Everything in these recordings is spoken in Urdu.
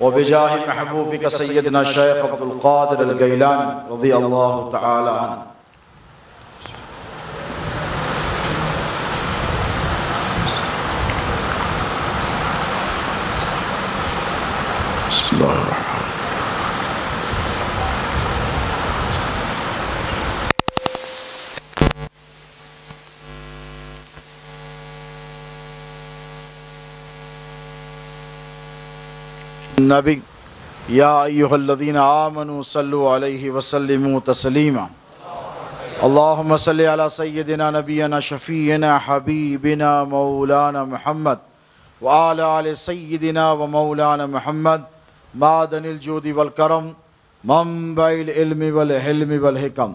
وبجاه محبوبك سيدنا الشيخ عبد القادر الجيلاني رضي الله تعالى عنه. بسم الله الرحمن النبی یا ایہا الذین آمنوا صلوا علیہ وسلموا تسلیما اللہم صلی علی سیدنا نبینا شفیعنا حبیبنا مولانا محمد وعلی آل سیدنا و مولانا محمد معدن الجود والکرم منبع العلم والحلم والحکم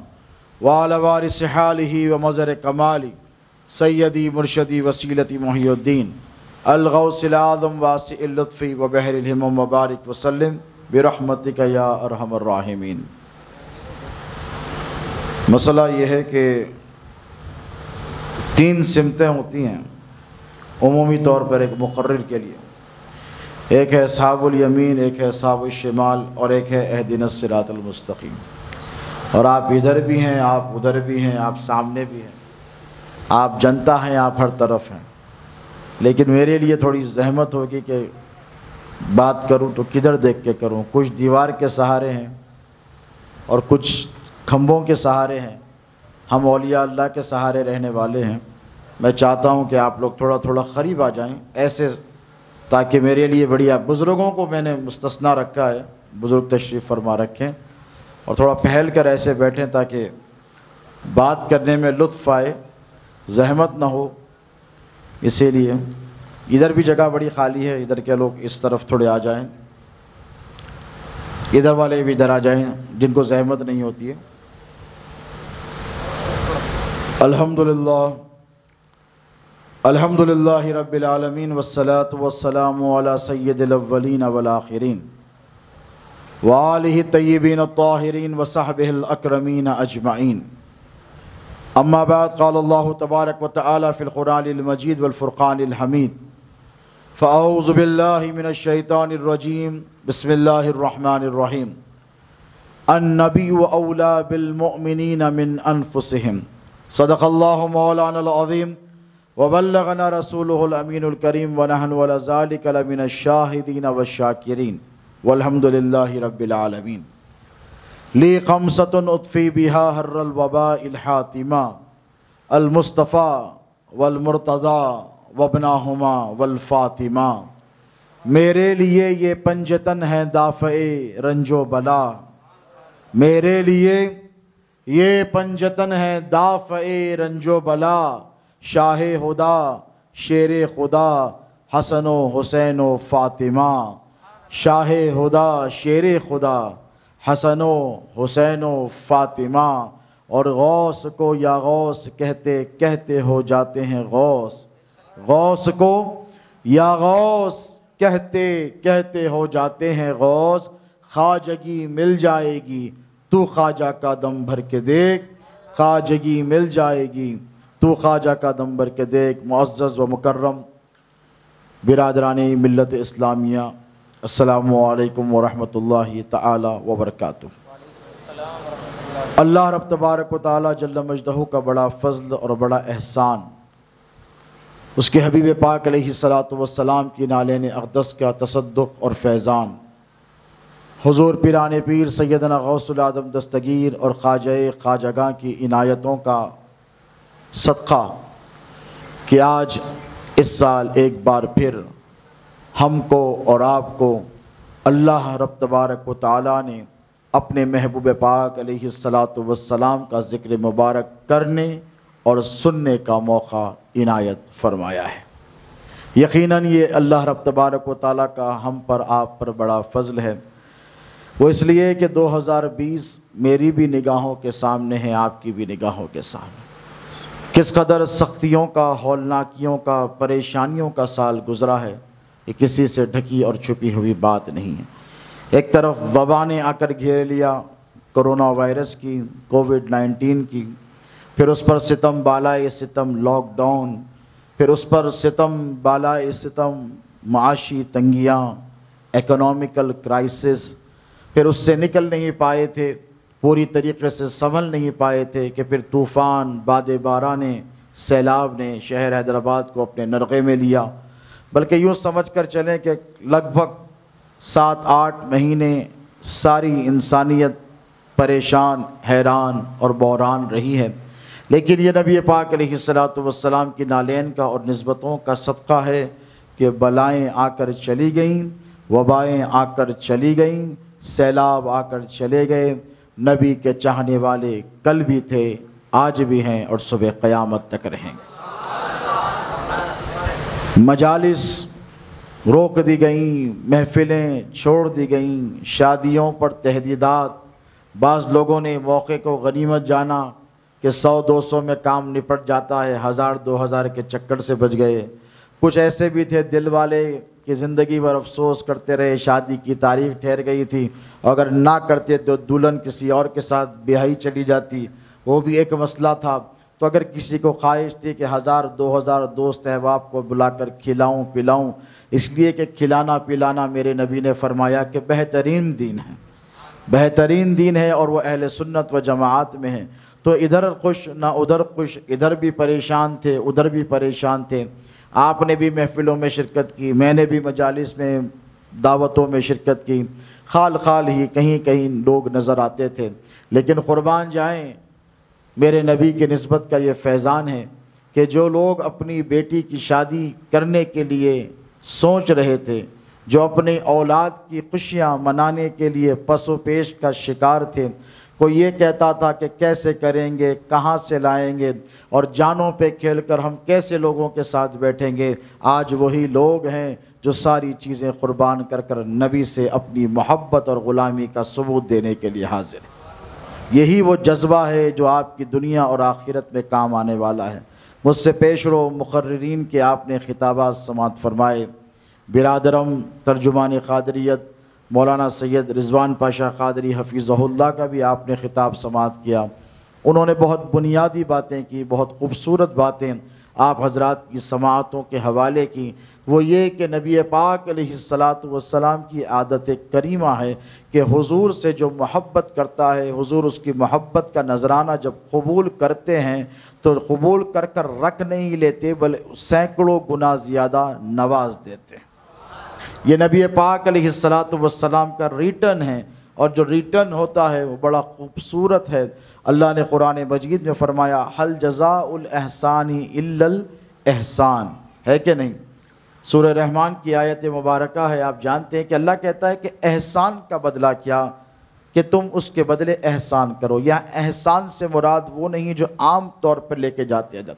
وعلی وارث حالہ و مظہر کمالی سیدی مرشدی وسیلتی محی الدین الغوث العظم واسع اللطف و بحر الہمم وبارک وسلم برحمتک یا ارحم الراحمین۔ مسئلہ یہ ہے کہ 3 سمتیں ہوتی ہیں عمومی طور پر ایک مقرر کے لیے، ایک ہے اصحاب الیمین، ایک ہے اصحاب الشمال، اور ایک ہے اہدنا الصراط المستقیم۔ اور آپ ادھر بھی ہیں، آپ ادھر بھی ہیں، آپ سامنے بھی ہیں، آپ جنتا ہیں، آپ ہر طرف ہیں، لیکن میرے لیے تھوڑی زحمت ہوگی کہ بات کروں تو کدھر دیکھ کے کروں۔ کچھ دیوار کے سہارے ہیں اور کچھ کھمبوں کے سہارے ہیں، ہم اولیاء اللہ کے سہارے رہنے والے ہیں۔ میں چاہتا ہوں کہ آپ لوگ تھوڑا تھوڑا قریب آ جائیں ایسے، تاکہ میرے لیے بڑھیا، بزرگوں کو میں نے مستثنیٰ رکھا ہے، بزرگ تشریف فرما رکھیں، اور تھوڑا پھیل کر ایسے بیٹھیں تاکہ بات کرنے میں لطف آئے، زحمت نہ ہو۔ اسی لیے ادھر بھی جگہ بڑی خالی ہے، ادھر کے لوگ اس طرف تھوڑے آ جائیں، ادھر والے بھی ادھر آ جائیں جن کو زحمت نہیں ہوتی ہے۔ الحمدللہ رب العالمین والصلاة والسلام علی سید الاولین والآخرین وآلہ الطیبین الطاہرین وصحبہ الاکرمین اجمعین۔ اما بعد، قال اللہ تبارک و تعالی فی القرآن المجید والفرقان الحمید، فاعوذ باللہ من الشیطان الرجیم، بسم اللہ الرحمن الرحیم۔ النبی اولی بالمؤمنین من انفسہم، صدق اللہ مولانا العظیم، وبلغنا رسولہ الامین الکریم، ونحن علی ذلک لمن الشاہدین والشاکرین، والحمد للہ رب العالمین۔ لی خمسۃ اطفی بہا حر الوباء الحاتمہ، المصطفیٰ والمرتضیٰ وابناہما والفاطمہ۔ میرے لیے یہ پنجتن ہے دافع رنج و بلا، میرے لیے یہ پنجتن ہے دافع رنج و بلا، شاہ خدا شیر خدا حسن و حسین و فاطمہ، شاہ خدا شیر خدا حسن و حسین و فاطمہ۔ اور غوث کو یا غوث کہتے کہتے ہو جاتے ہیں غوث، غوث کو یا غوث کہتے کہتے ہو جاتے ہیں غوث۔ خواجگی مل جائے گی تو خواجہ کا دم بھر کے دیکھ، خواجگی مل جائے گی تو خواجہ کا دم بھر کے دیکھ۔ معزز و مکرم برادران ملت اسلامیہ، السلام علیکم ورحمۃ اللہ تعالی وبرکاتہ۔ اللہ رب تبارک و تعالی جل مجدہ کا بڑا فضل اور بڑا احسان، اس کے حبیب پاک علیہ السلام کی نالین اقدس کا تصدق اور فیضان، حضور پیران پیر سیدنا غوث العظم دستگیر اور خواجہ خواجگاں کی عنایتوں کا صدقہ کہ آج اس سال ایک بار پھر ہم کو اور آپ کو اللہ رب تبارک و تعالیٰ نے اپنے محبوب پاک علیہ السلام کا ذکر مبارک کرنے اور سننے کا موقع عنایت فرمایا ہے۔ یقیناً یہ اللہ رب تبارک و تعالیٰ کا ہم پر آپ پر بڑا فضل ہے۔ وہ اس لیے کہ 2020 میری بھی نگاہوں کے سامنے ہے، آپ کی بھی نگاہوں کے سامنے، کس قدر سختیوں کا، ہولناکیوں کا، پریشانیوں کا سال گزرا ہے، یہ کسی سے ڈھکی اور چھپی ہوئی بات نہیں ہے۔ ایک طرف وبا نے آ کر گھیر لیا، کرونا وائرس کی، کووڈ-19 کی، پھر اس پر ستم بالائے ستم لاک ڈاؤن، پھر اس پر ستم بالائے ستم معاشی تنگیاں، اکنامکل کرائسس، پھر اس سے نکل نہیں پائے تھے، پوری طریقے سے سنبھل نہیں پائے تھے کہ پھر طوفان، باد باران نے، سیلاب نے شہر حیدرآباد کو اپنے نرغے میں لیا۔ بلکہ یوں سمجھ کر چلیں کہ لگ بھگ 7-8 مہینے ساری انسانیت پریشان، حیران اور بحران رہی ہے۔ لیکن یہ نبی پاک علیہ الصلوۃ والسلام کی نالین کا اور نسبتوں کا صدقہ ہے کہ بلائیں آ کر چلی گئیں، وبائیں آ کر چلی گئیں، سیلاب آ کر چلے گئے۔ نبی کے چاہنے والے کل بھی تھے، آج بھی ہیں اور صبح قیامت تک رہیں گے۔ مجالس روک دی گئیں، محفلیں چھوڑ دی گئیں، شادیوں پر تہدیدات، بعض لوگوں نے موقع کو غنیمت جانا کہ 100-200 میں کام نپٹ جاتا ہے، 1000-2000 کے چکر سے بچ گئے۔ کچھ ایسے بھی تھے دل والے کہ زندگی بھر افسوس کرتے رہے، شادی کی تاریخ ٹھہر گئی تھی، اگر نہ کرتے تو دلہن کسی اور کے ساتھ بیاہی چلی جاتی، وہ بھی ایک مسئلہ تھا۔ تو اگر کسی کو خواہش تھی کہ 1000-2000 دوست احباب کو بلا کر کھلاؤں پلاؤں، اس لیے کہ کھلانا پلانا میرے نبی نے فرمایا کہ بہترین دین ہے، بہترین دین ہے، اور وہ اہل سنت و جماعت میں ہے۔ تو ادھر خوش نہ ادھر خوش، ادھر بھی پریشان تھے ادھر بھی پریشان تھے۔ آپ نے بھی محفلوں میں شرکت کی، میں نے بھی مجالس میں دعوتوں میں شرکت کی، خال خال ہی کہیں کہیں لوگ نظر آتے تھے۔ لیکن قربان جائیں، میرے نبی کی نسبت کا یہ فیضان ہے کہ جو لوگ اپنی بیٹی کی شادی کرنے کے لیے سوچ رہے تھے، جو اپنی اولاد کی خوشیاں منانے کے لیے پس و پیش کا شکار تھے، کوئی یہ کہتا تھا کہ کیسے کریں گے، کہاں سے لائیں گے، اور جانوں پہ کھیل کر ہم کیسے لوگوں کے ساتھ بیٹھیں گے، آج وہی لوگ ہیں جو ساری چیزیں قربان کر کر نبی سے اپنی محبت اور غلامی کا ثبوت دینے کے لیے حاضر ہیں۔ یہی وہ جذبہ ہے جو آپ کی دنیا اور آخرت میں کام آنے والا ہے۔ مجھ سے پیش رو مقررین کے آپ نے خطابات سماعت فرمائے، برادرم ترجمان قادریت مولانا سید رضوان پاشا قادری حفظہ اللہ کا بھی آپ نے خطاب سماعت کیا۔ انہوں نے بہت بنیادی باتیں کی، بہت خوبصورت باتیں آپ حضرات کی سماعتوں کے حوالے کی۔ وہ یہ کہ نبی پاک علیہ الصلاۃ والسلام کی عادت کریمہ ہے کہ حضور سے جو محبت کرتا ہے، حضور اس کی محبت کا نذرانہ جب قبول کرتے ہیں تو قبول کر کر رکھ نہیں لیتے، بلکہ سینکڑوں گنا زیادہ نواز دیتے ہیں۔ یہ نبی پاک علیہ الصلاۃ والسلام کا ریٹرن ہے، اور جو ریٹرن ہوتا ہے وہ بڑا خوبصورت ہے۔ اللہ نے قرآن مجید میں فرمایا حل جزاء الاحسان الا الاحسان، ہے کہ نہیں؟ سورہ رحمان کی آیت مبارکہ ہے، آپ جانتے ہیں کہ اللہ کہتا ہے کہ احسان کا بدلہ کیا کہ تم اس کے بدلے احسان کرو۔ یا احسان سے مراد وہ نہیں جو عام طور پر لے کے جاتے ہیں،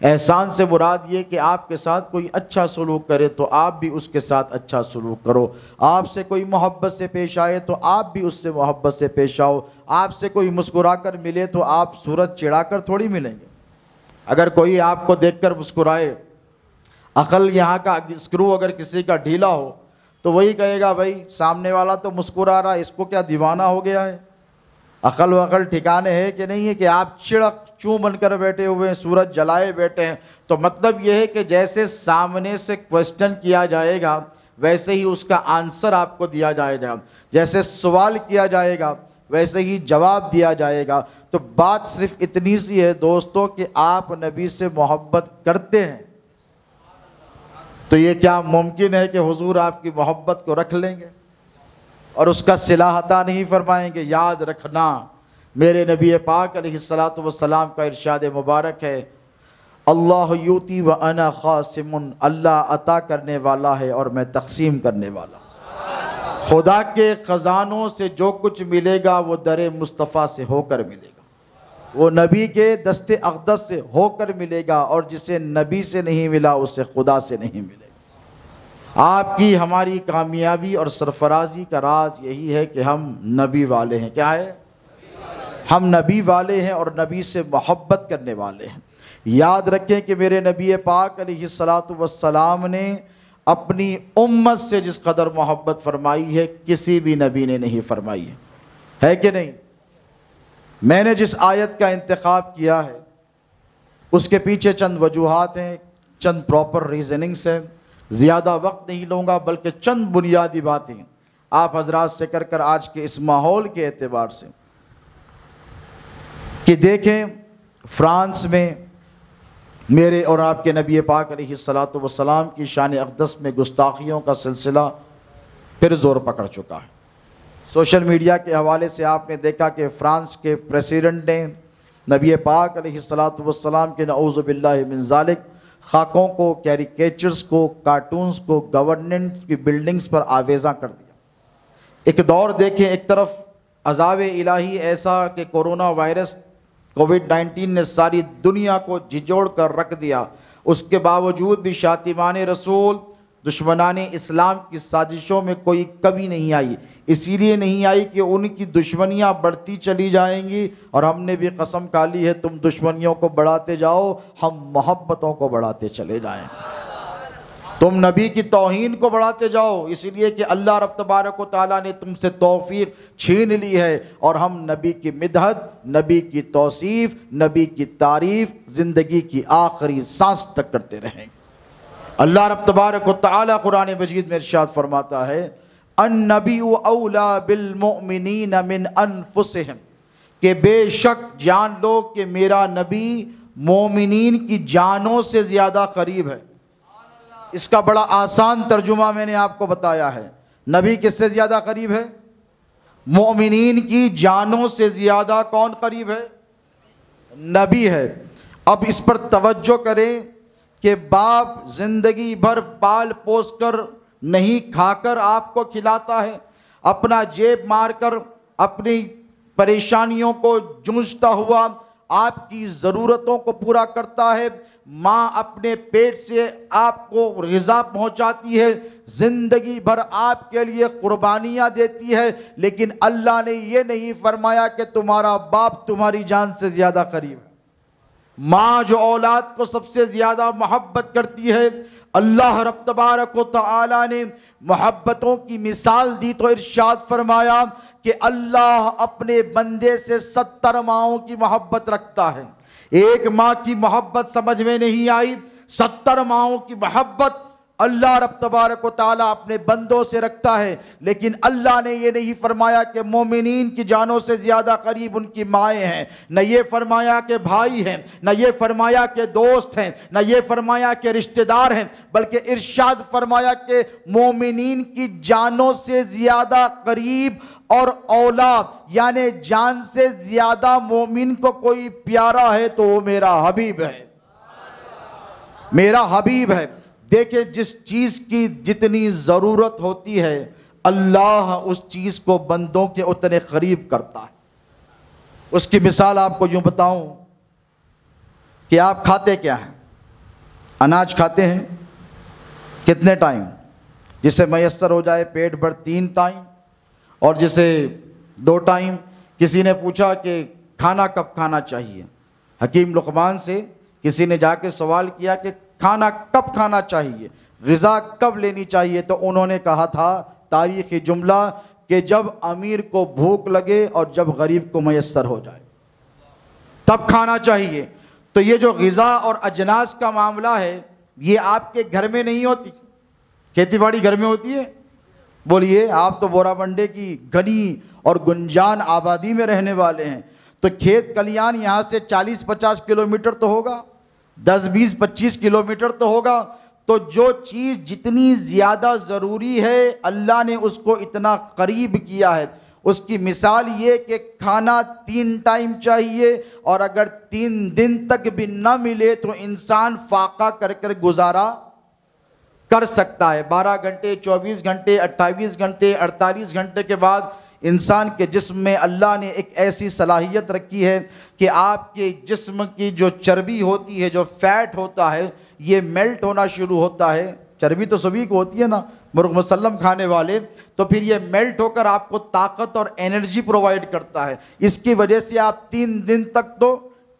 احسان سے مراد یہ کہ آپ کے ساتھ کوئی اچھا سلوک کرے تو آپ بھی اس کے ساتھ اچھا سلوک کرو، آپ سے کوئی محبت سے پیش آئے تو آپ بھی اس سے محبت سے پیش آؤ، آپ سے کوئی مسکرا کر ملے تو آپ صورت چڑھا کر تھوڑی ملیں گے۔ اگر کوئی آپ کو دیکھ کر مسکرائے، عقل یہاں کا اسکرو اگر کسی کا ڈھیلا ہو تو وہی کہے گا بھائی سامنے والا تو مسکرا رہا ہے، اس کو کیا دیوانہ ہو گیا ہے؟ عقل و عقل ٹھکانے ہے کہ نہیں ہے کہ آپ چڑک چوں بن کر بیٹھے ہوئے ہیں، سورج جلائے بیٹھے ہیں؟ تو مطلب یہ ہے کہ جیسے سامنے سے کوسچن کیا جائے گا ویسے ہی اس کا آنسر آپ کو دیا جائے گا، جیسے سوال کیا جائے گا ویسے ہی جواب دیا جائے گا۔ تو بات صرف اتنی سی ہے دوستو کہ آپ نبی سے محبت کرتے ہیں تو یہ کیا ممکن ہے کہ حضور آپ کی محبت کو رکھ لیں گے اور اس کا صلہ عطا نہیں فرمائیں گے؟ یاد رکھنا، میرے نبی پاک علیہ الصلاۃ والسلام کا ارشاد مبارک ہے اللہ یوتی و انا خاسم، اللہ عطا کرنے والا ہے اور میں تقسیم کرنے والا ہوں۔ خدا کے خزانوں سے جو کچھ ملے گا وہ در مصطفیٰ سے ہو کر ملے گا، وہ نبی کے دست اقدس سے ہو کر ملے گا، اور جسے نبی سے نہیں ملا اسے خدا سے نہیں ملے گا۔ آپ کی ہماری کامیابی اور سرفرازی کا راز یہی ہے کہ ہم نبی والے ہیں۔ کیا ہے؟ ہم نبی والے ہیں اور نبی سے محبت کرنے والے ہیں۔ یاد رکھیں کہ میرے نبی پاک علیہ الصلاۃ والسلام نے اپنی امت سے جس قدر محبت فرمائی ہے کسی بھی نبی نے نہیں فرمائی ہے کہ نہیں؟ میں نے جس آیت کا انتخاب کیا ہے اس کے پیچھے چند وجوہات ہیں، چند پراپر ریزننگز ہیں، زیادہ وقت نہیں لوں گا بلکہ چند بنیادی باتیں آپ حضرات سے کر کر آج کے اس ماحول کے اعتبار سے کہ دیکھیں فرانس میں میرے اور آپ کے نبی پاک علیہ الصلاۃ والسلام کی شان اقدس میں گستاخیوں کا سلسلہ پھر زور پکڑ چکا ہے۔ سوشل میڈیا کے حوالے سے آپ نے دیکھا کہ فرانس کے پریزیڈنٹ نے نبی پاک علیہ الصلاۃ والسلام کے نعوذ باللہ من ذالک خاکوں کو، کیریکیچرز کو، کارٹونز کو گورنمنٹ کی بلڈنگز پر آویزاں کر دیا۔ ایک دور دیکھیں، ایک طرف عذاب الہی ایسا کہ کورونا وائرس کووڈ-19 نے ساری دنیا کو جھنجھوڑ کر رکھ دیا، اس کے باوجود بھی شاطمان رسول دشمنان اسلام کی سازشوں میں کوئی کمی نہیں آئی۔ اسی لیے نہیں آئی کہ ان کی دشمنیاں بڑھتی چلی جائیں گی، اور ہم نے بھی قسم کھا لی ہے تم دشمنیوں کو بڑھاتے جاؤ، ہم محبتوں کو بڑھاتے چلے جائیں۔ تم نبی کی توہین کو بڑھاتے جاؤ، اس لیے کہ اللہ رب تبارک و تعالیٰ نے تم سے توفیق چھین لی ہے، اور ہم نبی کی مدحت، نبی کی توصیف، نبی کی تعریف زندگی کی آخری سانس تک کرتے رہیں گے۔ اللہ رب تبارک و تعالیٰ قرآن مجید میں ارشاد فرماتا ہے النبی اولا بالمؤمنین من انفسہم، کہ بے شک جان لو کہ میرا نبی مومنین کی جانوں سے زیادہ قریب ہے۔ اس کا بڑا آسان ترجمہ میں نے آپ کو بتایا ہے، نبی کس سے زیادہ قریب ہے؟ مومنین کی جانوں سے زیادہ کون قریب ہے؟ نبی ہے۔ اب اس پر توجہ کریں کہ باپ زندگی بھر پال پوس کر نہیں کھا کر آپ کو کھلاتا ہے، اپنا جیب مار کر اپنی پریشانیوں کو جونجتا ہوا آپ کی ضرورتوں کو پورا کرتا ہے، ماں اپنے پیٹ سے آپ کو غذا پہنچاتی ہے، زندگی بھر آپ کے لیے قربانیاں دیتی ہے، لیکن اللہ نے یہ نہیں فرمایا کہ تمہارا باپ تمہاری جان سے زیادہ قریب ہے۔ ماں جو اولاد کو سب سے زیادہ محبت کرتی ہے، اللہ رب تبارک و تعالی نے محبتوں کی مثال دی تو ارشاد فرمایا کہ اللہ اپنے بندے سے 70 ماؤں کی محبت رکھتا ہے۔ ایک ماں کی محبت سمجھ میں نہیں آئی، 70 ماؤں کی محبت اللہ رب تبارک و تعالیٰ اپنے بندوں سے رکھتا ہے، لیکن اللہ نے یہ نہیں فرمایا کہ مومنین کی جانوں سے زیادہ قریب ان کی مائیں ہیں، نہ یہ فرمایا کہ بھائی ہیں، نہ یہ فرمایا کہ دوست ہیں، نہ یہ فرمایا کہ رشتہ دار ہیں، بلکہ ارشاد فرمایا کہ مومنین کی جانوں سے زیادہ قریب اور اولاد، یعنی جان سے زیادہ مومن کو کوئی پیارا ہے تو وہ میرا حبیب ہے، میرا حبیب ہے۔ دیکھیں جس چیز کی جتنی ضرورت ہوتی ہے اللہ اس چیز کو بندوں کے اتنے قریب کرتا ہے۔ اس کی مثال آپ کو یوں بتاؤں کہ آپ کھاتے کیا ہیں؟ اناج کھاتے ہیں کتنے ٹائم؟ جسے میسر ہو جائے پیٹ بھر 3 ٹائم، اور جسے 2 ٹائم۔ کسی نے پوچھا کہ کھانا کب کھانا چاہیے؟ حکیم لقمان سے کسی نے جا کے سوال کیا کہ کھانا کب کھانا چاہیے، غذا کب لینی چاہیے؟ تو انہوں نے کہا تھا تاریخی جملہ کہ جب امیر کو بھوک لگے اور جب غریب کو میسر ہو جائے تب کھانا چاہیے۔ تو یہ جو غذا اور اجناس کا معاملہ ہے یہ آپ کے گھر میں نہیں ہوتی، کھیتی باڑی گھر میں ہوتی ہے؟ بولیے، آپ تو بورا بنڈے کی گھنی اور گنجان آبادی میں رہنے والے ہیں، تو کھیت کلیان یہاں سے 40-50 کلومیٹر تو ہوگا، 10-20-25 کلومیٹر تو ہوگا۔ تو جو چیز جتنی زیادہ ضروری ہے اللہ نے اس کو اتنا قریب کیا ہے۔ اس کی مثال یہ کہ کھانا 3 ٹائم چاہیے، اور اگر 3 دن تک بھی نہ ملے تو انسان فاقہ کر کر گزارا کر سکتا ہے۔ 12 گھنٹے، 24 گھنٹے، 28 گھنٹے، 48 گھنٹے کے بعد انسان کے جسم میں اللہ نے ایک ایسی صلاحیت رکھی ہے کہ آپ کے جسم کی جو چربی ہوتی ہے، جو فیٹ ہوتا ہے، یہ میلٹ ہونا شروع ہوتا ہے۔ چربی تو سبھی کو ہوتی ہے نا، مرغ مسلم کھانے والے، تو پھر یہ میلٹ ہو کر آپ کو طاقت اور انرجی پرووائڈ کرتا ہے۔ اس کی وجہ سے آپ 3 دن تک تو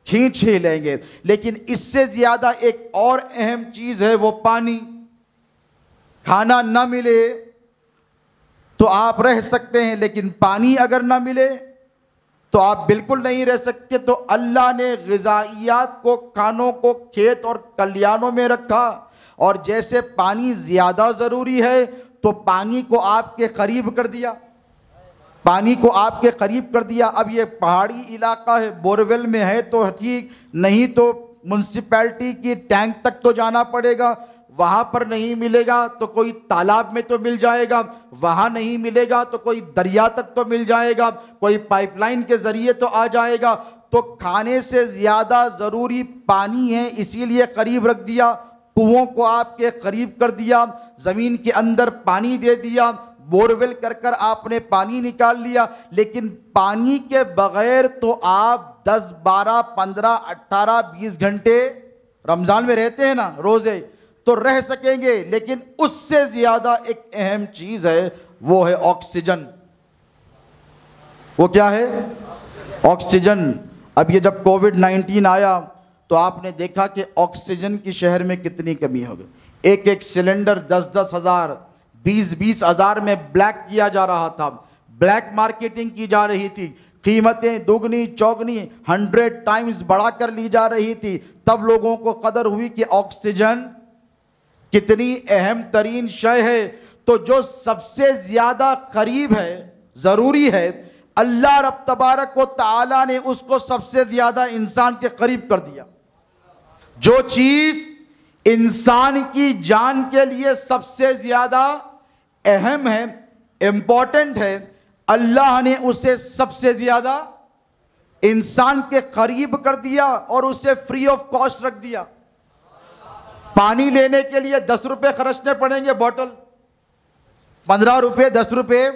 کھینچ ہی لیں گے۔ لیکن اس سے زیادہ ایک اور اہم چیز ہے، وہ پانی۔ کھانا نہ ملے تو آپ رہ سکتے ہیں، لیکن پانی اگر نہ ملے تو آپ بالکل نہیں رہ سکتے۔ تو اللہ نے غذائیات کو، کھانوں کو کھیت اور کلیانوں میں رکھا، اور جیسے پانی زیادہ ضروری ہے تو پانی کو آپ کے قریب کر دیا، پانی کو آپ کے قریب کر دیا۔ اب یہ پہاڑی علاقہ ہے، بورویل میں ہے تو ٹھیک، نہیں تو میونسپلٹی کی ٹینک تک تو جانا پڑے گا، وہاں پر نہیں ملے گا تو کوئی تالاب میں تو مل جائے گا، وہاں نہیں ملے گا تو کوئی دریا تک تو مل جائے گا، کوئی پائپ لائن کے ذریعے تو آ جائے گا۔ تو کھانے سے زیادہ ضروری پانی ہے، اسی لیے قریب رکھ دیا، کنووں کو آپ کے قریب کر دیا، زمین کے اندر پانی دے دیا، بورویل کر کر آپ نے پانی نکال لیا۔ لیکن پانی کے بغیر تو آپ 10 12 15 18 20 گھنٹے رمضان میں رہتے ہیں نا، روزے تو رہ سکیں گے، لیکن اس سے زیادہ ایک اہم چیز ہے، وہ ہے آکسیجن۔ وہ کیا ہے؟ آکسیجن۔ اب یہ جب کووڈ-19 آیا تو آپ نے دیکھا کہ آکسیجن کی شہر میں کتنی کمی ہو گئی۔ ایک سلنڈر 10 ہزار 20 ہزار میں بلیک کیا جا رہا تھا، بلیک مارکیٹنگ کی جا رہی تھی، قیمتیں دگنی چوگنی 100 ٹائمز بڑھا کر لی جا رہی تھی۔ تب لوگوں کو قدر ہوئی کہ آکسیجن کتنی اہم ترین شے ہے۔ تو جو سب سے زیادہ قریب ہے، ضروری ہے، اللہ رب تبارک و تعالی نے اس کو سب سے زیادہ انسان کے قریب کر دیا۔ جو چیز انسان کی جان کے لیے سب سے زیادہ اہم ہے، امپورٹنٹ ہے، اللہ نے اسے سب سے زیادہ انسان کے قریب کر دیا اور اسے فری آف کاسٹ رکھ دیا۔ پانی لینے کے لیے 10 روپے خرچنے پڑیں گے، بوٹل 15 روپے 10 روپے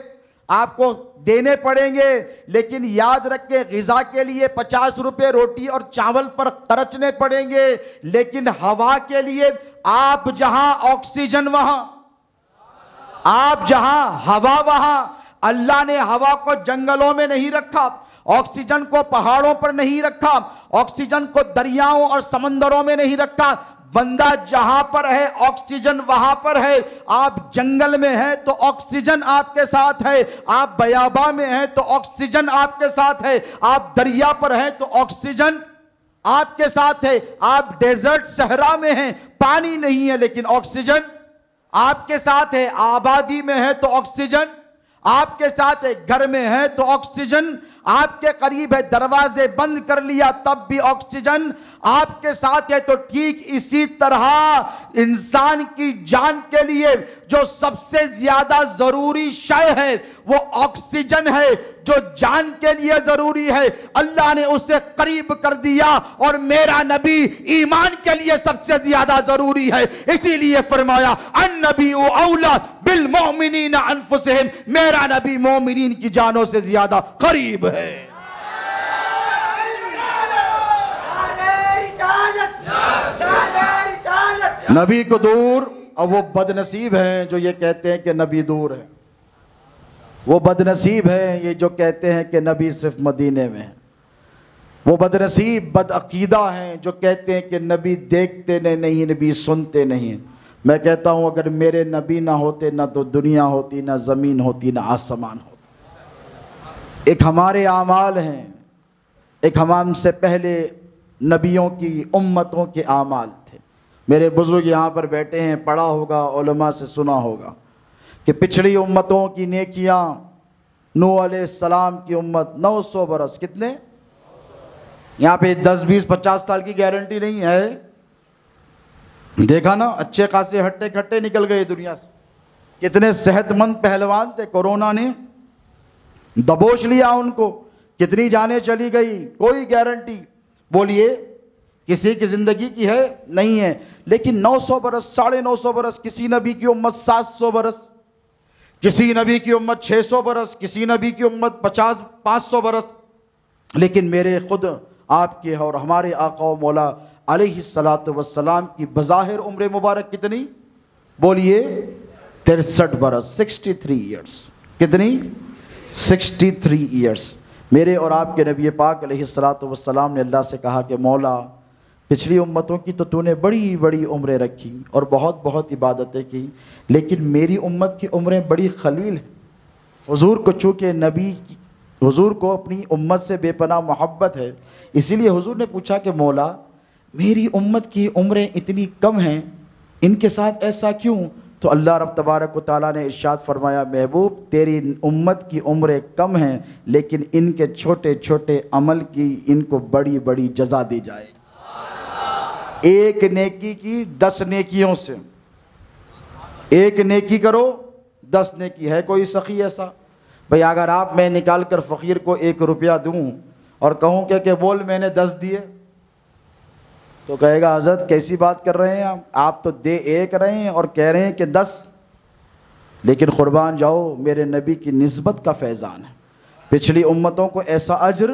آپ کو دینے پڑیں گے، لیکن یاد رکھیں غذا کے لیے 50 روپے روٹی اور چاول پر خرچنے پڑیں گے، لیکن ہوا کے لیے آپ جہاں آکسیجن وہاں، آپ جہاں ہوا وہاں۔ اللہ نے ہوا کو جنگلوں میں نہیں رکھا، آکسیجن کو پہاڑوں پر نہیں رکھا، آکسیجن کو دریاؤں اور سمندروں میں نہیں رکھا۔ بندہ جہاں پر ہے آکسیجن وہاں پر ہے۔ آپ جنگل میں ہیں تو آکسیجن آپ کے ساتھ ہے، آپ بیاباں میں ہیں تو آکسیجن آپ کے ساتھ ہے، آپ دریا پر ہیں تو آکسیجن آپ کے ساتھ ہے، آپ ڈیزرٹ صحرا میں ہیں، پانی نہیں ہے لیکن آکسیجن آپ کے ساتھ ہے، آبادی میں ہے تو آکسیجن آپ کے ساتھ ہے، گھر میں ہے تو آکسیجن آپ کے قریب ہے، دروازے بند کر لیا تب بھی آکسیجن آپ کے ساتھ ہے۔ تو ٹھیک اسی طرح انسان کی جان کے لیے جو سب سے زیادہ ضروری شے ہے وہ آکسیجن ہے، جو جان کے لیے ضروری ہے، اللہ نے اسے قریب کر دیا۔ اور میرا نبی ایمان کے لیے سب سے زیادہ ضروری ہے، اسی لیے فرمایا النبی اولا بالمؤمنین انفسہم، میرا نبی مومنین کی جانوں سے زیادہ قریب ہے۔ نبی کو دور، اور وہ بد نصیب ہیں جو یہ کہتے ہیں کہ نبی دور ہے، وہ بد نصیب ہیں یہ جو کہتے ہیں کہ نبی صرف مدینے میں ہے، وہ بد نصیب بد عقیدہ ہیں جو کہتے ہیں کہ نبی دیکھتے نہیں، نبی سنتے نہیں۔ میں کہتا ہوں اگر میرے نبی نہ ہوتے نہ تو دنیا ہوتی، نہ زمین ہوتی، نہ آسمان ہوتا۔ ایک ہمارے اعمال ہیں، ایک ہم سے پہلے نبیوں کی امتوں کے اعمال تھے۔ میرے بزرگ یہاں پر بیٹھے ہیں، پڑھا ہوگا، علماء سے سنا ہوگا کہ پچھلی امتوں کی نیکیاں، نوح علیہ السلام کی امت 900 برس، کتنے؟ یہاں پہ 10 20 50 سال کی گارنٹی نہیں ہے، دیکھا نا اچھے خاصے ہٹے کھٹے نکل گئے دنیا سے، کتنے صحت مند پہلوان تھے، کورونا نے دبوچ لیا ان کو، کتنی جانیں چلی گئی، کوئی گارنٹی بولیے کسی کی زندگی کی ہے؟ نہیں ہے۔ لیکن 900 برس 950 برس، کسی نبی کی امت 700 برس، کسی نبی کی امت 600 برس، کسی نبی کی امت 500 برس۔ لیکن میرے خود آپ کے اور ہمارے آقا و مولا علیہ السلام کی بظاہر عمر مبارک کتنی؟ بولیے 63 برس، 63 ایئرس۔ کتنی؟ 63 ایئرس۔ میرے اور آپ کے نبی پاک علیہ السلام نے اللہ سے کہا کہ مولا پچھلی امتوں کی تو نے بڑی بڑی عمریں رکھی اور بہت بہت عبادتیں کی، لیکن میری امت کی عمریں بڑی قلیل ہیں۔ حضور کو چونکہ حضور کو اپنی امت سے بے پناہ محبت ہے، اسی لیے حضور نے پوچھا کہ مولا میری امت کی عمریں اتنی کم ہیں، ان کے ساتھ ایسا کیوں؟ تو اللہ رب تبارک و تعالیٰ نے ارشاد فرمایا محبوب تیری امت کی عمریں کم ہیں لیکن ان کے چھوٹے چھوٹے عمل کی ان کو بڑی بڑی جزا دی جائے، ایک نیکی کی 10 نیکیوں سے، ایک نیکی کرو 10 نیکی۔ ہے کوئی سخی ایسا؟ بھئی اگر آپ میں نکال کر فقیر کو 1 روپیہ دوں اور کہوں کہ بول میں نے 10 دیے تو کہے گا حضرت کیسی بات کر رہے ہیں آپ تو دے 1 رہے ہیں اور کہہ رہے ہیں کہ 10۔ لیکن قربان جاؤ میرے نبی کی نسبت کا فیضان ہے، پچھلی امتوں کو ایسا اجر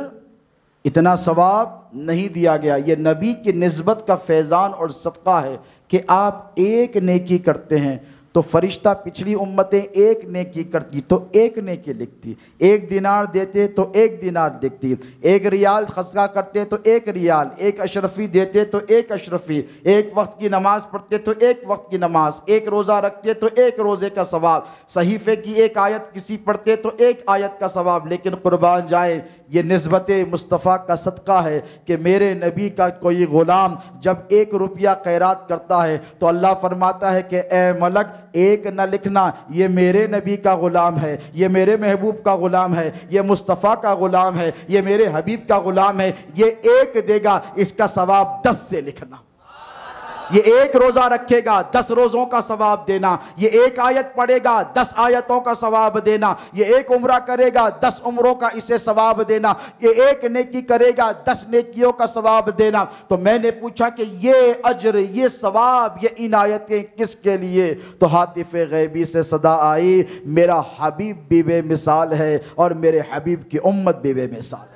اتنا ثواب نہیں دیا گیا، یہ نبی کی نسبت کا فیضان اور صدقہ ہے کہ آپ ایک نیکی کرتے ہیں تو فرشتہ پچھلی امتیں 1 نیکی کرتی تو 1 نیکی لکھتی، 1 دینار دیتے تو 1 دینار لکھتی، 1 ریال خرچہ کرتے تو 1 ریال، 1 اشرفی دیتے تو 1 اشرفی، 1 وقت کی نماز پڑھتے تو 1 وقت کی نماز، 1 روزہ رکھتے تو 1 روزے کا ثواب، صحیفے کی 1 آیت کسی پڑھتے تو 1 آیت کا ثواب۔ لیکن قربان جائے یہ نسبت مصطفیٰ کا صدقہ ہے کہ میرے نبی کا کوئی غلام جب 1 روپیہ خیرات کرتا ہے تو اللہ فرماتا ہے کہ اے ملک 1 نہ لکھنا، یہ میرے نبی کا غلام ہے، یہ میرے محبوب کا غلام ہے، یہ مصطفیٰ کا غلام ہے، یہ میرے حبیب کا غلام ہے، یہ 1 دے گا اس کا ثواب 10 سے لکھنا، یہ 1 روزہ رکھے گا 10 روزوں کا ثواب دینا، یہ 1 آیت پڑھے گا 10 آیتوں کا ثواب دینا، یہ 1 عمرہ کرے گا 10 عمروں کا اسے ثواب دینا، یہ 1 نیکی کرے گا 10 نیکیوں کا ثواب دینا۔ تو میں نے پوچھا کہ یہ اجر، یہ ثواب، یہ عنایتیں کس کے لیے؟ تو ہاتف غیبی سے صدا آئی میرا حبیب بھی بے مثال ہے اور میرے حبیب کی امت بھی بے مثال ہے۔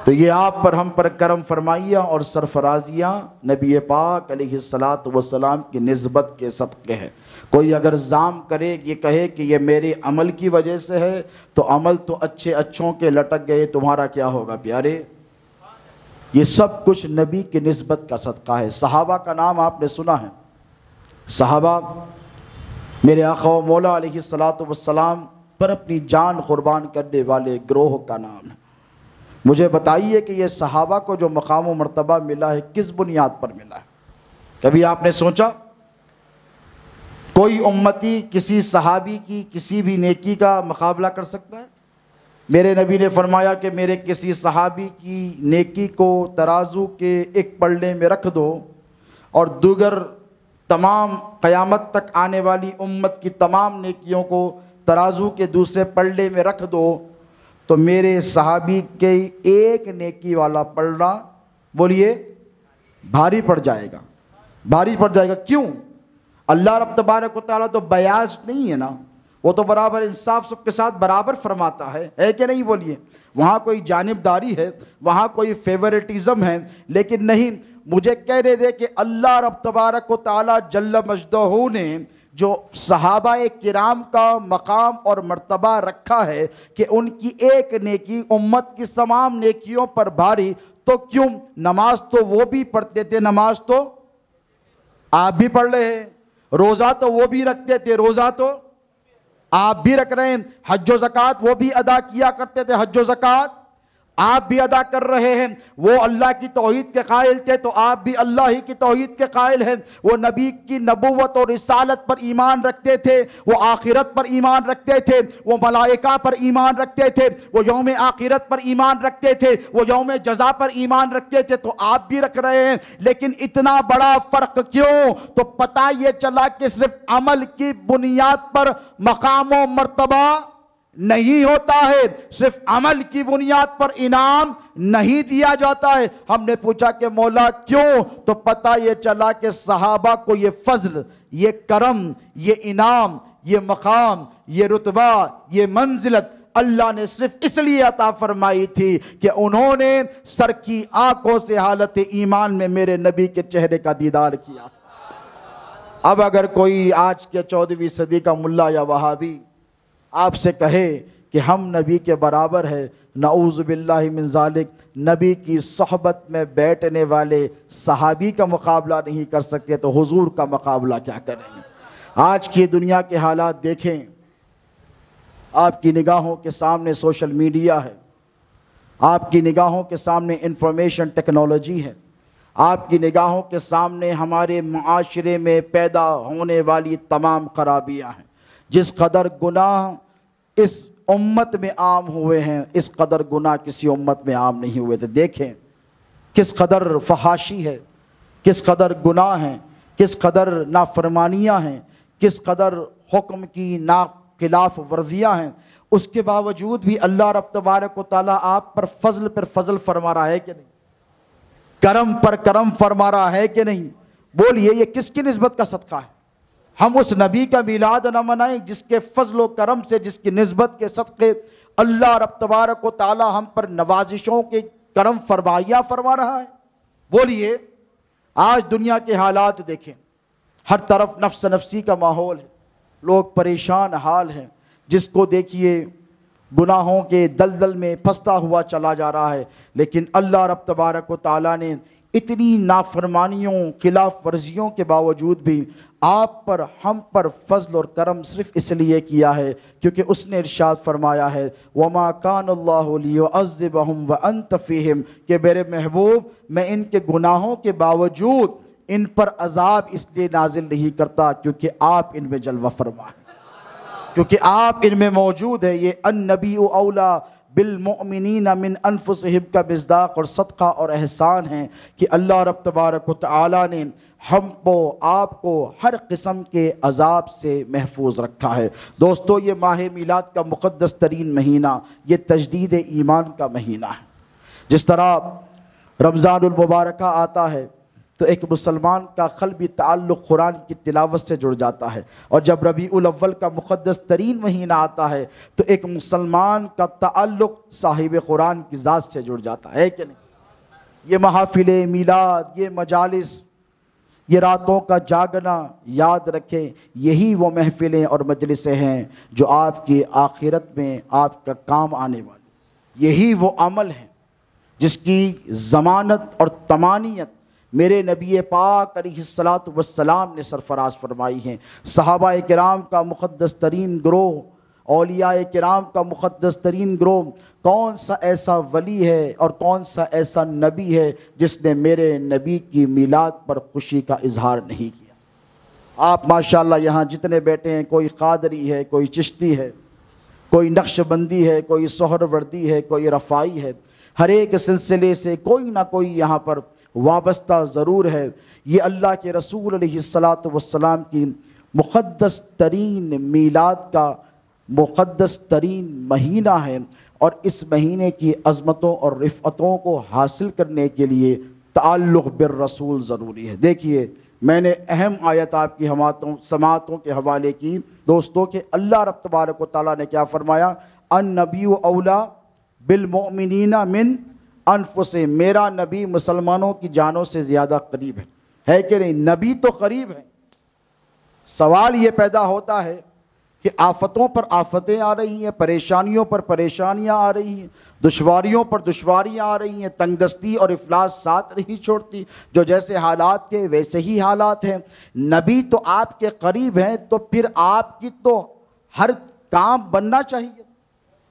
تو یہ آپ پر ہم پر کرم فرمائیاں اور سرفرازیاں نبی پاک علیہ السلام کی نسبت کے صدقے ہیں۔ کوئی اگر زام کرے یہ کہے کہ یہ میرے عمل کی وجہ سے ہے تو عمل تو اچھوں کے لٹک گئے، تمہارا کیا ہوگا پیارے؟ یہ سب کچھ نبی کی نسبت کا صدقہ ہے۔ صحابہ کا نام آپ نے سنا ہے، صحابہ میرے آقا و مولا علیہ السلام پر اپنی جان قربان کرنے والے گروہ کا نام ہے۔ مجھے بتائیے کہ یہ صحابہ کو جو مقام و مرتبہ ملا ہے کس بنیاد پر ملا ہے؟ کبھی آپ نے سوچا؟ کوئی امتی کسی صحابی کی کسی بھی نیکی کا مقابلہ کر سکتا ہے؟ میرے نبی نے فرمایا کہ میرے کسی صحابی کی نیکی کو ترازو کے ایک پلڑے میں رکھ دو اور دیگر تمام قیامت تک آنے والی امت کی تمام نیکیوں کو ترازو کے دوسرے پلڑے میں رکھ دو تو میرے صحابی کے 1 نیکی والا پلڑا بولیے بھاری پڑ جائے گا، بھاری پڑ جائے گا۔ کیوں؟ اللہ رب تبارک و تعالیٰ تو بیاض نہیں ہے نا، وہ تو برابر انصاف سب کے ساتھ برابر فرماتا ہے کہ نہیں؟ بولیے وہاں کوئی جانبداری ہے، وہاں کوئی فیورٹزم ہے، لیکن نہیں، مجھے کہنے دے کہ اللہ رب تبارک و تعالیٰ جل مجدہ نے جو صحابہ کرام کا مقام اور مرتبہ رکھا ہے کہ ان کی 1 نیکی امت کی تمام نیکیوں پر بھاری، تو کیوں؟ نماز تو وہ بھی پڑھتے تھے، نماز تو آپ بھی پڑھ رہے ہیں، روزہ تو وہ بھی رکھتے تھے، روزہ تو آپ بھی رکھ رہے ہیں، حج و زکوٰۃ وہ بھی ادا کیا کرتے تھے، حج و زکوٰۃ آپ بھی ادا کر رہے ہیں۔ وہ اللہ کی توحید کے قائل تھے تو آپ بھی اللہ ہی کی توحید کے قائل ہیں۔ وہ نبی کی نبوت اور رسالت پر ایمان رکھتے تھے، وہ آخرت پر ایمان رکھتے تھے، وہ ملائکہ پر ایمان رکھتے تھے، وہ یوم آخرت پر ایمان رکھتے تھے، وہ یوم جزا پر ایمان رکھتے تھے، تو آپ بھی رکھ رہے ہیں۔ لیکن اتنا بڑا فرق کیوں؟ تو پتہ یہ چلا کہ صرف عمل کی بنیاد پر مقام و مرتبہ نہیں ہوتا ہے، صرف عمل کی بنیاد پر انعام نہیں دیا جاتا ہے۔ ہم نے پوچھا کہ مولا کیوں؟ تو پتہ یہ چلا کہ صحابہ کو یہ فضل، یہ کرم، یہ انعام، یہ مقام، یہ رتبہ، یہ منزلت اللہ نے صرف اس لیے عطا فرمائی تھی کہ انہوں نے سر کی آنکھوں سے حالت ایمان میں میرے نبی کے چہرے کا دیدار کیا تھا۔ اب اگر کوئی آج کے 14ویں صدی کا ملا یا وہابی آپ سے کہے کہ ہم نبی کے برابر ہے، نعوذ باللہ من ذالک، نبی کی صحبت میں بیٹھنے والے صحابی کا مقابلہ نہیں کر سکتے تو حضور کا مقابلہ کیا کریں گے؟ آج کی دنیا کے حالات دیکھیں، آپ کی نگاہوں کے سامنے سوشل میڈیا ہے، آپ کی نگاہوں کے سامنے انفارمیشن ٹیکنالوجی ہے، آپ کی نگاہوں کے سامنے ہمارے معاشرے میں پیدا ہونے والی تمام خرابیاں ہیں۔ جس قدر گناہ اس امت میں عام ہوئے ہیں، اس قدر گناہ کسی امت میں عام نہیں ہوئے تھے۔ دیکھیں کس قدر فحاشی ہے، کس قدر گناہ ہیں، کس قدر نافرمانیاں ہیں، کس قدر حکم کی خلاف ورزیاں ہیں۔ اس کے باوجود بھی اللہ رب تبارک و تعالیٰ آپ پر فضل فرما رہا ہے کہ نہیں؟ کرم پر کرم فرما رہا ہے کہ نہیں؟ بولیے یہ کس کی نسبت کا صدقہ ہے؟ ہم اس نبی کا میلاد نہ منائیں جس کے فضل و کرم سے، جس کی نسبت کے صدقے اللہ رب تبارک و تعالی ہم پر نوازشوں کے کرم فرمائیاں فرما رہا ہے؟ بولیے آج دنیا کے حالات دیکھیں، ہر طرف نفس نفسی کا ماحول ہے، لوگ پریشان حال ہیں، جس کو دیکھیے گناہوں کے دلدل میں پھنستا ہوا چلا جا رہا ہے۔ لیکن اللہ رب تبارک و تعالیٰ نے اتنی نافرمانیوں خلاف ورزیوں کے باوجود بھی آپ پر ہم پر فضل اور کرم صرف اس لیے کیا ہے کیونکہ اس نے ارشاد فرمایا ہے وَمَا كَانَ اللَّهُ لِيُعَذِّبَهُمْ وَأَنْتَ فِيهِمْ کہ میرے محبوب میں ان کے گناہوں کے باوجود ان پر عذاب اس لیے نازل نہیں کرتا کیونکہ آپ ان میں جلوہ فرما ہیں، کیونکہ آپ ان میں موجود ہے۔ یہ النبی اولا بالمؤمنین من انفسہم کا مصداق اور صدقہ اور احسان ہے کہ اللہ رب تبارک و تعالی نے ہم کو آپ کو ہر قسم کے عذاب سے محفوظ رکھا ہے۔ دوستو یہ ماہ میلاد کا مقدس ترین مہینہ، یہ تجدید ایمان کا مہینہ ہے۔ جس طرح رمضان المبارکہ آتا ہے تو ایک مسلمان کا قلبی تعلق قرآن کی تلاوت سے جڑ جاتا ہے، اور جب ربیع الاول کا مقدس ترین مہینہ آتا ہے تو ایک مسلمان کا تعلق صاحب قرآن کی ذات سے جڑ جاتا ہے کہ نہیں؟ یہ محافل میلاد، یہ مجالس، یہ راتوں کا جاگنا، یاد رکھیں یہی وہ محفلیں اور مجلسیں ہیں جو آپ کی آخرت میں آپ کا کام آنے والی، یہی وہ عمل ہے جس کی ضمانت اور تمانیت میرے نبی پاک علیہ السلام نے سرفراز فرمائی ہیں۔ صحابہ کرام کا مقدس ترین گروہ، اولیاء کرام کا مقدس ترین گروہ، کون سا ایسا ولی ہے اور کون سا ایسا نبی ہے جس نے میرے نبی کی میلاد پر خوشی کا اظہار نہیں کیا؟ آپ ماشاءاللہ یہاں جتنے بیٹھے ہیں، کوئی قادری ہے، کوئی چشتی ہے، کوئی نقش بندی ہے، کوئی سہروردی ہے، کوئی رفاعی ہے، ہر ایک سلسلے سے کوئی نہ کوئی یہاں پر وابستہ ضرور ہے۔ یہ اللہ کے رسول علیہ السلام کی مقدس ترین میلاد کا مقدس ترین مہینہ ہے، اور اس مہینے کی عظمتوں اور رفعتوں کو حاصل کرنے کے لیے تعلق بالرسول ضروری ہے۔ دیکھیے میں نے اہم آیت آپ کی سماعتوں کے حوالے کی دوستوں کہ اللہ رب تبارک و تعالیٰ نے کیا فرمایا؟ النبی اولا بالمؤمنین من انفسہم، میرا نبی مسلمانوں کی جانوں سے زیادہ قریب ہے کہ نہیں؟ نبی تو قریب ہے۔ سوال یہ پیدا ہوتا ہے کہ آفتوں پر آفتیں آ رہی ہیں، پریشانیوں پر پریشانیاں آ رہی ہیں، دشواریوں پر دشواریاں آ رہی ہیں، تنگ دستی اور افلاس ساتھ نہیں چھوڑتی، جو جیسے حالات تھے ویسے ہی حالات ہیں۔ نبی تو آپ کے قریب ہیں تو پھر آپ کی تو ہر کام بننا چاہیے،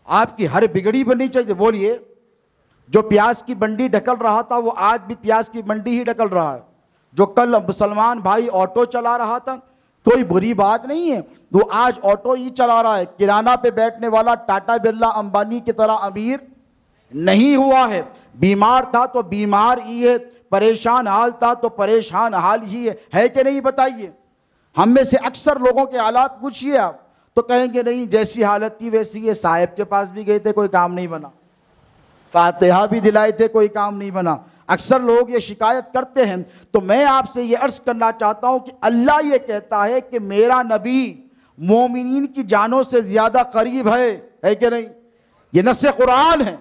آپ کی ہر بگڑی بننی چاہیے۔ بولیے جو پیاز کی منڈی ڈھکل رہا تھا وہ آج بھی پیاز کی منڈی ہی ڈھکل رہا ہے، جو کل مسلمان بھائی آٹو چلا رہا تھا کوئی بری بات نہیں ہے، وہ آج آٹو ہی چلا رہا ہے۔ کرانہ پہ بیٹھنے والا ٹاٹا برلا امبانی کی طرح امیر نہیں ہوا ہے۔ بیمار تھا تو بیمار ہی ہے، پریشان حال تھا تو پریشان حال ہی ہے کہ نہیں؟ بتائیے ہم میں سے اکثر لوگوں کے حالات پوچھئے آپ تو کہیں گے نہیں جیسی حالت تھی ویسی ہے، صاحب کے پاس بھی گئے تھے کوئی کام نہیں بنا، فاتحہ بھی دلائے تھے کوئی کام نہیں بنا، اکثر لوگ یہ شکایت کرتے ہیں۔ تو میں آپ سے یہ عرض کرنا چاہتا ہوں کہ اللہ یہ کہتا ہے کہ میرا نبی مومنین کی جانوں سے زیادہ قریب ہے کہ نہیں؟ یہ نص قرآن ہے،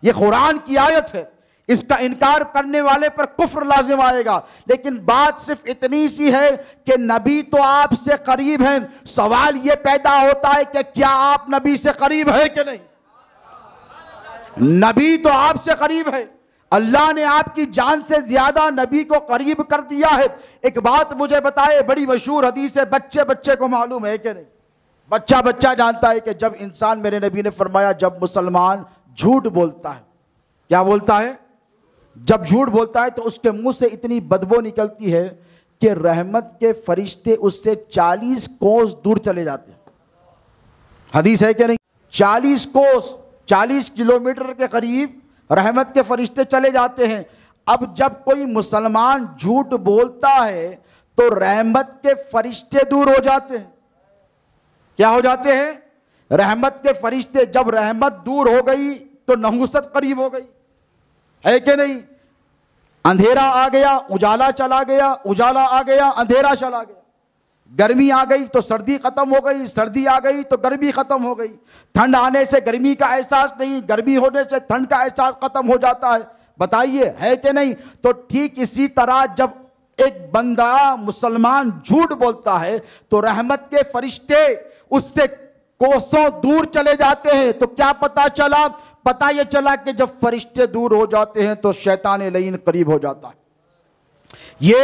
یہ قرآن کی آیت ہے، اس کا انکار کرنے والے پر کفر لازم آئے گا۔ لیکن بات صرف اتنی سی ہے کہ نبی تو آپ سے قریب ہیں، سوال یہ پیدا ہوتا ہے کہ کیا آپ نبی سے قریب ہے کہ نہیں؟ نبی تو آپ سے قریب ہے، اللہ نے آپ کی جان سے زیادہ نبی کو قریب کر دیا ہے۔ ایک بات مجھے بتائے، بڑی مشہور حدیث ہے، بچے بچے کو معلوم ہے کہ نہیں؟ بچہ جانتا ہے کہ جب انسان، میرے نبی نے فرمایا جب مسلمان جھوٹ بولتا ہے، کیا بولتا ہے؟ جب جھوٹ بولتا ہے تو اس کے منہ سے اتنی بدبو نکلتی ہے کہ رحمت کے فرشتے اس سے 40 کوس دور چلے جاتے ہیں. حدیث ہے کہ نہیں؟ 40 کوس، 40 کلومیٹر کے قریب رحمت کے فرشتے چلے جاتے ہیں. اب جب کوئی مسلمان جھوٹ بولتا ہے تو رحمت کے فرشتے دور ہو جاتے ہیں. کیا ہو جاتے ہیں؟ رحمت کے فرشتے. جب رحمت دور ہو گئی تو نحوست قریب ہو گئی، ہے کہ نہیں؟ اندھیرا آ گیا، اجالا چلا گیا، اجالا آ گیا، اندھیرا چلا گیا. گرمی آ گئی تو سردی ختم ہو گئی، سردی آ گئی تو گرمی ختم ہو گئی. ٹھنڈ آنے سے گرمی کا احساس نہیں، گرمی ہونے سے ٹھنڈ کا احساس ختم ہو جاتا ہے. بتائیے ہے کہ نہیں؟ تو ٹھیک اسی طرح جب ایک بندہ مسلمان جھوٹ بولتا ہے تو رحمت کے فرشتے اس سے کوسوں دور چلے جاتے ہیں. تو کیا پتا چلا؟ پتا یہ چلا کہ جب فرشتے دور ہو جاتے ہیں تو شیطان لعین قریب ہو جاتا ہے. یہ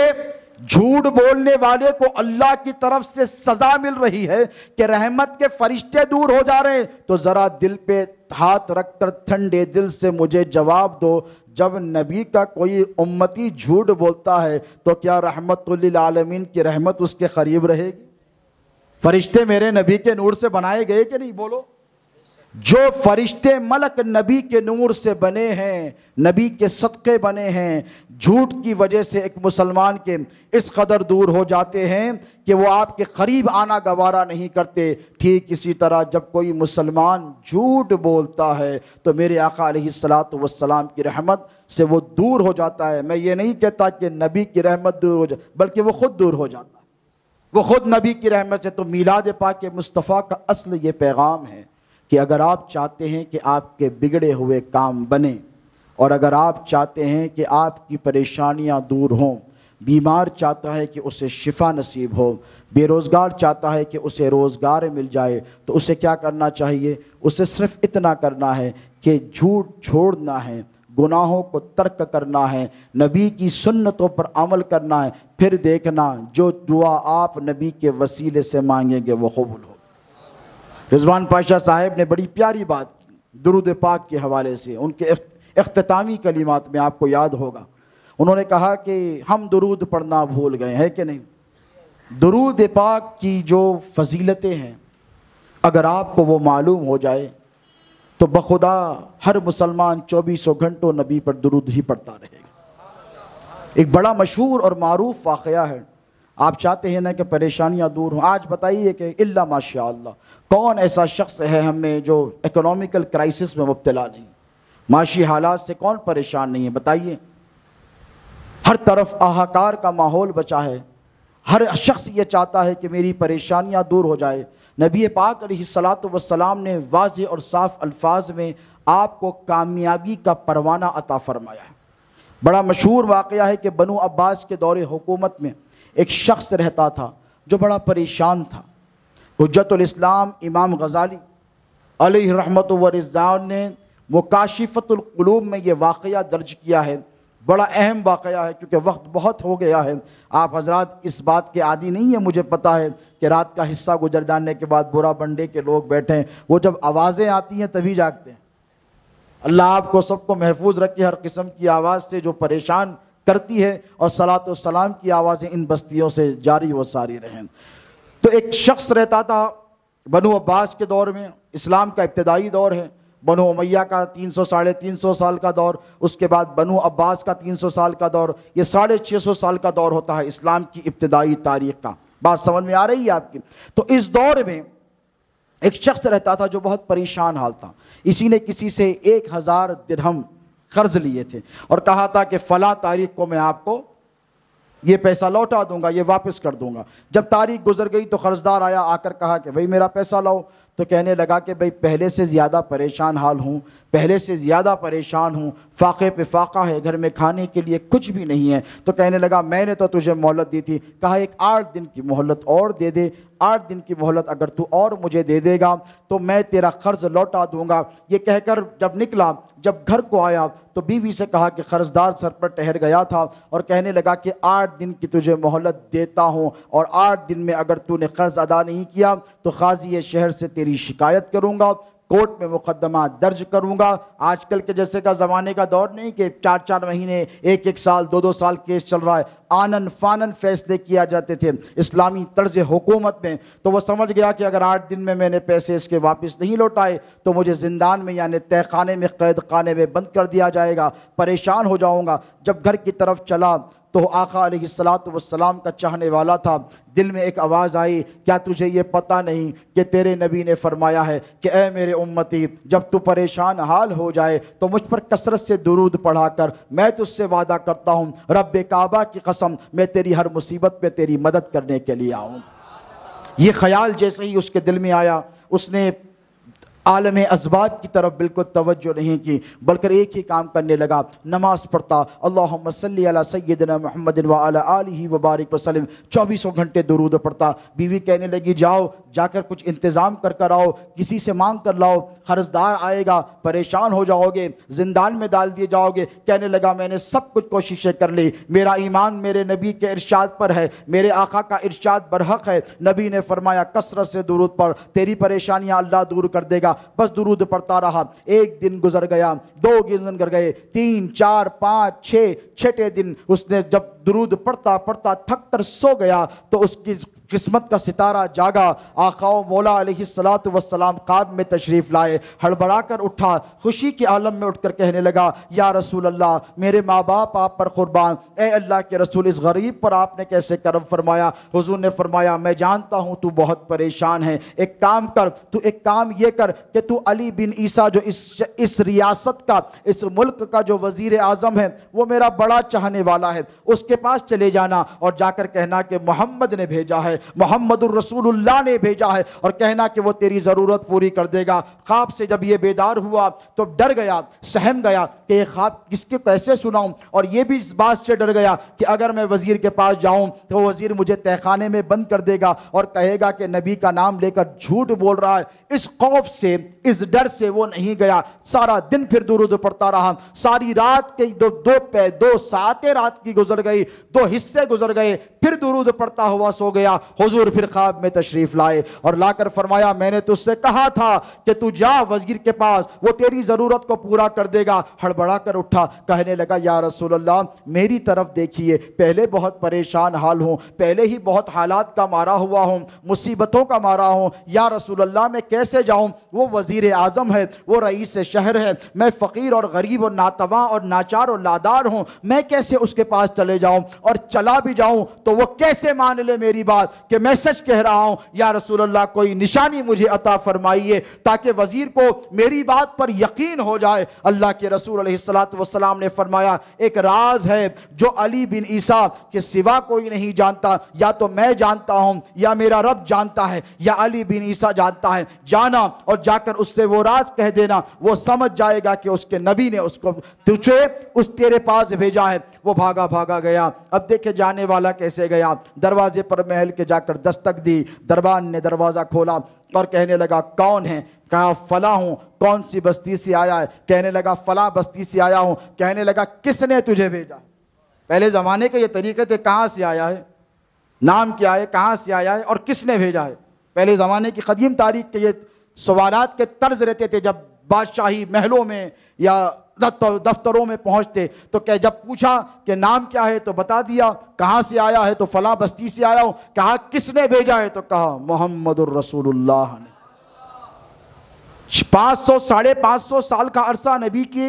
جھوٹ بولنے والے کو اللہ کی طرف سے سزا مل رہی ہے کہ رحمت کے فرشتے دور ہو جا رہے ہیں. تو ذرا دل پہ ہاتھ رکھ کر ٹھنڈے دل سے مجھے جواب دو، جب نبی کا کوئی امتی جھوٹ بولتا ہے تو کیا رحمت للعالمین کی رحمت اس کے قریب رہے گی؟ فرشتے میرے نبی کے نور سے بنائے گئے کہ نہیں؟ بولو. جو فرشتے ملک نبی کے نور سے بنے ہیں، نبی کے صدقے بنے ہیں، جھوٹ کی وجہ سے ایک مسلمان کے اس قدر دور ہو جاتے ہیں کہ وہ آپ کے قریب آنا گوارا نہیں کرتے. ٹھیک اسی طرح جب کوئی مسلمان جھوٹ بولتا ہے تو میرے آقا علیہ الصلوۃ والسلام کی رحمت سے وہ دور ہو جاتا ہے. میں یہ نہیں کہتا کہ نبی کی رحمت دور ہو جائے، بلکہ وہ خود دور ہو جاتا ہے، وہ خود نبی کی رحمت سے. تو میلاد پاک مصطفیٰ کا اصل یہ پیغام ہے کہ اگر آپ چاہتے ہیں کہ آپ کے بگڑے ہوئے کام بنیں، اور اگر آپ چاہتے ہیں کہ آپ کی پریشانیاں دور ہوں، بیمار چاہتا ہے کہ اسے شفا نصیب ہو، بے روزگار چاہتا ہے کہ اسے روزگار مل جائے، تو اسے کیا کرنا چاہیے؟ اسے صرف اتنا کرنا ہے کہ جھوٹ چھوڑنا ہے، گناہوں کو ترک کرنا ہے، نبی کی سنتوں پر عمل کرنا ہے. پھر دیکھنا جو دعا آپ نبی کے وسیلے سے مانگیں گے وہ قبول ہو. رضوان پاشا صاحب نے بڑی پیاری بات کی درود پاک کے حوالے سے. ان کے اختتامی کلمات میں آپ کو یاد ہوگا، انہوں نے کہا کہ ہم درود پڑھنا بھول گئے ہیں کہ نہیں. درود پاک کی جو فضیلتیں ہیں اگر آپ کو وہ معلوم ہو جائے تو بخدا ہر مسلمان 24 گھنٹوں نبی پر درود ہی پڑھتا رہے گا. ایک بڑا مشہور اور معروف واقعہ ہے. آپ چاہتے ہیں نا کہ پریشانیاں دور ہوں. آج بتائیے کہ الا ماشاء اللہ کون ایسا شخص ہے ہم میں جو اکنامیکل کرائسس میں مبتلا نہیں، معاشی حالات سے کون پریشان نہیں ہے؟ بتائیے. ہر طرف آہاکار کا ماحول بچا ہے، ہر شخص یہ چاہتا ہے کہ میری پریشانیاں دور ہو جائے. نبی پاک علیہ الصلوۃ والسلام نے واضح اور صاف الفاظ میں آپ کو کامیابی کا پروانہ عطا فرمایا ہے. بڑا مشہور واقعہ ہے کہ بنو عباس کے دور حکومت میں ایک شخص رہتا تھا جو بڑا پریشان تھا. حجت الاسلام امام غزالی علیہ رحمت و رضوان نے مکاشفۃ القلوب میں یہ واقعہ درج کیا ہے. بڑا اہم واقعہ ہے کیونکہ وقت بہت ہو گیا ہے. آپ حضرات اس بات کے عادی نہیں ہیں، مجھے پتہ ہے کہ رات کا حصہ گزر جانے کے بعد برا بنڈے کے لوگ بیٹھے ہیں، وہ جب آوازیں آتی ہیں تبھی جاگتے ہیں. اللہ آپ کو سب کو محفوظ رکھے ہر قسم کی آواز سے جو پریشان کرتی ہے، اور صلاۃ و سلام کی آوازیں ان بستیوں سے جاری و ساری رہیں. تو ایک شخص رہتا تھا بنو عباس کے دور میں، اسلام کا ابتدائی دور ہے. بنو امیہ کا 300 ساڑھے 300 سال کا دور، اس کے بعد بنو عباس کا 300 سال کا دور، یہ 650 سال کا دور ہوتا ہے اسلام کی ابتدائی تاریخ کا. بات سمجھ میں آ رہی ہے آپ کی؟ تو اس دور میں ایک شخص رہتا تھا جو بہت پریشان حال تھا. اسی نے کسی سے 1000 درہم قرض لیے تھے اور کہا تھا کہ فلاں تاریخ کو میں آپ کو یہ پیسہ لوٹا دوں گا، یہ واپس کر دوں گا. جب تاریخ گزر گئی تو قرضدار آیا، آ کر کہا کہ بھئی میرا پیسہ لاؤ. تو کہنے لگا کہ بھئی پہلے سے زیادہ پریشان حال ہوں، پہلے سے زیادہ پریشان ہوں، فاقے پہ فاقہ ہے، گھر میں کھانے کے لیے کچھ بھی نہیں ہے. تو کہنے لگا میں نے تو تجھے مہلت دی تھی. کہا ایک 8 دن کی مہلت اور دے دے، 8 دن کی مہلت اگر تو اور مجھے دے دے گا تو میں تیرا قرض لوٹا دوں گا. یہ کہہ کر جب نکلا، جب گھر کو آیا تو بیوی سے کہا کہ قرضدار سر پر ٹہر گیا تھا اور کہنے لگا کہ 8 دن کی تجھے مہلت دیتا ہوں، اور 8 دن میں اگر تو نے قرض ادا نہیں کیا تو قاضی شہر سے تیری شکایت کروں گا. کورٹ میں مقدمہ درج کروں گا۔ آج کل کے جیسے کا زمانے کا دور نہیں کہ 4 مہینے، 1 سال، 2 سال کیس چل رہا ہے، آنن فانن فیصلے کیا جاتے تھے اسلامی طرز حکومت میں۔ تو وہ سمجھ گیا کہ اگر 8 دن میں نے پیسے اس کے واپس نہیں لوٹائے تو مجھے زندان میں یعنی تہہ خانے میں، قید خانے میں بند کر دیا جائے گا، پریشان ہو جاؤں گا۔ جب گھر کی طرف چلا تو آقا علیہ السلام کا چاہنے والا تھا، دل میں ایک آواز آئی، کیا تجھے یہ پتہ نہیں کہ تیرے نبی نے فرمایا ہے کہ اے میرے امتی، جب تو پریشان حال ہو جائے تو مجھ پر کثرت سے درود پڑھا کر، میں تجھ سے وعدہ کرتا ہوں رب کعبہ کی قسم میں تیری ہر مصیبت پہ تیری مدد کرنے کے لیے آؤں۔ یہ خیال جیسے ہی اس کے دل میں آیا، اس نے عالم اسباب کی طرف بالکل توجہ نہیں کی، بلکہ ایک ہی کام کرنے لگا، نماز پڑھتا، اللہم صلی علی سیدنا محمد وعلی آلہ وبارک وسلم، 24 گھنٹے درود پڑھتا۔ بیوی کہنے لگی جاؤ، جا کر کچھ انتظام کر آؤ، کسی سے مانگ کر لاؤ، قرضدار آئے گا، پریشان ہو جاؤ گے، زندان میں ڈال دیے جاؤ گے۔ کہنے لگا میں نے سب کچھ کوششیں کر لی، میرا ایمان میرے نبی کے ارشاد پر ہے، میرے آقا کا ارشاد برحق ہے، نبی نے فرمایا کثرت سے درود پڑھ، تیری پریشانیاں اللہ دور کر دے گا۔ بس درود پڑھتا رہا، 1 دن گزر گیا، 2 دن گزر گئے، 3 4 5 6 چھٹے دن اس نے جب درود پڑھتا پڑھتا تھک کر سو گیا تو اس کی قسمت کا ستارہ جاگا۔ آقا و مولا علیہ السلام خواب میں تشریف لائے، ہڑبڑا کر اٹھا، خوشی کے عالم میں اٹھ کر کہنے لگا یا رسول اللہ، میرے ماں باپ آپ پر قربان، اے اللہ کے رسول اس غریب پر آپ نے کیسے کرم فرمایا؟ حضور نے فرمایا میں جانتا ہوں تو بہت پریشان ہے، ایک کام کر، تو ایک کام یہ کر کہ تو علی بن عیسیٰ جو اس ریاست کا، اس ملک کا جو وزیر اعظم ہے، وہ میرا بڑا چاہنے والا ہے، اس کے پاس چلے جانا اور جا کر کہنا کہ محمد نے بھیجا ہے، محمد الرسول اللہ نے بھیجا ہے، اور کہنا کہ وہ تیری ضرورت پوری کر دے گا۔ خواب سے جب یہ بیدار ہوا تو ڈر گیا، سہم گیا کہ یہ خواب کس کے کیسے سناؤں، اور یہ بھی اس بات سے ڈر گیا کہ اگر میں وزیر کے پاس جاؤں تو وزیر مجھے تہہ خانے میں بند کر دے گا اور کہے گا کہ نبی کا نام لے کر جھوٹ بول رہا ہے۔ اس خوف سے، اس ڈر سے وہ نہیں گیا، سارا دن پھر درود پڑھتا رہا، ساری رات کے 2 ساعتیں رات کی گزر گئی، 2 حصے گزر گئے، پھر درود پڑھتا ہوا سو گیا۔ حضور پھر خواب میں تشریف لائے اور لا کر فرمایا میں نے تجھ سے کہا تھا کہ تو جا وزیر کے پاس، وہ تیری ضرورت کو پورا کر دے گا۔ ہڑبڑا کر اٹھا، کہنے لگا یا رسول اللہ میری طرف دیکھیے، پہلے بہت پریشان حال ہوں، پہلے ہی بہت حالات کا مارا ہوا ہوں، مصیبتوں کا مارا ہوں، یا رسول اللہ میں کیسے جاؤں؟ وہ وزیر اعظم ہے، وہ رئیس شہر ہے، میں فقیر اور غریب اور ناتواں اور ناچار اور لادار ہوں، میں کیسے اس کے پاس چلے جاؤں؟ اور چلا بھی جاؤں تو وہ کیسے مان لے میری بات کہ میں سچ کہہ رہا ہوں؟ یا رسول اللہ کوئی نشانی مجھے عطا فرمائیے تاکہ وزیر کو میری بات پر یقین ہو جائے۔ اللہ کے رسول علیہ السلام نے فرمایا ایک راز ہے جو علی بن عیسیٰ کے سوا کوئی نہیں جانتا، یا تو میں جانتا ہوں یا میرا رب جانتا ہے یا علی بن عیسیٰ جانتا ہے، جانا اور جا کر اس سے وہ راز کہہ دینا، وہ سمجھ جائے گا کہ اس کے نبی نے اس کو تجھے اس تیرے پاس بھیجا ہے۔ وہ بھاگا گیا۔ اب دیکھے جانے والا کیسے گیا، دروازے پر محل کے جا کر دستک دی، دربان نے دروازہ کھولا اور کہنے لگا کون ہے؟ کہا فلاں ہوں۔ کون سی بستی سے آیا ہے؟ کہنے لگا فلاں بستی سے آیا ہوں۔ کہنے لگا کس نے تجھے بھیجا؟ پہلے زمانے کے یہ طریقے تھے، کہاں سے آیا ہے، نام کیا ہے، کہاں سے آیا ہے اور کس نے بھیجا ہے۔ پہلے زمانے کی قدیم تاریخ کے یہ سوالات کے طرز رہتے تھے، جب بادشاہی محلوں میں یا دفتروں میں پہنچتے تو کہ جب پوچھا کہ نام کیا ہے تو بتا دیا، کہاں سے آیا ہے تو فلاں بستی سے آیا ہوں، کہا کس نے بھیجا ہے تو کہا محمد الرسول اللہ نے۔ 500 ساڑھے 500 سال کا عرصہ نبی کی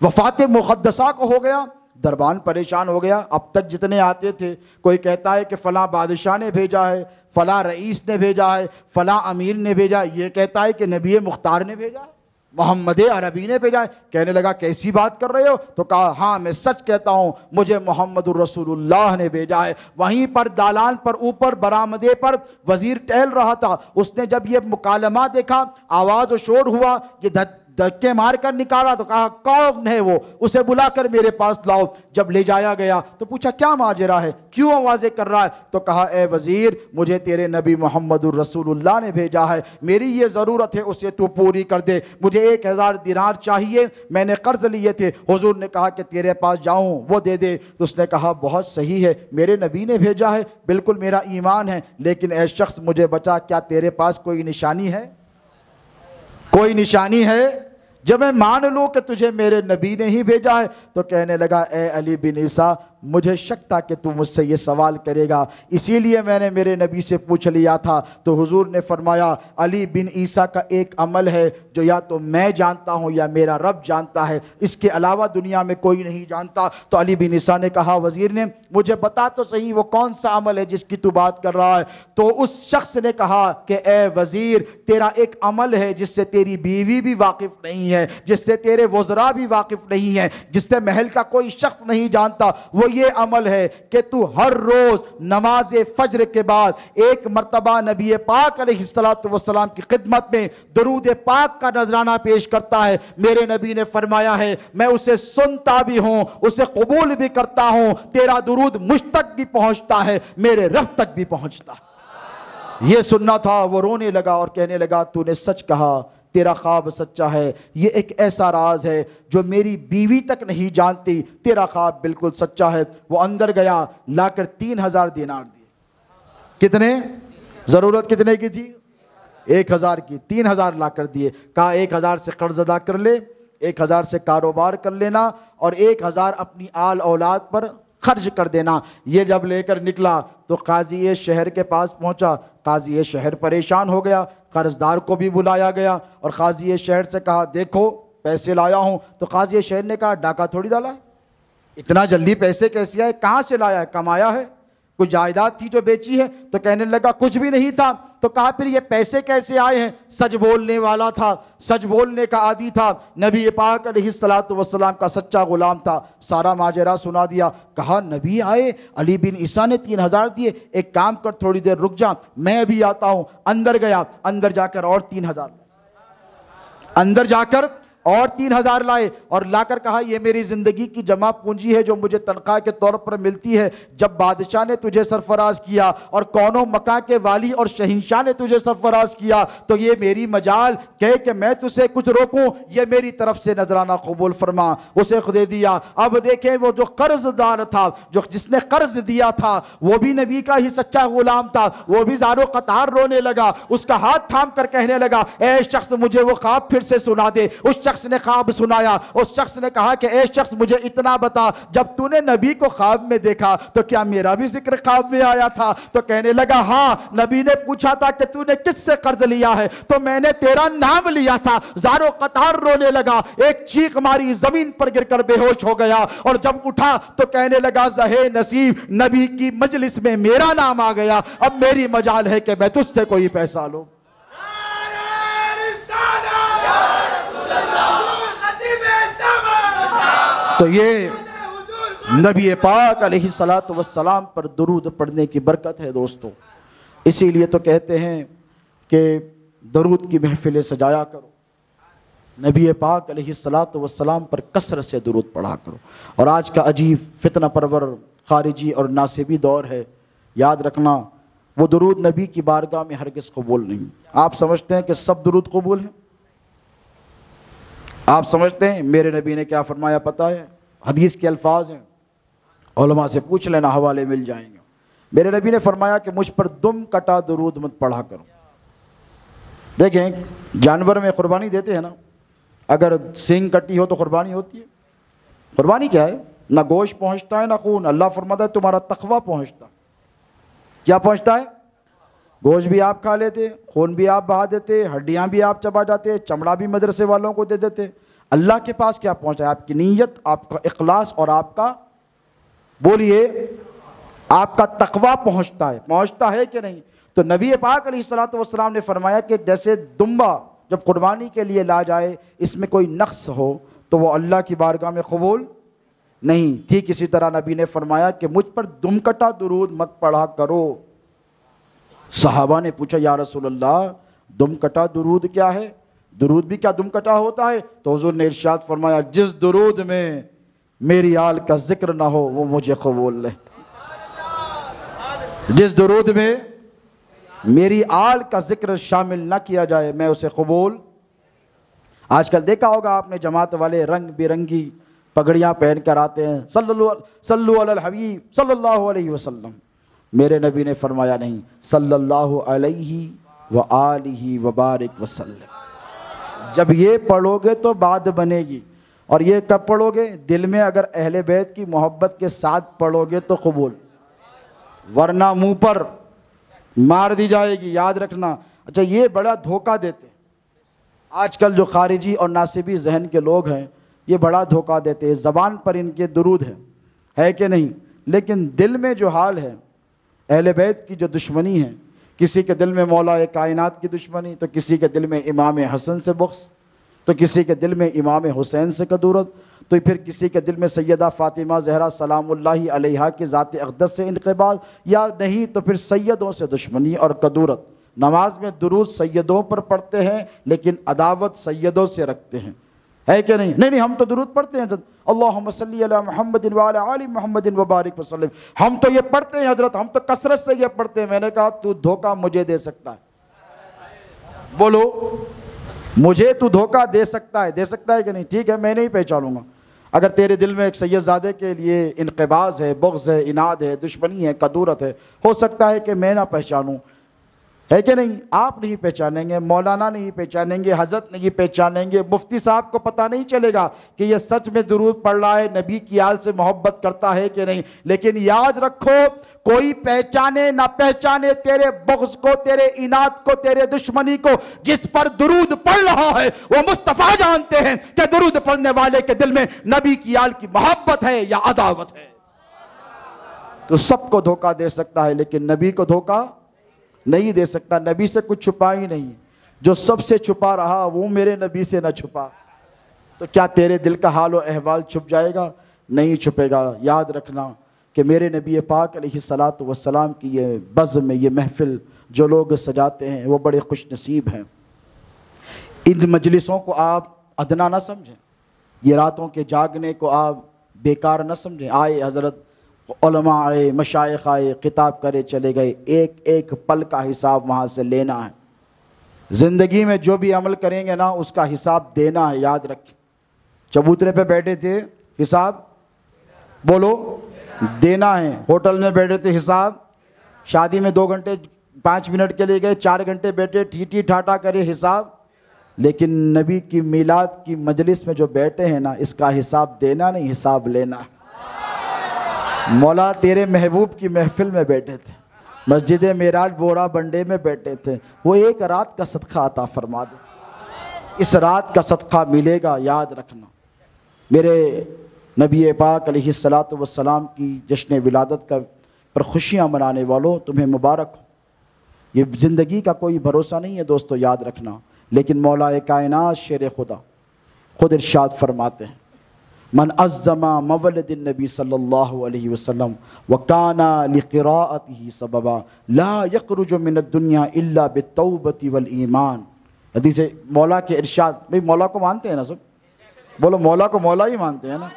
وفات مقدسہ کو ہو گیا، دربان پریشان ہو گیا۔ اب تک جتنے آتے تھے کوئی کہتا ہے کہ فلاں بادشاہ نے بھیجا ہے، فلاں رئیس نے بھیجا ہے، فلاں امیر نے بھیجا، یہ کہتا ہے کہ نبی مختار نے بھیجا ہے، محمد عربی نے بھیجا ہے۔ کہنے لگا کیسی بات کر رہے ہو؟ تو کہا ہاں میں سچ کہتا ہوں، مجھے محمد الرسول اللہ نے بھیجا ہے۔ وہیں پر دالان پر اوپر برآمدے پر وزیر ٹہل رہا تھا، اس نے جب یہ مکالمہ دیکھا، آواز و شور ہوا، یہ دھکے مار کر نکالا تو کہا کون ہے وہ؟ اسے بلا کر میرے پاس لاؤ۔ جب لے جایا گیا تو پوچھا کیا ماجرا ہے، کیوں آوازیں کر رہا ہے؟ تو کہا اے وزیر مجھے تیرے نبی محمد الرسول اللہ نے بھیجا ہے، میری یہ ضرورت ہے اسے تو پوری کر دے، مجھے 1000 دینار چاہیے، میں نے قرض لیے تھے۔ حضور نے کہا کہ تیرے پاس جاؤں وہ دے دے۔ تو اس نے کہا بہت صحیح ہے، میرے نبی نے بھیجا ہے، بالکل میرا ایمان ہے، لیکن اے شخص مجھے بچا، کیا تیرے پاس کوئی نشانی ہے؟ کوئی نشانی ہے؟ جب میں مان لوں کہ تجھے میرے نبی نے ہی بھیجا ہے، تو کہنے لگا اے علی بن عیسیٰ مجھے شک تھا کہ تو مجھ سے یہ سوال کرے گا، اسی لیے میں نے میرے نبی سے پوچھ لیا تھا۔ تو حضور نے فرمایا علی بن عیسیٰ کا ایک عمل ہے جو یا تو میں جانتا ہوں یا میرا رب جانتا ہے، اس کے علاوہ دنیا میں کوئی نہیں جانتا۔ تو علی بن عیسیٰ نے کہا وزیر نے مجھے بتا تو صحیح وہ کون سا عمل ہے جس کی تو بات کر رہا ہے۔ تو اس شخص نے کہا کہ اے وزیر تیرا ایک عمل ہے جس سے تیری بیوی بھی واقف نہیں ہے، جس سے تیرے وزراء بھی واقف نہیں ہیں، جس سے محل کا کوئی شخص نہیں جانتا، وہ یہ عمل ہے کہ تو ہر روز نماز فجر کے بعد ایک مرتبہ نبی پاک علیہ السلام کی خدمت میں درود پاک کا نذرانہ پیش کرتا ہے۔ میرے نبی نے فرمایا ہے میں اسے سنتا بھی ہوں، اسے قبول بھی کرتا ہوں، تیرا درود مجھ تک بھی پہنچتا ہے، میرے رب تک بھی پہنچتا ہے۔ یہ سننا تھا۔ وہ رونے لگا اور کہنے لگا تو نے سچ کہا، تیرا خواب سچا ہے، یہ ایک ایسا راز ہے جو میری بیوی تک نہیں جانتی، تیرا خواب بالکل سچا ہے۔ وہ اندر گیا، لا کر 3000 دینار دیے۔ کتنے؟ ضرورت کتنے کی تھی؟ 1000 کی، 3000 لا کر دیے۔ کہا 1000 سے قرض ادا کر لے، 1000 سے کاروبار کر لینا، اور 1000 اپنی آل اولاد پر خرچ کر دینا۔ یہ جب لے کر نکلا تو قاضی شہر کے پاس پہنچا۔ قاضی شہر پریشان ہو گیا، قرضدار کو بھی بلایا گیا اور قاضی شہر سے کہا دیکھو پیسے لایا ہوں۔ تو قاضی شہر نے کہا ڈاکہ تھوڑی ڈالا ہے، اتنا جلدی پیسے کیسے آئے، کہاں سے لایا ہے، کمایا ہے، کوئی جائیداد تھی جو بیچی ہے؟ تو کہنے لگا کچھ بھی نہیں تھا۔ تو کہا پھر یہ پیسے کیسے آئے ہیں؟ سچ بولنے والا تھا، سچ بولنے کا عادی تھا، نبی پاک علیہ السلام کا سچا غلام تھا۔ سارا ماجرا سنا دیا۔ کہا نبی آئے، علی بن عیسیٰ نے 3000 دیے، ایک کام کر تھوڑی دیر رک جا میں بھی آتا ہوں۔ اندر گیا، اندر جا کر اور 3000 اندر جا کر اور 3000 لائے اور لا کر کہا یہ میری زندگی کی جمع پونجی ہے جو مجھے تنخواہ کے طور پر ملتی ہے۔ جب بادشاہ نے تجھے سرفراز کیا اور کونوں مکہ کے والی اور شہنشاہ نے تجھے سرفراز کیا تو یہ میری مجال کہے کہ میں تجھے کچھ روکوں، یہ میری طرف سے نذرانہ قبول فرما۔ اسے دے دیا۔ اب دیکھیں وہ جو قرض دار تھا، جس نے قرض دیا تھا، وہ بھی نبی کا ہی سچا غلام تھا، وہ بھی زار و قطار رونے لگا، اس کا ہاتھ تھام کر کہنے لگا اے شخص مجھے وہ خواب پھر سے سنا دے۔ اس شخص نے خواب سنایا۔ اس شخص نے کہا کہ اے شخص مجھے اتنا بتا، جب تو نے نبی کو خواب میں دیکھا تو کیا میرا بھی ذکر خواب میں آیا تھا؟ تو کہنے لگا ہاں، نبی نے پوچھا تھا کہ تو نے کس سے قرض لیا ہے تو میں نے تیرا نام لیا تھا۔ زار و قطار رونے لگا، ایک چیخ ماری، زمین پر گر کر بے ہوش ہو گیا، اور جب اٹھا تو کہنے لگا زہے نصیب نبی کی مجلس میں میرا نام آ گیا، اب میری مجال ہے کہ میں تجھ سے کوئی پیسہ لوں۔ تو یہ نبی پاک علیہ السلام پر درود پڑھنے کی برکت ہے دوستو۔ اسی لیے تو کہتے ہیں کہ درود کی محفلیں سجایا کرو، نبی پاک علیہ السلام پر کثرت سے درود پڑھا کرو۔ اور آج کا عجیب فتنہ پرور خارجی اور ناصبی دور ہے، یاد رکھنا وہ درود نبی کی بارگاہ میں ہرگز قبول نہیں۔ آپ سمجھتے ہیں کہ سب درود قبول ہیں؟ آپ سمجھتے ہیں میرے نبی نے کیا فرمایا پتہ ہے؟ حدیث کے الفاظ ہیں، علماء سے پوچھ لینا، حوالے مل جائیں گے۔ میرے نبی نے فرمایا کہ مجھ پر دم کٹا درود مت پڑھا کرو۔ دیکھیں جانور میں قربانی دیتے ہیں نا، اگر سینگ کٹی ہو تو قربانی ہوتی ہے۔ قربانی کیا ہے؟ نہ گوشت پہنچتا ہے نہ خون۔ اللہ فرماتا ہے تمہارا تقویٰ پہنچتا۔ کیا پہنچتا ہے؟ گوشت بھی آپ کھا لیتے، خون بھی آپ بہا دیتے، ہڈیاں بھی آپ چبا جاتے، چمڑا بھی مدرسے والوں کو دے دیتے۔ اللہ کے پاس کیا پہنچتا ہے؟ آپ کی نیت، آپ کا اخلاص اور آپ کا، بولیے، آپ کا تقویٰ پہنچتا ہے کہ نہیں؟ تو نبی پاک علیہ السلام نے فرمایا کہ جیسے دمبا جب قربانی کے لیے لا جائے اس میں کوئی نقص ہو تو وہ اللہ کی بارگاہ میں قبول نہیں۔ ٹھیک اسی طرح نبی نے فرمایا کہ مجھ پر دم کٹا درود مت پڑھا کرو۔ صحابہ نے پوچھا یا رسول اللہ دم کٹا درود کیا ہے؟ درود بھی کیا دم کٹا ہوتا ہے؟ تو حضور نے ارشاد فرمایا جس درود میں میری آل کا ذکر نہ ہو وہ مجھے قبول نہیں۔ جس درود میں میری آل کا ذکر شامل نہ کیا جائے میں اسے قبول۔ آج کل دیکھا ہوگا آپ نے جماعت والے رنگ برنگی پگڑیاں پہن کر آتے ہیں، صلو علی الحبیب صلی اللہ علیہ وسلم۔ میرے نبی نے فرمایا نہیں، صلی اللہ علیہ وآلہ وبارک وسلم۔ جب یہ پڑھو گے تو بات بنے گی. اور یہ کب پڑھو گے؟ دل میں اگر اہل بیت کی محبت کے ساتھ پڑھو گے تو قبول، ورنہ منہ پر مار دی جائے گی. یاد رکھنا. اچھا، یہ بڑا دھوکہ دیتے ہیں آج کل جو خارجی اور ناصبی ذہن کے لوگ ہیں، یہ بڑا دھوکہ دیتے ہیں. زبان پر ان کے درود ہے کہ نہیں، لیکن دل میں جو حال ہے، اہل بیت کی جو دشمنی ہے، کسی کے دل میں مولا کائنات کی دشمنی، تو کسی کے دل میں امام حسن سے بغض، تو کسی کے دل میں امام حسین سے کدورت، تو پھر کسی کے دل میں سیدہ فاطمہ زہرا سلام اللہ علیہا کی ذات اقدس سے انقباض، یا نہیں تو پھر سیدوں سے دشمنی اور کدورت. نماز میں درود سیدوں پر پڑھتے ہیں لیکن عداوت سیدوں سے رکھتے ہیں، ہے کہ نہیں؟ نہیں ہم تو درود پڑھتے ہیں حضرت، اللہم صلی علی محمد وعلی آل محمد وبارک وسلم، ہم تو یہ پڑھتے ہیں حضرت، ہم تو کثرت سے یہ پڑھتے ہیں. میں نے کہا تو دھوکہ مجھے دے سکتا ہے؟ بولو، مجھے تو دھوکہ دے سکتا ہے کہ نہیں؟ ٹھیک ہے، میں نہیں پہچانوں گا. اگر تیرے دل میں ایک سید زادے کے لیے انقباض ہے، بغض ہے، عناد ہے، دشمنی ہے، کدورت ہے، ہو سکتا ہے کہ میں نہ پہچانوں، ہے کہ نہیں؟ آپ نہیں پہچانیں گے، مولانا نہیں پہچانیں گے، حضرت نہیں پہچانیں گے، مفتی صاحب کو پتہ نہیں چلے گا کہ یہ سچ میں درود پڑھ رہا ہے، نبی کی آل سے محبت کرتا ہے کہ نہیں. لیکن یاد رکھو، کوئی پہچانے نہ پہچانے تیرے بغض کو، تیرے عناد کو، تیرے دشمنی کو، جس پر درود پڑھ رہا ہے وہ مصطفیٰ جانتے ہیں کہ درود پڑھنے والے کے دل میں نبی کی آل کی محبت ہے یا عداوت ہے. تو سب کو دھوکہ دے سکتا ہے لیکن نبی کو دھوکہ نہیں دے سکتا. نبی سے کچھ چھپا ہی نہیں. جو سب سے چھپا رہا وہ میرے نبی سے نہ چھپا. تو کیا تیرے دل کا حال و احوال چھپ جائے گا؟ نہیں چھپے گا. یاد رکھنا کہ میرے نبی پاک علیہ الصلاۃ والسلام کی یہ بزم میں، یہ محفل جو لوگ سجاتے ہیں وہ بڑے خوش نصیب ہیں. ان مجلسوں کو آپ ادنا نہ سمجھیں، یہ راتوں کے جاگنے کو آپ بیکار نہ سمجھیں. آئے حضرت علماء آئے، مشائخ آئے، خطاب کرے چلے گئے، ایک ایک پل کا حساب وہاں سے لینا ہے. زندگی میں جو بھی عمل کریں گے نا اس کا حساب دینا ہے. یاد رکھیں. چبوترے پہ بیٹھے تھے، حساب بولو دینا ہے. ہوٹل میں بیٹھے تھے، حساب. شادی میں 2 گھنٹے 5 منٹ کے لیے گئے، 4 گھنٹے بیٹھے، ٹھیٹھی ٹھاٹا کرے، حساب. لیکن نبی کی میلاد کی مجلس میں جو بیٹھے ہیں نا، اس کا حساب دینا نہیں، حساب لینا ہے. مولا تیرے محبوب کی محفل میں بیٹھے تھے، مسجد معراج بورا بنڈے میں بیٹھے تھے، وہ ایک رات کا صدقہ عطا فرما دے. اس رات کا صدقہ ملے گا. یاد رکھنا. میرے نبی پاک علیہ الصلاۃ والسلام کی جشن ولادت کا پر خوشیاں منانے والوں، تمہیں مبارک ہو. یہ زندگی کا کوئی بھروسہ نہیں ہے دوستو، یاد رکھنا. لیکن مولا کائنات شیر خدا خود ارشاد فرماتے ہیں، من عظم مولد النبی صلی اللہ علیہ وسلم وکان لقراءته سببا لا یخرج من الدنیا الا بالتوبۃ والایمان. حدیث مولا کے ارشاد. بھئی مولا کو مانتے ہیں نا سب؟ بولو مولا کو مولا ہی مانتے ہیں نا.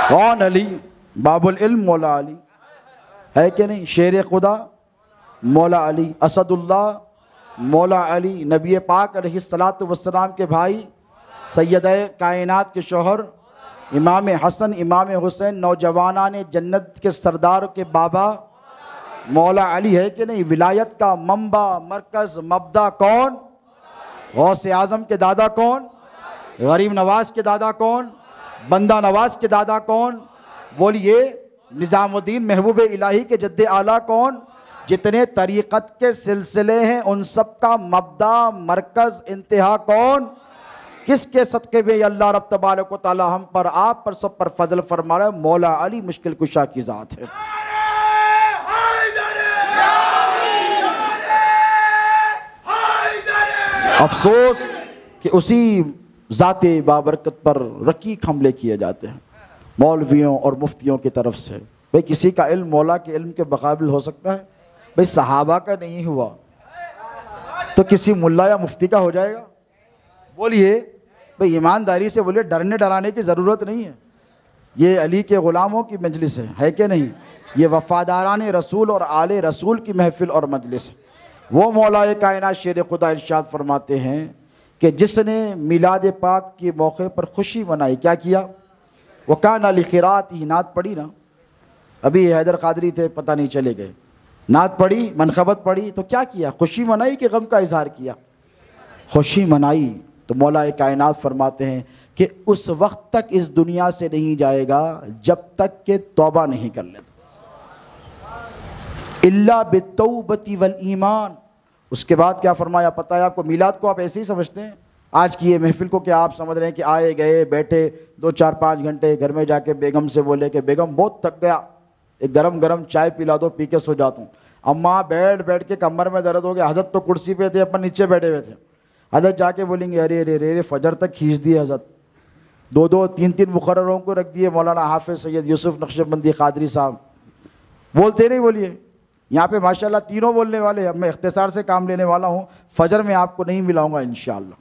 کون؟ علی باب العلم، مولا علی، ہے کہ نہیں؟ شیر خدا مولا علی، اسد اللہ مولا علی، نبی پاک علیہ الصلاۃ والسلام کے بھائی، سیدہ کائنات کے شوہر، امام حسن امام حسین، نوجوانان جنت کے سردار کے بابا، مولا علی، ہے کہ نہیں؟ ولایت کا منبع، مرکز، مبدا کون؟ غوث اعظم کے دادا کون؟ غریب نواز کے دادا کون؟ بندہ نواز کے دادا کون؟ بولیے. نظام الدین محبوب الہی کے جد اعلیٰ کون؟ جتنے طریقت کے سلسلے ہیں ان سب کا مبدا، مرکز، انتہا کون؟ کس کے صدقے میں اللہ رب تبارک و تعالی ہم پر، آپ پر، سب پر فضل فرما رہا ہے؟ مولا علی مشکل کشا کی ذات ہے. افسوس کہ اسی ذات بابرکت پر رقیق حملے کیے جاتے ہیں مولویوں اور مفتیوں کی طرف سے. بھئی کسی کا علم مولا کے علم کے مقابل ہو سکتا ہے؟ بھئی صحابہ کا نہیں ہوا تو کسی ملا یا مفتی کا ہو جائے گا؟ بولیے. بھئی ایمانداری سے بولیے، ڈرنے ڈرانے کی ضرورت نہیں ہے. یہ علی کے غلاموں کی مجلس ہے کہ نہیں؟ یہ وفاداران رسول اور آل رسول کی محفل اور مجلس ہے. وہ مولا کائنات شیر خدا ارشاد فرماتے ہیں کہ جس نے میلاد پاک کے موقع پر خوشی منائی، کیا کیا؟ وَكَانَ لِقِرَاءَتِهِ، نعت پڑھی نا. ابھی حیدر قادری تھے، پتہ نہیں چلے گئے. نعت پڑھی، منقبت پڑھی تو کیا کیا؟ خوشی منائی کہ غم کا اظہار کیا؟ خوشی منائی۔ تو مولا کائنات فرماتے ہیں کہ اس وقت تک اس دنیا سے نہیں جائے گا جب تک کہ توبہ نہیں کر لیتا، الا بالتوبۃ والایمان۔ اس کے بعد کیا فرمایا پتہ ہے آپ کو؟ میلاد کو آپ ایسے ہی سمجھتے ہیں، آج کی یہ محفل کو کیا آپ سمجھ رہے ہیں کہ آئے گئے بیٹھے 2-4-5 گھنٹے گھر میں جا کے بیگم سے بولے کہ بیگم بہت تھک گیا، ایک گرم گرم چائے پلا دو، پی کے سو جاتا ہوں۔ اماں بیٹھ کے کمر میں درد ہو گیا، حضرت تو کرسی پہ تھے، اپن نیچے بیٹھے ہوئے تھے، حضرت جا کے بولیں گے ارے ارے ارے فجر تک کھینچ دیے حضرت، 2-3 مقرروں کو رکھ دیے، مولانا حافظ سید یوسف نقشبندی قادری صاحب بولتے نہیں، بولیے یہاں پہ ماشاءاللہ تینوں بولنے والے، اب میں اختصار سے کام لینے والا ہوں، فجر میں آپ کو نہیں ملاؤں گا انشاءاللہ،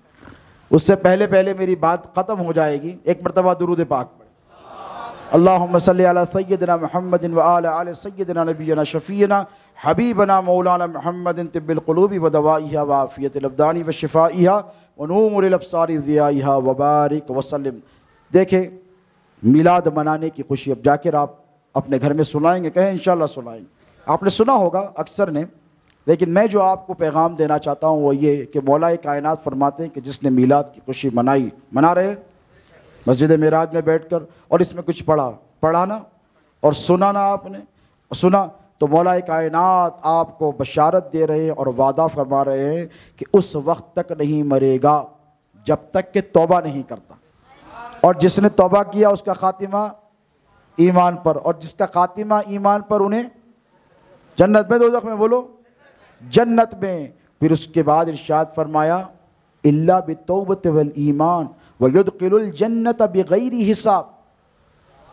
اس سے پہلے میری بات ختم ہو جائے گی۔ ایک مرتبہ درود پاک پڑھ، اللہم صلی علی سیدنا محمد وآل آل سیدنا نبینا شفیعنا حبیبنا مولانا محمد طب القلوب ودوائیہا وعافیت الابدان وشفائیہا ونور الابصار ضیائیہا وبارک وسلم۔ دیکھیں میلاد منانے کی خوشی اب جا کر آپ اپنے گھر میں سنائیں گے، کہیں انشاءاللہ سنائیں گے، آپ نے سنا ہوگا اکثر نے، لیکن میں جو آپ کو پیغام دینا چاہتا ہوں وہ یہ کہ مولا کائنات فرماتے ہیں کہ جس نے میلاد کی خوشی منائی، منا رہے مسجد معراج میں بیٹھ کر، اور اس میں کچھ پڑھا نا اور سنا نا، آپ نے سنا تو مولا کائنات آپ کو بشارت دے رہے ہیں اور وعدہ فرما رہے ہیں کہ اس وقت تک نہیں مرے گا جب تک کہ توبہ نہیں کرتا، اور جس نے توبہ کیا اس کا خاتمہ ایمان پر، اور جس کا خاتمہ ایمان پر انہیں جنت میں، دوزخ میں، بولو جنت میں۔ پھر اس کے بعد ارشاد فرمایا الا بالتوبۃ والایمان ویدخل الجنۃ بغیر حساب۔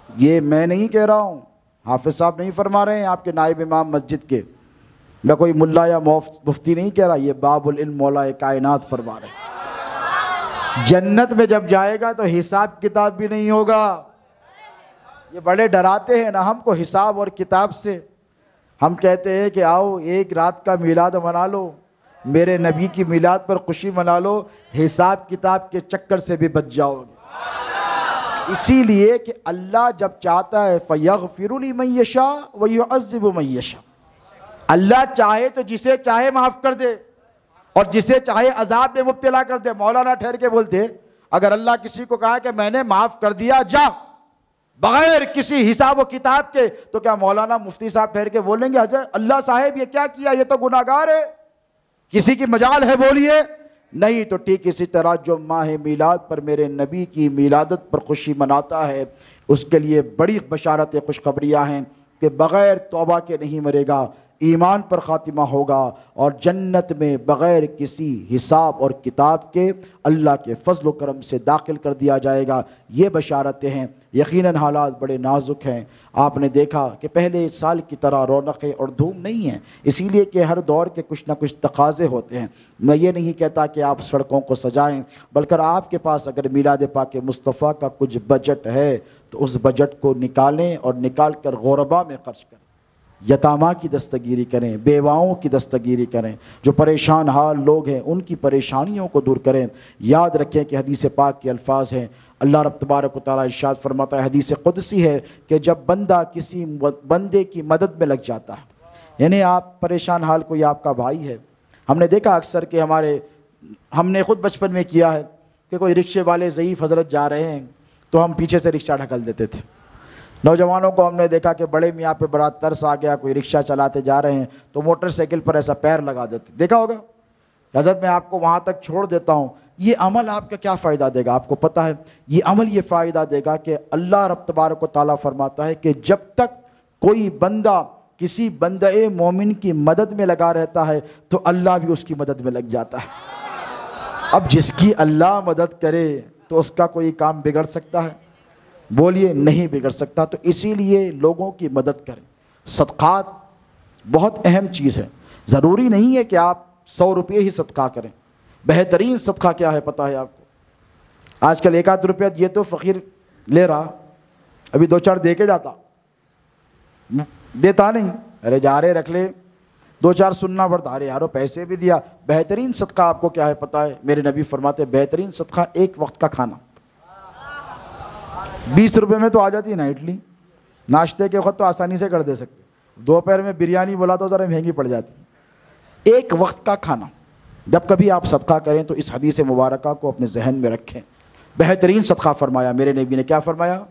یہ میں نہیں کہہ رہا ہوں، حافظ صاحب نہیں فرما رہے ہیں، آپ کے نائب امام مسجد کے، میں کوئی ملا یا مفتی نہیں کہہ رہا، یہ باب العلم مولا کائنات فرما رہے ہیں۔ جنت میں جب جائے گا تو حساب کتاب بھی نہیں ہوگا۔ یہ بڑے ڈراتے ہیں نا ہم کو حساب اور کتاب سے، ہم کہتے ہیں کہ آؤ ایک رات کا میلاد منا لو، میرے نبی کی میلاد پر خوشی منا لو، حساب کتاب کے چکر سے بھی بچ جاؤ گے۔ اسی لیے کہ اللہ جب چاہتا ہے فَيَغْفِرُ لِمَن يَشَاءُ وَيُعَذِّبُ مَن يَشَاءُ، اللہ چاہے تو جسے چاہے معاف کر دے اور جسے چاہے عذاب میں مبتلا کر دے۔ مولانا ٹھہر کے بولتے اگر اللہ کسی کو کہا کہ میں نے معاف کر دیا جا بغیر کسی حساب و کتاب کے، تو کیا مولانا مفتی صاحب ٹھہر کے بولیں گے حضرت اللہ صاحب یہ کیا کیا، یہ تو گناہگار ہے، کسی کی مجال ہے بولیے؟ نہیں۔ تو ٹھیک اسی طرح جو ماہ میلاد پر میرے نبی کی میلادت پر خوشی مناتا ہے، اس کے لیے بڑی بشارتیں خوشخبریاں ہیں کہ بغیر توبہ کے نہیں مرے گا، ایمان پر خاتمہ ہوگا اور جنت میں بغیر کسی حساب اور کتاب کے اللہ کے فضل و کرم سے داخل کر دیا جائے گا۔ یہ بشارتیں ہیں۔ یقیناً حالات بڑے نازک ہیں، آپ نے دیکھا کہ پہلے سال کی طرح رونقیں اور دھوم نہیں ہیں، اسی لیے کہ ہر دور کے کچھ نہ کچھ تقاضے ہوتے ہیں۔ میں یہ نہیں کہتا کہ آپ سڑکوں کو سجائیں، بلکہ آپ کے پاس اگر میلاد پاک مصطفیٰ کا کچھ بجٹ ہے تو اس بجٹ کو نکالیں اور نکال کر غربا میں خرچ کریں، یتامہ کی دستگیری کریں، بیواؤں کی دستگیری کریں، جو پریشان حال لوگ ہیں ان کی پریشانیوں کو دور کریں۔ یاد رکھیں کہ حدیث پاک کے الفاظ ہیں، اللہ رب تبارک و تعالیٰ ارشاد فرماتا ہے، حدیث قدسی ہے کہ جب بندہ کسی بندے کی مدد میں لگ جاتا ہے، یعنی آپ پریشان حال کوئی آپ کا بھائی ہے، ہم نے دیکھا اکثر کہ ہم نے خود بچپن میں کیا ہے کہ کوئی رکشے والے ضعیف حضرت جا رہے ہیں تو ہم پیچھے سے رکشہ ڈھکل دیتے تھے۔ نوجوانوں کو ہم نے دیکھا کہ بڑے میاں پہ بڑا ترس آ گیا، کوئی رکشہ چلاتے جا رہے ہیں تو موٹر سائیکل پر ایسا پیر لگا دیتے، دیکھا ہوگا، حضرت میں آپ کو وہاں تک چھوڑ دیتا ہوں۔ یہ عمل آپ کا کیا فائدہ دے گا؟ آپ کو پتہ ہے یہ عمل یہ فائدہ دے گا کہ اللہ رب تبارک و تعالیٰ فرماتا ہے کہ جب تک کوئی بندہ کسی بندہ مومن کی مدد میں لگا رہتا ہے تو اللہ بھی اس کی مدد میں لگ جاتا ہے۔ اب جس کی اللہ مدد کرے تو اس کا کوئی کام بگڑ سکتا ہے؟ بولیے نہیں بگڑ سکتا۔ تو اسی لیے لوگوں کی مدد کریں۔ صدقات بہت اہم چیز ہے، ضروری نہیں ہے کہ آپ 100 روپے ہی صدقہ کریں۔ بہترین صدقہ کیا ہے پتہ ہے آپ کو؟ آج کل 1 آدھ روپیہ یہ تو فقیر لے رہا، ابھی 2-4 دے کے جاتا، دیتا نہیں، ارے جا رہے رکھ لے، 2-4 سننا پڑتا، ارے یارو پیسے بھی دیا۔ بہترین صدقہ آپ کو کیا ہے پتہ ہے؟ میرے نبی فرماتے بہترین صدقہ 1 وقت کا کھانا۔ 20 روپے میں تو آ جاتی ہے نا اڈلی، ناشتے کے وقت تو آسانی سے کر دے سکتے، دوپہر میں بریانی بولا تو ذرا مہنگی پڑ جاتی ہے۔ ایک وقت کا کھانا، جب کبھی آپ صدقہ کریں تو اس حدیث مبارکہ کو اپنے ذہن میں رکھیں۔ بہترین صدقہ فرمایا میرے نبی نے، کیا فرمایا؟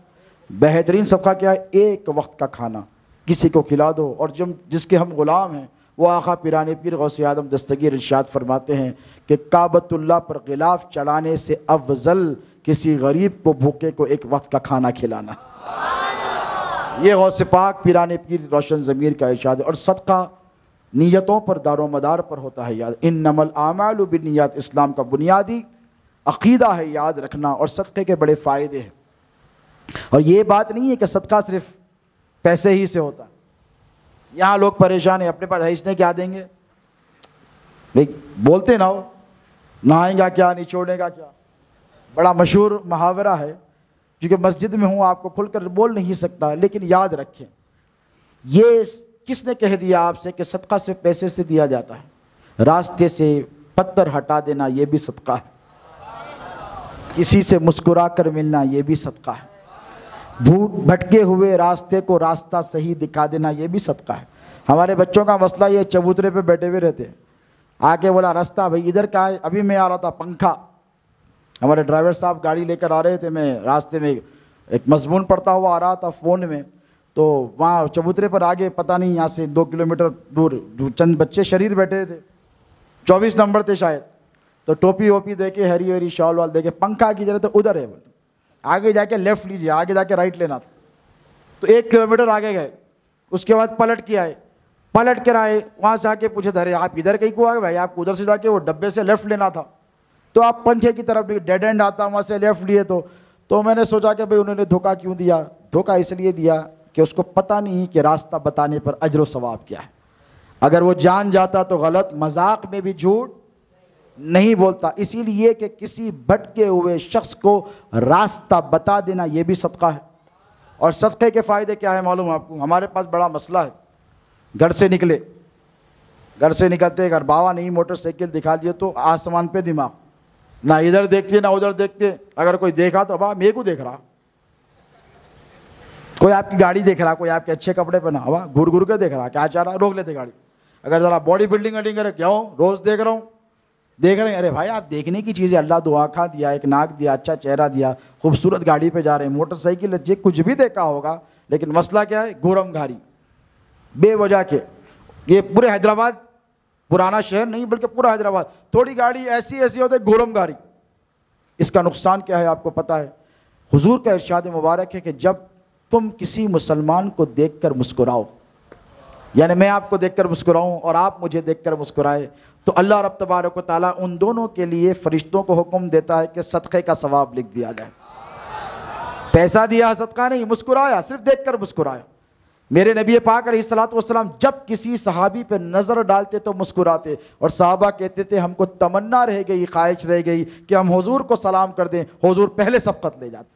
بہترین صدقہ کیا ہے؟ ایک وقت کا کھانا کسی کو کھلا دو۔ اور جس کے ہم غلام ہیں وہ آقا پیران پیر غوث اعظم دستگیر ارشاد فرماتے ہیں کہ کعبۃ اللہ پر غلاف چڑھانے سے افضل کسی غریب کو بھوکے کو ایک وقت کا کھانا کھلانا۔ یہ غوث پاک پیران پیر روشن ضمیر کا ارشاد ہے۔ اور صدقہ نیتوں پر دار و مدار پر ہوتا ہے، یاد انما الاعمال بالنیات، اسلام کا بنیادی عقیدہ ہے، یاد رکھنا۔ اور صدقے کے بڑے فائدے ہیں، اور یہ بات نہیں ہے کہ صدقہ صرف پیسے ہی سے ہوتا ہے۔ یہاں لوگ پریشان ہیں، اپنے پاس ہے اس نے کیا دیں گے، بولتے نہ ہو، نہائیں گا کیا، نچوڑے گا کیا۔ بڑا مشہور محاورہ ہے، کیونکہ مسجد میں ہوں آپ کو کھل کر بول نہیں سکتا، لیکن یاد رکھیں، یہ کس نے کہہ دیا آپ سے کہ صدقہ صرف پیسے سے دیا جاتا ہے؟ راستے سے پتھر ہٹا دینا یہ بھی صدقہ ہے، کسی سے مسکرا کر ملنا یہ بھی صدقہ ہے، بھٹکے ہوئے راستے کو راستہ صحیح دکھا دینا یہ بھی صدقہ ہے۔ ہمارے بچوں کا مسئلہ یہ چبوترے پہ بیٹھے ہوئے رہتے ہیں، آ کے بولا راستہ بھائی ادھر کا ہے، ابھی میں آ رہا تھا پنکھا، ہمارے ڈرائیور صاحب گاڑی لے کر آ رہے تھے، میں راستے میں ایک مضمون پڑھتا ہوا آ رہا تھا فون میں، تو وہاں چبوترے پر آگے پتہ نہیں یہاں سے 2 کلومیٹر دور چند بچے شریر بیٹھے تھے، 24 نمبر تھے شاید، تو ٹوپی ووپی دے کے ہری ہری شال وال دے کے پنکھا کی جگہ تو ادھر ہے، بولے آگے جا کے لیفٹ لیجیے، آگے جا کے رائٹ لینا تھا، تو 1 کلومیٹر آگے گئے، اس کے بعد پلٹ کے آئے، پلٹ کر آئے، وہاں سے آ کے پوچھے ارے آپ ادھر کہیں کو آئے بھائی، آپ کو ادھر سے جا کے وہ ڈبے سے لیفٹ لینا تھا، تو آپ پنکھے کی طرف ڈیڈ اینڈ آتا وہاں سے لیفٹ لیے، تو میں نے سوچا کہ بھئی انہوں نے دھوکہ کیوں دیا؟ دھوکہ اس لیے دیا کہ اس کو پتہ نہیں کہ راستہ بتانے پر اجر و ثواب کیا ہے۔ اگر وہ جان جاتا تو غلط، مذاق میں بھی جھوٹ نہیں بولتا، اسی لیے کہ کسی بھٹکے ہوئے شخص کو راستہ بتا دینا یہ بھی صدقہ ہے۔ اور صدقے کے فائدے کیا ہے معلوم آپ کو؟ ہمارے پاس بڑا مسئلہ ہے، گھر سے نکلتے اگر باوا نہیں موٹر سائیکل دکھا دیے تو آسمان پہ دماغ، نہ ادھر دیکھتے نہ ادھر دیکھتے، اگر کوئی دیکھا تو میرے کو دیکھ رہا، کوئی آپ کی گاڑی دیکھ رہا، کوئی آپ کے اچھے کپڑے پہنا ہوا گھر گھر کے دیکھ رہا، کیا چاہ رہا، روک لیتے گاڑی۔ اگر ذرا باڈی بلڈنگ کرے کیا ہو، روز دیکھ رہا ہوں، دیکھ رہے ہیں، ارے بھائی آپ دیکھنے کی چیزیں، اللہ 2 آنکھیں دیا، ایک ناک دیا، اچھا چہرہ دیا، خوبصورت گاڑی پہ جا رہے ہیں، موٹر سائیکل اچھی، کچھ بھی دیکھا ہوگا، لیکن مسئلہ کیا ہے؟ گورم گھاری بے وجہ کے۔ یہ پورے حیدرآباد، پرانا شہر نہیں بلکہ پورا حیدرآباد، تھوڑی گاڑی ایسی ہوتے گورم گھاری۔ اس کا نقصان کیا ہے آپ کو پتہ ہے؟ حضور کا ارشاد مبارک ہے کہ جب تم کسی مسلمان کو دیکھ کر مسکراؤ، یعنی میں آپ کو دیکھ کر مسکراؤں اور آپ مجھے دیکھ کر مسکرائے، تو اللہ رب تبارک و تعالیٰ ان دونوں کے لیے فرشتوں کو حکم دیتا ہے کہ صدقے کا ثواب لکھ دیا جائے۔ پیسہ دیا صدقہ نہیں، مسکرایا، صرف دیکھ کر مسکرایا۔ میرے نبی پاک علیہ الصلوۃ والسلام جب کسی صحابی پہ نظر ڈالتے تو مسکراتے، اور صحابہ کہتے تھے ہم کو تمنا رہ گئی، خواہش رہ گئی کہ ہم حضور کو سلام کر دیں، حضور پہلے سبقت لے جاتے۔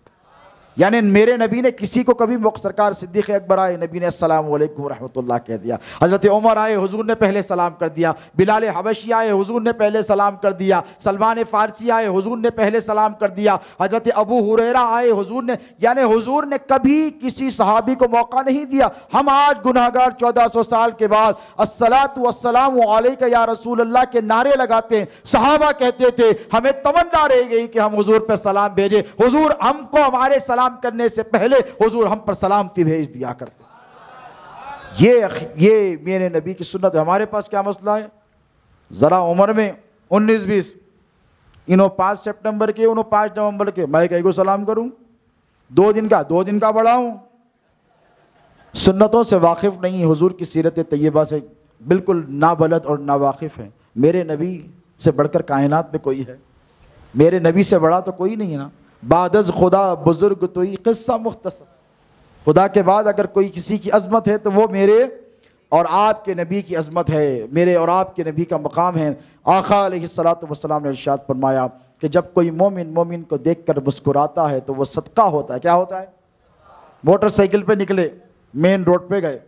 یعنی میرے نبی نے کسی کو کبھی سرکار صدیق اکبر آئے، نبی نے السلام علیکم ورحمۃ اللہ کہہ دیا، حضرت عمر آئے، حضور نے پہلے سلام کر دیا، بلال حبشی آئے، حضور نے پہلے سلام کر دیا، سلمان فارسی آئے، حضور نے پہلے سلام کر دیا، حضرت ابو ہریرہ آئے، حضور نے، یعنی حضور نے کبھی کسی صحابی کو موقع نہیں دیا۔ ہم آج گناہگار 1400 سال کے بعد الصلاۃ والسلام علیک یا رسول اللہ کے نعرے لگاتے ہیں، صحابہ کہتے تھے ہمیں تمنا رہ گئی کہ ہم حضور پہ سلام بھیجیں، حضور ہم کو ہمارے سلام کرنے سے پہلے حضور ہم پر سلامتی بھیج دیا کرتے۔ یہ میرے نبی کی سنت ہے۔ ہمارے پاس کیا مسئلہ ہے؟ ذرا عمر میں 19-20، انہوں 5 سپٹمبر کے، انہوں 5 نومبر کے، میں کہیں کو سلام کروں؟ 2 دن کا بڑھاؤں؟ سنتوں سے واقف نہیں، حضور کی سیرت طیبہ سے بالکل نابلد اور ناواقف ہے۔ میرے نبی سے بڑھ کر کائنات میں کوئی ہے؟ میرے نبی سے بڑا تو کوئی نہیں ہے نا۔ بعد از خدا بزرگ توئی قصہ مختصر، خدا کے بعد اگر کوئی کسی کی عظمت ہے تو وہ میرے اور آپ کے نبی کی عظمت ہے، میرے اور آپ کے نبی کا مقام ہے۔ آقا علیہ الصلوۃ والسلام نے ارشاد فرمایا کہ جب کوئی مومن کو دیکھ کر مسکراتا ہے تو وہ صدقہ ہوتا ہے۔ کیا ہوتا ہے؟ موٹر سائیکل پہ نکلے، مین روڈ پہ گئے،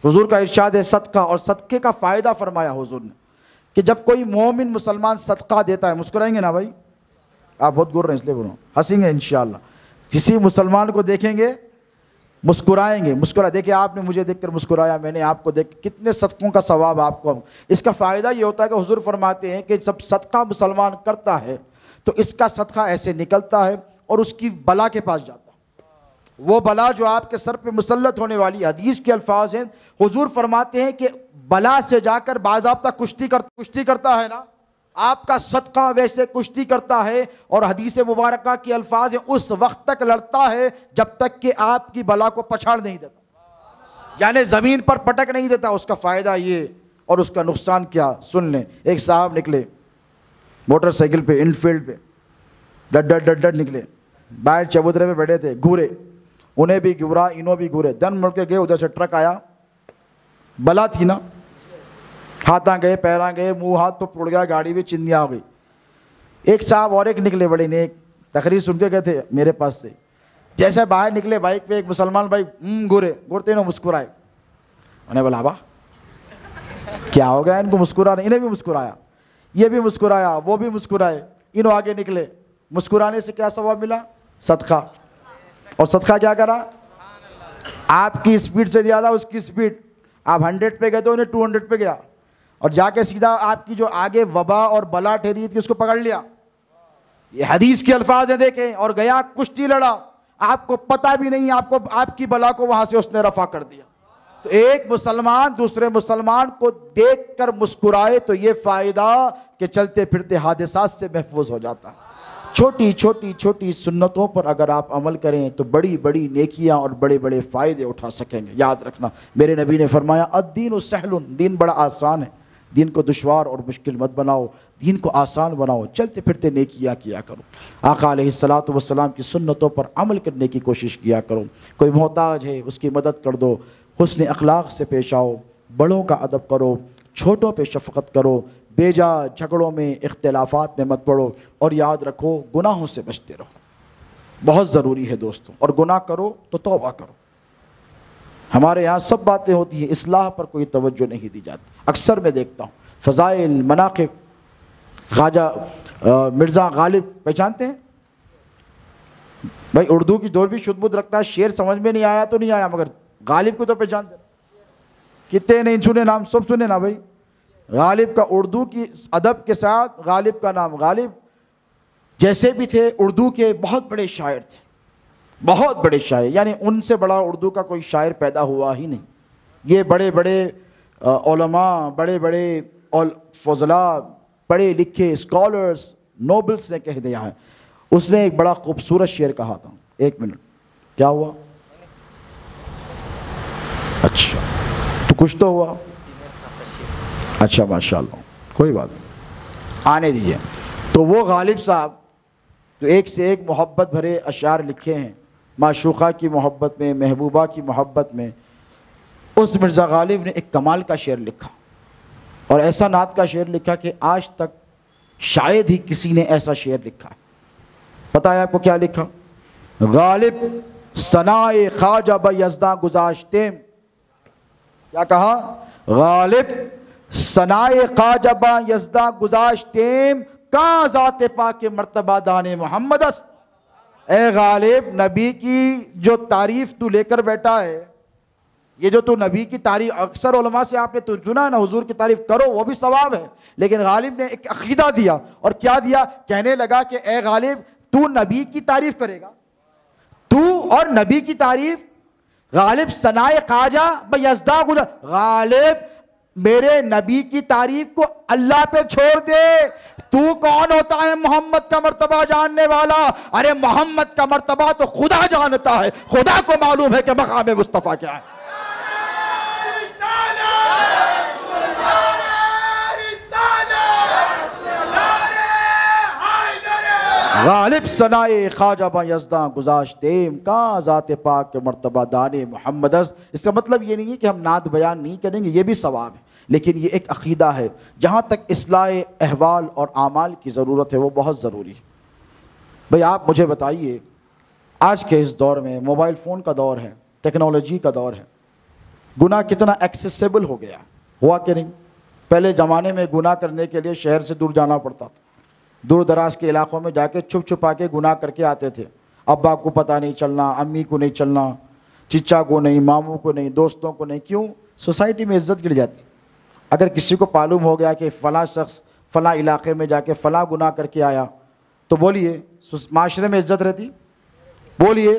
حضور کا ارشاد ہے صدقہ، اور صدقے کا فائدہ فرمایا حضور نے کہ جب کوئی مومن مسلمان صدقہ دیتا ہے، مسکرائیں گے نا بھائی؟ آپ بہت گر رہے ہیں اس لیے بول رہا ہوں، ہنسیں گے انشاءاللہ۔ کسی مسلمان کو دیکھیں گے مسکرائیں گے، مسکرا دیکھیں آپ نے مجھے دیکھ کر مسکرایا، میں نے آپ کو دیکھ، کتنے صدقوں کا ثواب آپ کو۔ اس کا فائدہ یہ ہوتا ہے کہ حضور فرماتے ہیں کہ جب صدقہ مسلمان کرتا ہے تو اس کا صدقہ ایسے نکلتا ہے اور اس کی بلا کے پاس جاتا ہے، وہ بلا جو آپ کے سر پہ مسلط ہونے والی، حدیث کے الفاظ ہیں، حضور فرماتے ہیں کہ بلا سے جا کر باضابطہ کشتی کرتا ہے نا، آپ کا صدقہ ویسے کشتی کرتا ہے، اور حدیث مبارکہ کے الفاظ ہیں اس وقت تک لڑتا ہے جب تک کہ آپ کی بلا کو پچھاڑ نہیں دیتا، یعنی زمین پر پٹک نہیں دیتا۔ اس کا فائدہ یہ اور اس کا نقصان کیا، سن لیں۔ ایک صاحب نکلے موٹر سائیکل پہ، انفیلڈ پہ، ڈڈ نکلے، باہر چبوترے پہ بیٹھے تھے، گھورے، انہیں بھی گھورا، انہوں بھی گھورے، دن مڑ کے گئے، ادھر سے ٹرک آیا، بلا تھی نا، ہاتھاں گئے، پیراں گئے، منہ ہاتھ تو پڑ گیا، گاڑی بھی چندیاں ہو گئی۔ ایک صاحب اور ایک نکلے بڑے نیک، تقریر سن کے گئے تھے میرے پاس سے، جیسے باہر نکلے بائک پہ ایک مسلمان بھائی گھورتے انہوں مسکرائے، انہیں بولا با کیا ہو گیا ان کو مسکرانے، انہیں بھی مسکرایا، یہ بھی مسکرایا، وہ بھی مسکرائے، انہوں آگے نکلے۔ مسکرانے سے کیا ثواب ملا؟ صدقہ۔ اور صدقہ کیا کرا؟ آپ کی اسپیڈ سے زیادہ اس کی اسپیڈ، آپ 100 پہ گئے تو انہیں 200 پہ گیا، اور جا کے سیدھا آپ کی جو آگے وبا اور بلا ٹھہری تھی اس کو پکڑ لیا۔ یہ حدیث کے الفاظ ہیں، دیکھیں، اور گیا کشتی لڑا، آپ کو پتہ بھی نہیں، آپ کی بلا کو وہاں سے اس نے رفع کر دیا۔ تو ایک مسلمان دوسرے مسلمان کو دیکھ کر مسکرائے تو یہ فائدہ کہ چلتے پھرتے حادثات سے محفوظ ہو جاتا ہے۔ چھوٹی سنتوں پر اگر آپ عمل کریں تو بڑی بڑی نیکیاں اور بڑے بڑے فائدے اٹھا سکیں گے۔ یاد رکھنا، میرے نبی نے فرمایا الدین سہل، دین بڑا آسان ہے، دین کو دشوار اور مشکل مت بناؤ، دین کو آسان بناؤ، چلتے پھرتے نیکیاں کیا کرو، آقا علیہ الصلوۃ والسلام کی سنتوں پر عمل کرنے کی کوشش کیا کرو۔ کوئی محتاج ہے اس کی مدد کر دو، حسن اخلاق سے پیش آؤ، بڑوں کا ادب کرو، چھوٹوں پہ شفقت کرو، بے جا جھگڑوں میں اختلافات میں مت پڑو، اور یاد رکھو گناہوں سے بچتے رہو، بہت ضروری ہے دوستوں، اور گناہ کرو تو توبہ کرو۔ ہمارے یہاں سب باتیں ہوتی ہیں، اصلاح پر کوئی توجہ نہیں دی جاتی۔ اکثر میں دیکھتا ہوں فضائل، مناقب، خواجہ مرزا غالب پہچانتے ہیں؟ بھائی اردو کی جو بھی شد بدھ رکھتا ہے، شعر سمجھ میں نہیں آیا تو نہیں آیا، مگر غالب کو تو پہچانتے ہیں۔ کتنے نہیں سنے نام، سب سنے نا بھائی۔ غالب کا اردو کی ادب کے ساتھ غالب کا نام، غالب جیسے بھی تھے اردو کے بہت بڑے شاعر تھے، بہت بڑے شاعر، یعنی ان سے بڑا اردو کا کوئی شاعر پیدا ہوا ہی نہیں۔ یہ بڑے بڑے علماء، بڑے بڑے فضلاء، پڑھے لکھے اسکالرز، نوبلز نے کہہ دیا ہے۔ اس نے ایک بڑا خوبصورت شعر کہا تھا، ایک منٹ، کیا ہوا؟ اچھا تو کچھ تو ہوا، اچھا ماشاءاللہ، کوئی بات نہیں، آنے دیجیے۔ تو وہ غالب صاحب تو ایک سے ایک محبت بھرے اشعار لکھے ہیں، معشوقہ کی محبت میں، محبوبہ کی محبت میں۔ اس مرزا غالب نے ایک کمال کا شعر لکھا، اور ایسا نعت کا شعر لکھا کہ آج تک شاید ہی کسی نے ایسا شعر لکھا ہے۔ پتہ ہے آپ کو کیا لکھا؟ غالب ثنائے خواجہ بیزداں گذاشتیم، کیا کہا؟ غالب ثنائے خواجہ بیزداں گذاشتیم، کہاں ذات پاک مرتبہ دان محمد است۔ اے غالب، نبی کی جو تعریف تو لے کر بیٹھا ہے، یہ جو تو نبی کی تعریف، اکثر علماء سے آپ نے تو سنا نا، حضور کی تعریف کرو وہ بھی ثواب ہے، لیکن غالب نے ایک عقیدہ دیا، اور کیا دیا؟ کہنے لگا کہ اے غالب، تو نبی کی تعریف کرے گا، تو اور نبی کی تعریف، غالب ثنائے خواجہ بیزداں غالب میرے نبی کی تعریف کو اللہ پہ چھوڑ دے، تو کون ہوتا ہے محمد کا مرتبہ جاننے والا؟ ارے محمد کا مرتبہ تو خدا جانتا ہے، خدا کو معلوم ہے کہ مقام مصطفیٰ کیا ہے۔ غالب ثنائے خواجہ بیزداں گذاشتیم، کہاں ذات پاک کے مرتبہ دان محمد است۔ اس کا مطلب یہ نہیں ہے کہ ہم نعت بیان نہیں کریں گے، یہ بھی ثواب ہے، لیکن یہ ایک عقیدہ ہے۔ جہاں تک اصلاح احوال اور اعمال کی ضرورت ہے وہ بہت ضروری ہے۔ بھئی آپ مجھے بتائیے، آج کے اس دور میں موبائل فون کا دور ہے، ٹیکنالوجی کا دور ہے، گناہ کتنا ایکسیسیبل ہو گیا، ہوا کہ نہیں؟ پہلے زمانے میں گناہ کرنے کے لیے شہر سے دور جانا پڑتا تھا، دور دراز کے علاقوں میں جا کے چھپ چھپا کے گناہ کر کے آتے تھے، ابا کو پتہ نہیں چلنا، امی کو نہیں چلنا، چچا کو نہیں، ماموں کو نہیں، دوستوں کو نہیں. کیوں؟ سوسائٹی میں عزت گر جاتی. اگر کسی کو معلوم ہو گیا کہ فلاں شخص فلاں علاقے میں جا کے فلاں گناہ کر کے آیا تو بولیے معاشرے میں عزت رہتی؟ بولیے.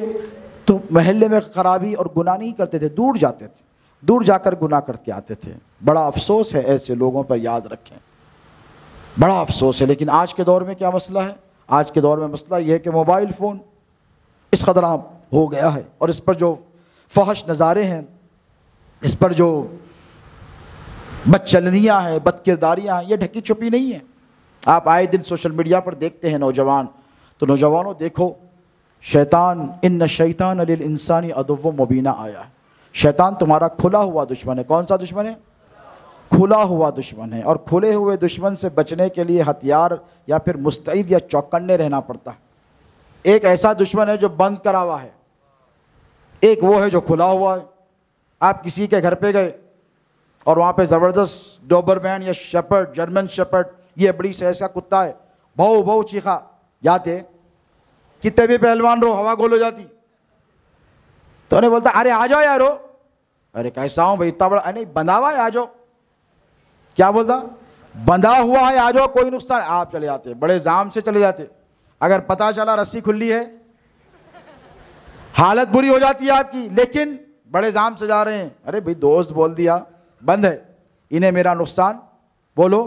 تو محلے میں خرابی اور گناہ نہیں کرتے تھے، دور جاتے تھے، دور جا کر گناہ کر کے آتے تھے. بڑا افسوس ہے ایسے لوگوں پر، یاد رکھیں، بڑا افسوس ہے. لیکن آج کے دور میں کیا مسئلہ ہے؟ آج کے دور میں مسئلہ یہ ہے کہ موبائل فون اس قدر عام ہو گیا ہے، اور اس پر جو فحش نظارے ہیں، اس پر جو بدچلنیاں ہیں، بد کرداریاں ہیں، یہ ڈھکی چھپی نہیں ہیں. آپ آئے دن سوشل میڈیا پر دیکھتے ہیں نوجوان. تو نوجوانوں دیکھو، شیطان ان الشیطان للانسان عدو مبینہ آیا ہے. شیطان تمہارا کھلا ہوا دشمن ہے. کون سا دشمن ہے؟ کھلا ہوا دشمن ہے. اور کھلے ہوئے دشمن سے بچنے کے لیے ہتھیار یا پھر مستعد یا چوکنے رہنا پڑتا ہے. ایک ایسا دشمن ہے جو بند کرا ہوا ہے، ایک وہ ہے جو کھلا ہوا ہے. آپ کسی کے گھر پہ گئے اور وہاں پہ زبردست ڈوبرمین یا شیپرڈ، جرمن شیپرڈ، یہ بڑی سائز کا کتا ہے، بہو بہو چیخا جاتے، کتنے بھی پہلوان رو ہوا گول ہو جاتی. تو انہیں بولتا ارے آ جاؤ یارو. ارے کیسا ہوں بھائی اتنا بڑا؟ نہیں بندھا ہوا ہے، آ جاؤ. کیا بولتا؟ بندھا ہوا ہے، آ جاؤ، کوئی نقصان. آپ چلے جاتے، بڑے زام سے چلے جاتے. اگر پتا چلا رسی کھلی ہے، حالت بری ہو جاتی ہے آپ کی. لیکن بڑے زام سے جا رہے ہیں، ارے بھائی دوست بول دیا بند ہے، انہیں میرا نقصان بولو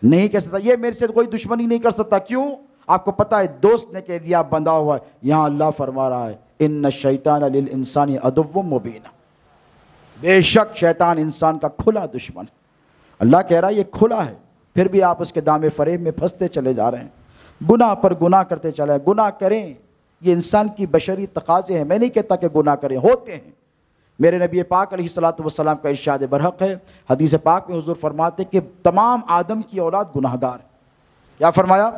نہیں کہہ سکتا، یہ میرے سے کوئی دشمنی نہیں کر سکتا. کیوں؟ آپ کو پتا ہے دوست نے کہہ دیا بندھا ہوا ہے. یہاں اللہ فرما رہا ہے ان الشیطان للانسان عدو مبین، بے شک شیطان انسان کا کھلا دشمن ہے. اللہ کہہ رہا ہے یہ کھلا ہے، پھر بھی آپ اس کے دام فریب میں پھنستے چلے جا رہے ہیں، گناہ پر گناہ کرتے چلے. گناہ کریں، یہ انسان کی بشری تقاضے ہیں. میں نہیں کہتا کہ گناہ کریں، ہوتے ہیں. میرے نبی پاک علیہ الصلوۃ والسلام کا ارشاد برحق ہے، حدیث پاک میں حضور فرماتے کہ تمام آدم کی اولاد گناہگار ہے. کیا فرمایا؟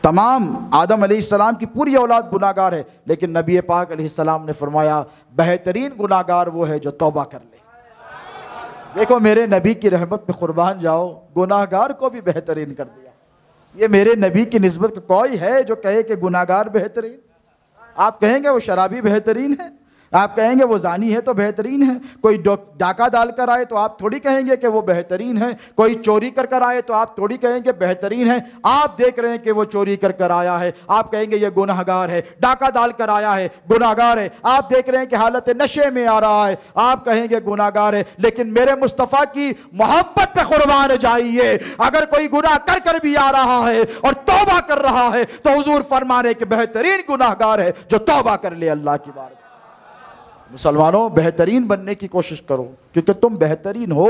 تمام آدم علیہ السلام کی پوری اولاد گناہگار ہے، لیکن نبی پاک علیہ السلام نے فرمایا بہترین گناہگار وہ ہے جو توبہ کر لے. دیکھو میرے نبی کی رحمت پہ قربان جاؤ، گناہگار کو بھی بہترین کر دیا. یہ میرے نبی کی نسبت کوئی ہے جو کہے کہ گناہگار بہترین؟ آپ کہیں گے وہ شرابی بہترین ہے، آپ کہیں گے وہ زانی ہے تو بہترین ہے. کوئی ڈاکہ ڈال کر آئے تو آپ تھوڑی کہیں گے کہ وہ بہترین ہے. کوئی چوری کر کر آئے تو آپ تھوڑی کہیں گے بہترین ہے. آپ دیکھ رہے ہیں کہ وہ چوری کر کر آیا ہے، آپ کہیں گے یہ گناہگار ہے. ڈاکہ ڈال کر آیا ہے، گناہگار ہے. آپ دیکھ رہے ہیں کہ حالت نشے میں آ رہا ہے، آپ کہیں گے گناہگار ہے. لیکن میرے مصطفیٰ کی محبت پہ قربان جائیے، اگر کوئی گناہ کر کر بھی آ رہا ہے اور توبہ کر رہا ہے تو حضور فرمانے کہ بہترین گناہگار ہے جو توبہ کر لے اللہ کی بارگاہ. مسلمانوں بہترین بننے کی کوشش کرو، کیونکہ تم بہترین ہو.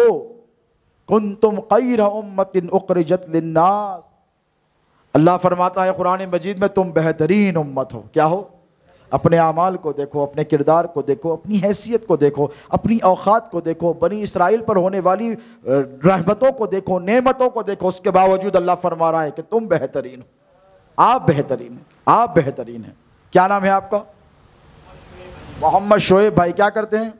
کنتم خیر امت اخرجت للناس، اللہ فرماتا ہے قرآن مجید میں تم بہترین امت ہو. کیا ہو؟ اپنے اعمال کو دیکھو، اپنے کردار کو دیکھو، اپنی حیثیت کو دیکھو، اپنی اوقات کو دیکھو، بنی اسرائیل پر ہونے والی رحمتوں کو دیکھو، نعمتوں کو دیکھو. اس کے باوجود اللہ فرما رہا ہے کہ تم بہترین ہو، آپ بہترین ہیں، آپ بہترین ہیں. کیا نام ہے آپ کا؟ محمد شعیب بھائی. کیا کرتے ہیں؟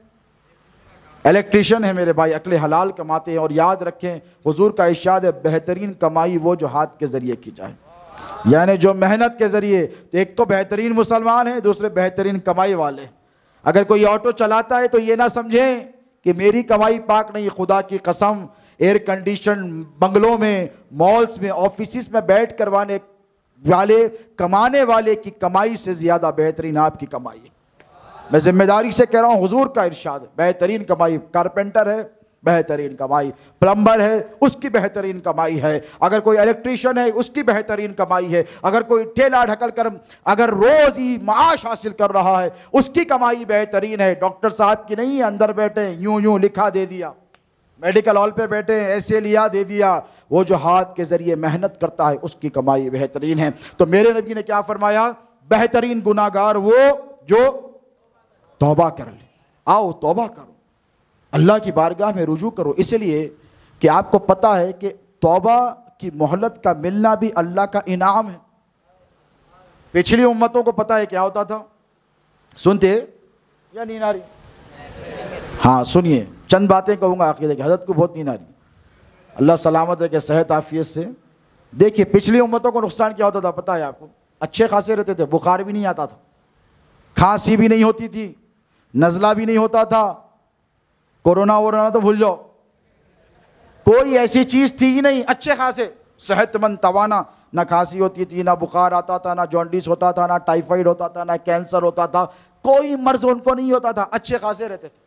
الیکٹریشین ہے میرے بھائی، عقل حلال کماتے ہیں. اور یاد رکھیں حضور کا ارشاد ہے بہترین کمائی وہ جو ہاتھ کے ذریعے کی جائے، یعنی جو محنت کے ذریعے. ایک تو بہترین مسلمان ہیں، دوسرے بہترین کمائی والے. اگر کوئی آٹو چلاتا ہے تو یہ نہ سمجھیں کہ میری کمائی پاک نہیں. خدا کی قسم ایئر کنڈیشن بنگلوں میں، مالز میں، آفیسز میں بیٹھ کر والے کمانے والے کی کمائی سے زیادہ بہترین آپ کی کمائی ہے. میں ذمہ داری سے کہہ رہا ہوں، حضور کا ارشاد ہے بہترین کمائی. کارپینٹر ہے بہترین کمائی، پلمبر ہے اس کی بہترین کمائی ہے، اگر کوئی الیکٹریشین ہے اس کی بہترین کمائی ہے، اگر کوئی ٹھیلا ڈھکل کر اگر روز ہی معاش حاصل کر رہا ہے اس کی کمائی بہترین ہے. ڈاکٹر صاحب کی نہیں، اندر بیٹھے یوں لکھا دے دیا، میڈیکل ہال پہ بیٹھے ایسے لیا دے دیا. وہ جو ہاتھ کے ذریعے محنت کرتا ہے اس کی کمائی بہترین ہے. تو میرے نبی نے کیا فرمایا؟ بہترین گناہگار وہ جو توبہ کر لے. آؤ توبہ کرو، اللہ کی بارگاہ میں رجوع کرو. اس لیے کہ آپ کو پتہ ہے کہ توبہ کی مہلت کا ملنا بھی اللہ کا انعام ہے. پچھلی امتوں کو پتہ ہے کیا ہوتا تھا؟ سنتے یا نیند آ رہی؟ ہاں سنیے، چند باتیں کہوں گا عقیدے کی. حضرت کو بہت نیند آ رہی، اللہ سلامت ہے کہ صحت عافیت سے. دیکھیے پچھلی امتوں کو نقصان کیا ہوتا تھا پتہ ہے آپ کو؟ اچھے خاصے رہتے تھے، بخار بھی نہیں آتا تھا، کھانسی بھی نہیں ہوتی تھی، نزلہ بھی نہیں ہوتا تھا، کورونا ورونا تو بھول جاؤ، کوئی ایسی چیز تھی ہی نہیں، اچھے خاصے صحت مند توانا، نہ کھانسی ہوتی تھی، نہ بخار آتا تھا، نہ جونڈس ہوتا تھا، نہ ٹائیفائڈ ہوتا تھا، نہ کینسر ہوتا تھا، کوئی مرض ان کو نہیں ہوتا تھا، اچھے خاصے رہتے تھے۔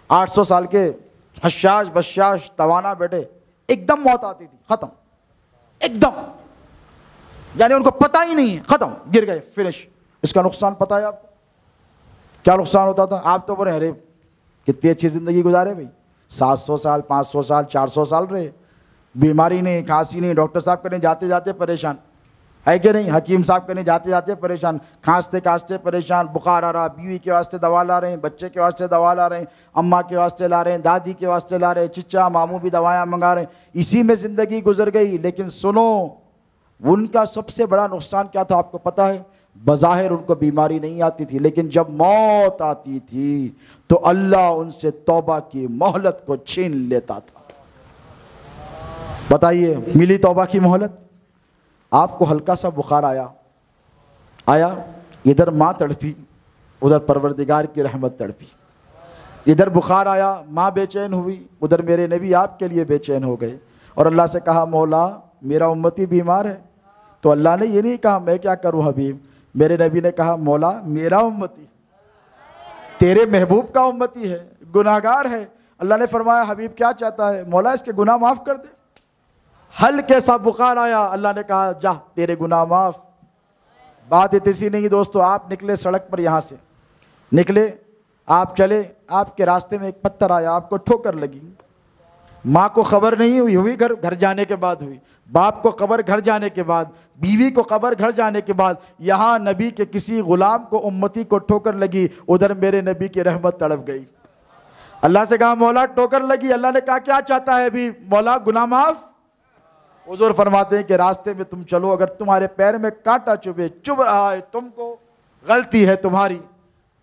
800 سال کے حشاش بشاش توانا بیٹے، ایک دم موت آتی تھی، ختم، ایک دم، یعنی ان کو پتہ ہی نہیں ہے، ختم، گر گئے، فنش۔ اس کا نقصان پتہ ہے آپ کو کیا نقصان ہوتا تھا؟ آپ تو بولے ارے کتنی اچھی زندگی گزارے بھائی، 700 سال 500 سال 400 سال رہے، بیماری نہیں، کھانسی نہیں، ڈاکٹر صاحب کہنے جاتے جاتے پریشان ہے کہ نہیں، حکیم صاحب کہنے جاتے جاتے پریشان، کھانستے کھانستے پریشان، بخار آ رہا، بیوی کے واسطے دوا لا رہے ہیں، بچے کے واسطے دوا لا رہے ہیں، اماں کے واسطے لا رہے ہیں، دادی کے واسطے لا رہے ہیں، چچا ماموں بھی دوائیاں منگا رہے ہیں، اسی میں زندگی گزر گئی۔ لیکن سنو، ان کا سب سے بڑا نقصان کیا تھا آپ کو پتہ ہے؟ بظاہر ان کو بیماری نہیں آتی تھی، لیکن جب موت آتی تھی تو اللہ ان سے توبہ کی مہلت کو چھین لیتا تھا۔ بتائیے، ملی توبہ کی مہلت؟ آپ کو ہلکا سا بخار آیا، ادھر ماں تڑپی، ادھر پروردگار کی رحمت تڑپی، ادھر بخار آیا، ماں بے چین ہوئی، ادھر میرے نبی آپ کے لیے بے چین ہو گئے، اور اللہ سے کہا مولا میرا امتی بیمار ہے، تو اللہ نے یہ نہیں کہا میں کیا کروں حبیب، میرے نبی نے کہا مولا میرا امتی تیرے محبوب کا امتی ہے، گناہگار ہے۔ اللہ نے فرمایا حبیب کیا چاہتا ہے؟ مولا اس کے گناہ معاف کر دے۔ ہلکے سا بخار آیا، اللہ نے کہا جا تیرے گناہ معاف۔ بات اتنی نہیں دوستو، آپ نکلے سڑک پر، یہاں سے نکلے، آپ چلے، آپ کے راستے میں ایک پتھر آیا، آپ کو ٹھوکر لگی، ماں کو خبر نہیں ہوئی، گھر جانے کے بعد ہوئی، باپ کو خبر گھر جانے کے بعد، بیوی کو خبر گھر جانے کے بعد، یہاں نبی کے کسی غلام کو، امتی کو ٹھوکر لگی، ادھر میرے نبی کی رحمت تڑپ گئی۔ اللہ سے کہا مولا ٹھوکر لگی، اللہ نے کہا کیا چاہتا ہے ابھی؟ مولا گناہ معاف۔ حضور فرماتے ہیں کہ راستے میں تم چلو، اگر تمہارے پیر میں کانٹا چبھ رہا ہے، تم کو غلطی ہے تمہاری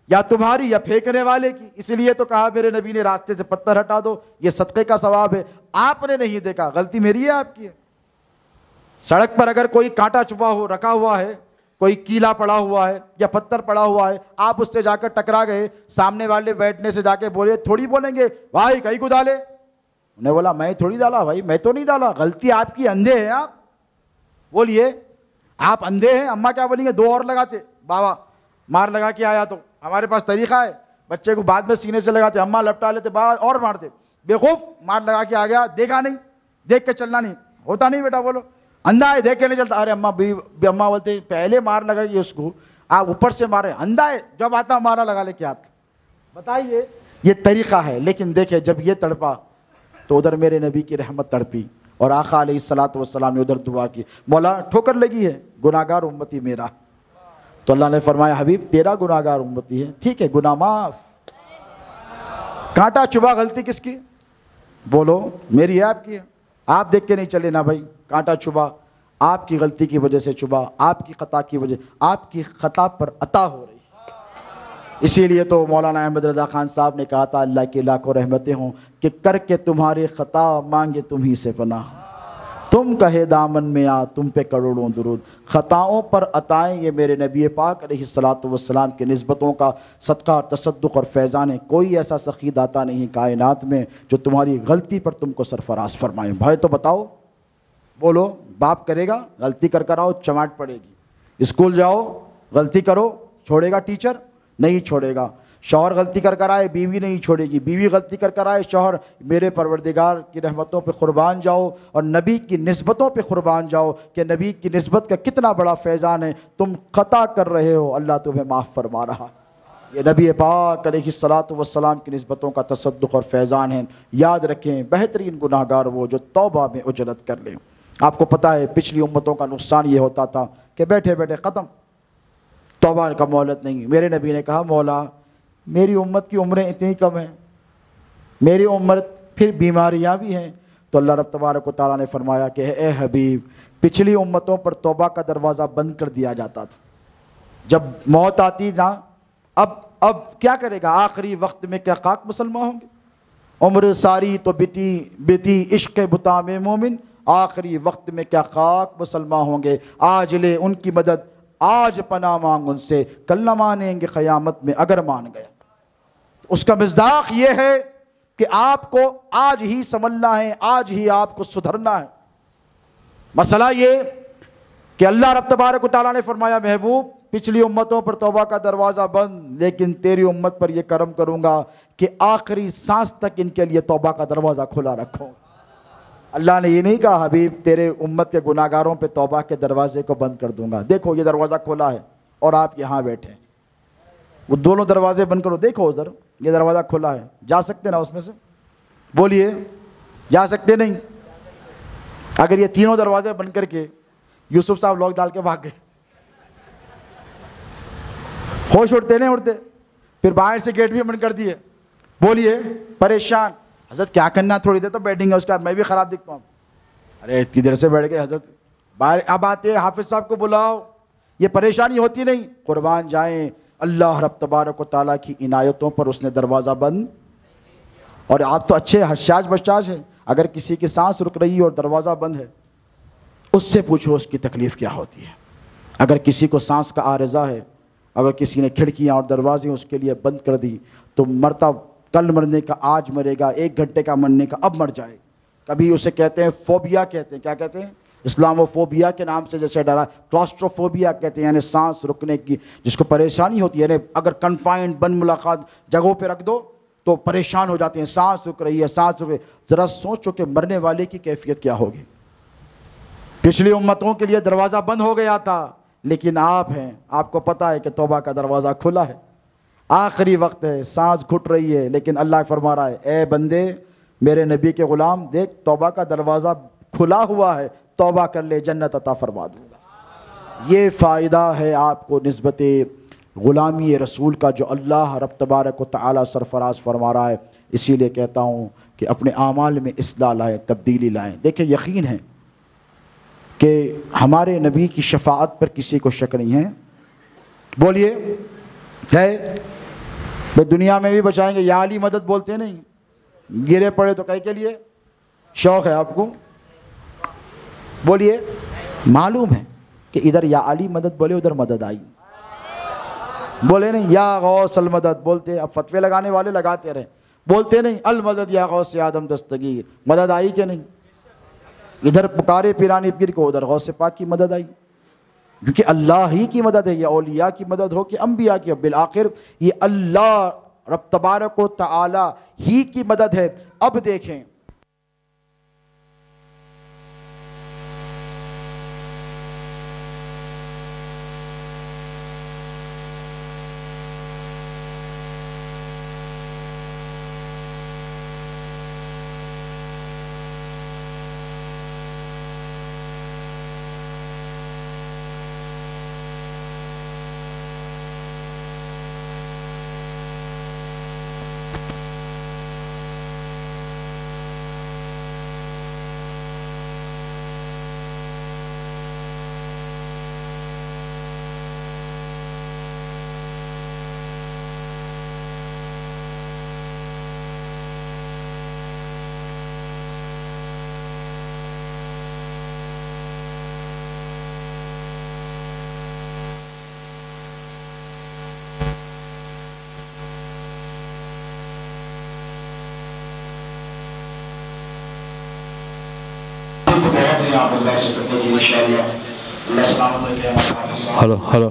یا پھینکنے والے کی، اس لیے تو کہا میرے نبی نے راستے سے پتھر ہٹا دو، یہ صدقے کا ثواب ہے۔ آپ نے نہیں دیکھا، غلطی میری ہے آپ کی ہے؟ سڑک پر اگر کوئی کانٹا رکھا ہوا ہے، کوئی کیلا پڑا ہوا ہے یا پتھر پڑا ہوا ہے، آپ اس سے جا کر ٹکرا گئے، سامنے والے بیٹھنے سے جا کے بولے، تھوڑی بولیں گے بھائی کہیں کو ڈالے؟ انہوں نے بولا میں تھوڑی ڈالا بھائی، میں تو نہیں ڈالا، غلطی آپ کی، اندھے ہیں آپ۔ بولیے آپ اندھے ہیں؟ اماں کیا بولیں گے؟ 2 اور لگاتے، بابا مار لگا کے آیا، تو ہمارے پاس طریقہ ہے، بچے کو بعد میں سینے سے لگاتے، اماں لپٹا لیتے، بابا اور مارتے، بیوقوف مار لگا کے آ گیا، دیکھا نہیں، دیکھ کے چلنا نہیں ہوتا نہیں بیٹا، بولو اندھا ہے دیکھ کے نہیں چلتا۔ ارے اماں اماں بولتے پہلے مار لگائیے اس کو، آپ اوپر سے مارے، اندھا ہے، جب آتا مارا لگا لے کے آتا۔ بتائیے یہ طریقہ ہے، لیکن دیکھیں جب یہ تڑپا تو ادھر میرے نبی کی رحمت تڑپی، اور آقا علیہ الصلوۃ والسلام نے ادھر دعا کی، مولا ٹھوکر لگی ہے، گناہگار امتی میرا، تو اللہ نے فرمایا حبیب تیرا گناہگار امتی ہے، ٹھیک ہے گناہ معاف۔ کانٹا چبھا، غلطی کس کی؟ بولو میری ہے آپ کی ہے؟ آپ دیکھ کے نہیں چلے نا بھائی، کانٹا چبھا، آپ کی غلطی کی وجہ سے چبھا، آپ کی خطا کی وجہ، آپ کی خطا پر عطا ہو رہی۔ اسی لیے تو مولانا احمد رضا خان صاحب نے کہا تھا، اللہ کی لاکھوں رحمتیں ہوں، کہ کر کے تمہاری خطا مانگے تمہیں سے پناہ، تم کہے دامن میں آ تم پہ کروڑوں درود، خطاؤں پر عطائیں یہ میرے نبی پاک علیہ الصلوۃ والسلام کی نسبتوں کا صدقہ، تصدق اور فیضان ہے۔ کوئی ایسا سخی داتا نہیں کائنات میں جو تمہاری غلطی پر تم کو سرفراز فرمائے۔ بھائی تو بتاؤ، بولو، باپ کرے گا غلطی کر آؤ چماٹ پڑے گی، اسکول جاؤ غلطی کرو چھوڑے گا ٹیچر؟ نہیں چھوڑے گا۔ شوہر غلطی کر آئے بیوی نہیں چھوڑے گی، بیوی غلطی کر آئے شوہر، میرے پروردگار کی رحمتوں پہ قربان جاؤ اور نبی کی نسبتوں پہ قربان جاؤ کہ نبی کی نسبت کا کتنا بڑا فیضان ہے۔ تم خطا کر رہے ہو، اللہ تمہیں معاف فرما رہا۔ یہ نبی پاک علیہ الصلوۃ والسلام کی نسبتوں کا تصدق اور فیضان ہے۔ یاد رکھیں بہترین گناہگار وہ جو توبہ میں اجلت کر لیں۔ آپ کو پتہ ہے پچھلی امتوں کا نقصان یہ ہوتا تھا کہ بیٹھے بیٹھے ختم، توبہ کا مہلت نہیں۔ میرے نبی نے کہا مولا میری امت کی عمریں اتنی کم ہیں، میری امت پھر بیماریاں بھی ہیں، تو اللہ رب تبارک و تعالیٰ نے فرمایا کہ اے حبیب پچھلی امتوں پر توبہ کا دروازہ بند کر دیا جاتا تھا، جب موت آتی نا اب کیا کرے گا؟ آخری وقت میں کیا خاک مسلمان ہوں گے؟ عمر ساری تو بیتی عشق بتا میں مومن، آخری وقت میں کیا خاک مسلمان ہوں گے؟ آج لے ان کی مدد، آج پناہ مانگ ان سے، کل نہ مانیں گے قیامت میں اگر مان گیا۔ اس کا مصداق یہ ہے کہ آپ کو آج ہی سنبھلنا ہے، آج ہی آپ کو سدھرنا ہے۔ مسئلہ یہ کہ اللہ رب تبارک و تعالیٰ نے فرمایا محبوب پچھلی امتوں پر توبہ کا دروازہ بند، لیکن تیری امت پر یہ کرم کروں گا کہ آخری سانس تک ان کے لیے توبہ کا دروازہ کھلا رکھو۔ اللہ نے یہ نہیں کہا حبیب تیرے امت کے گناہگاروں پہ توبہ کے دروازے کو بند کر دوں گا، دیکھو یہ دروازہ کھلا ہے اور آپ یہاں بیٹھے ہیں، وہ دونوں دروازے بند کرو، دیکھو ادھر یہ دروازہ کھلا ہے، جا سکتے نا اس میں سے؟ بولیے جا سکتے نہیں؟ اگر یہ تینوں دروازے بند کر کے یوسف صاحب لوگ ڈال کے بھاگ گئے، ہوش اڑتے نہیں اڑتے؟ پھر باہر سے گیٹ بھی بند کر دیے، بولیے پریشان، حضرت کیا کرنا تھوڑی دیر تو بیٹھیں گے، اس کے بعد میں بھی خراب دکھتا ہوں، ارے اتنی دیر سے بیٹھ گئے حضرت باہر، اب آتے حافظ صاحب کو بلاؤ، یہ پریشانی ہوتی نہیں؟ قربان جائیں اللہ رب تبارک و تعالیٰ کی عنایتوں پر اس نے دروازہ بند، اور آپ تو اچھے حشاش بشاش ہیں، اگر کسی کی سانس رک رہی ہے اور دروازہ بند ہے اس سے پوچھو اس کی تکلیف کیا ہوتی ہے۔ اگر کسی کو سانس کا عارضہ ہے، اگر کسی نے کھڑکیاں اور دروازے اس کے لیے بند کر دی تو مرتا کل مرنے کا آج مرے گا، 1 گھنٹے کا مرنے کا اب مر جائے۔ کبھی اسے کہتے ہیں فوبیا، کہتے ہیں کیا کہتے ہیں؟ اسلامو فوبیا کے نام سے جیسے ڈرا، کلاسٹروفوبیا کہتے ہیں، یعنی سانس رکنے کی جس کو پریشانی ہوتی ہے، یعنی اگر کنفائنڈ بند ملاقات جگہوں پہ رکھ دو تو پریشان ہو جاتے ہیں، سانس رک رہی ہے، سانس رک رہی ہے۔ ذرا سوچو کہ مرنے والے کی کیفیت کیا ہوگی۔ پچھلی امتوں کے لیے دروازہ بند ہو گیا تھا، لیکن آپ ہیں، آپ کو پتہ ہے کہ توبہ کا دروازہ کھلا ہے، آخری وقت ہے، سانس گھٹ رہی ہے، لیکن اللہ فرما رہا ہے اے بندے میرے نبی کے غلام دیکھ توبہ کا دروازہ کھلا ہوا ہے، توبہ کر لے جنت عطا فرما دوں گا۔ یہ فائدہ ہے آپ کو نسبت غلامی رسول کا جو اللہ رب تبارک و تعالی سرفراز فرما رہا ہے۔ اسی لیے کہتا ہوں کہ اپنے اعمال میں اصلاح لائیں، تبدیلی لائیں۔ دیکھیں یقین ہے کہ ہمارے نبی کی شفاعت پر کسی کو شک نہیں ہے، بولیے ہے؟ بھئی دنیا میں بھی بچائیں گے، یا علی مدد بولتے نہیں، گرے پڑے تو کہے کے لیے شوق ہے آپ کو، بولیے معلوم ہے کہ ادھر یا علی مدد بولے ادھر مدد آئی، بولے نہیں یا غوث المدد بولتے، اب فتوے لگانے والے لگاتے رہے، بولتے نہیں المدد یا غوث آدم دستگیر، مدد آئی کہ نہیں؟ ادھر پکارے پیرانی پیر کو ادھر غوث پاک کی مدد آئی، کیونکہ اللہ ہی کی مدد ہے، یا اولیاء کی مدد ہو کہ انبیاء کی، بالآخر یہ اللہ رب تبارک و تعالی ہی کی مدد ہے۔ اب دیکھیں ہلو ہلو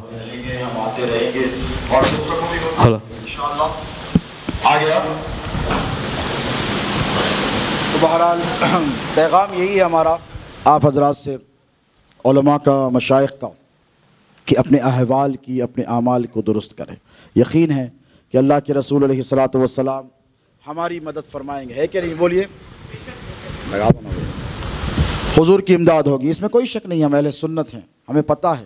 ہلو تو بہرحال پیغام یہی ہے ہمارا آپ حضرات سے، علماء کا، مشائخ کا، کہ اپنے احوال کی، اپنے اعمال کو درست کریں۔ یقین ہے کہ اللہ کے رسول علیہ الصلاۃ والسلام ہماری مدد فرمائیں گے، ہے کہ نہیں؟ بولیے لگا دو نا، حضور کی امداد ہوگی، اس میں کوئی شک نہیں، ہم اہل سنت ہیں، ہمیں پتہ ہے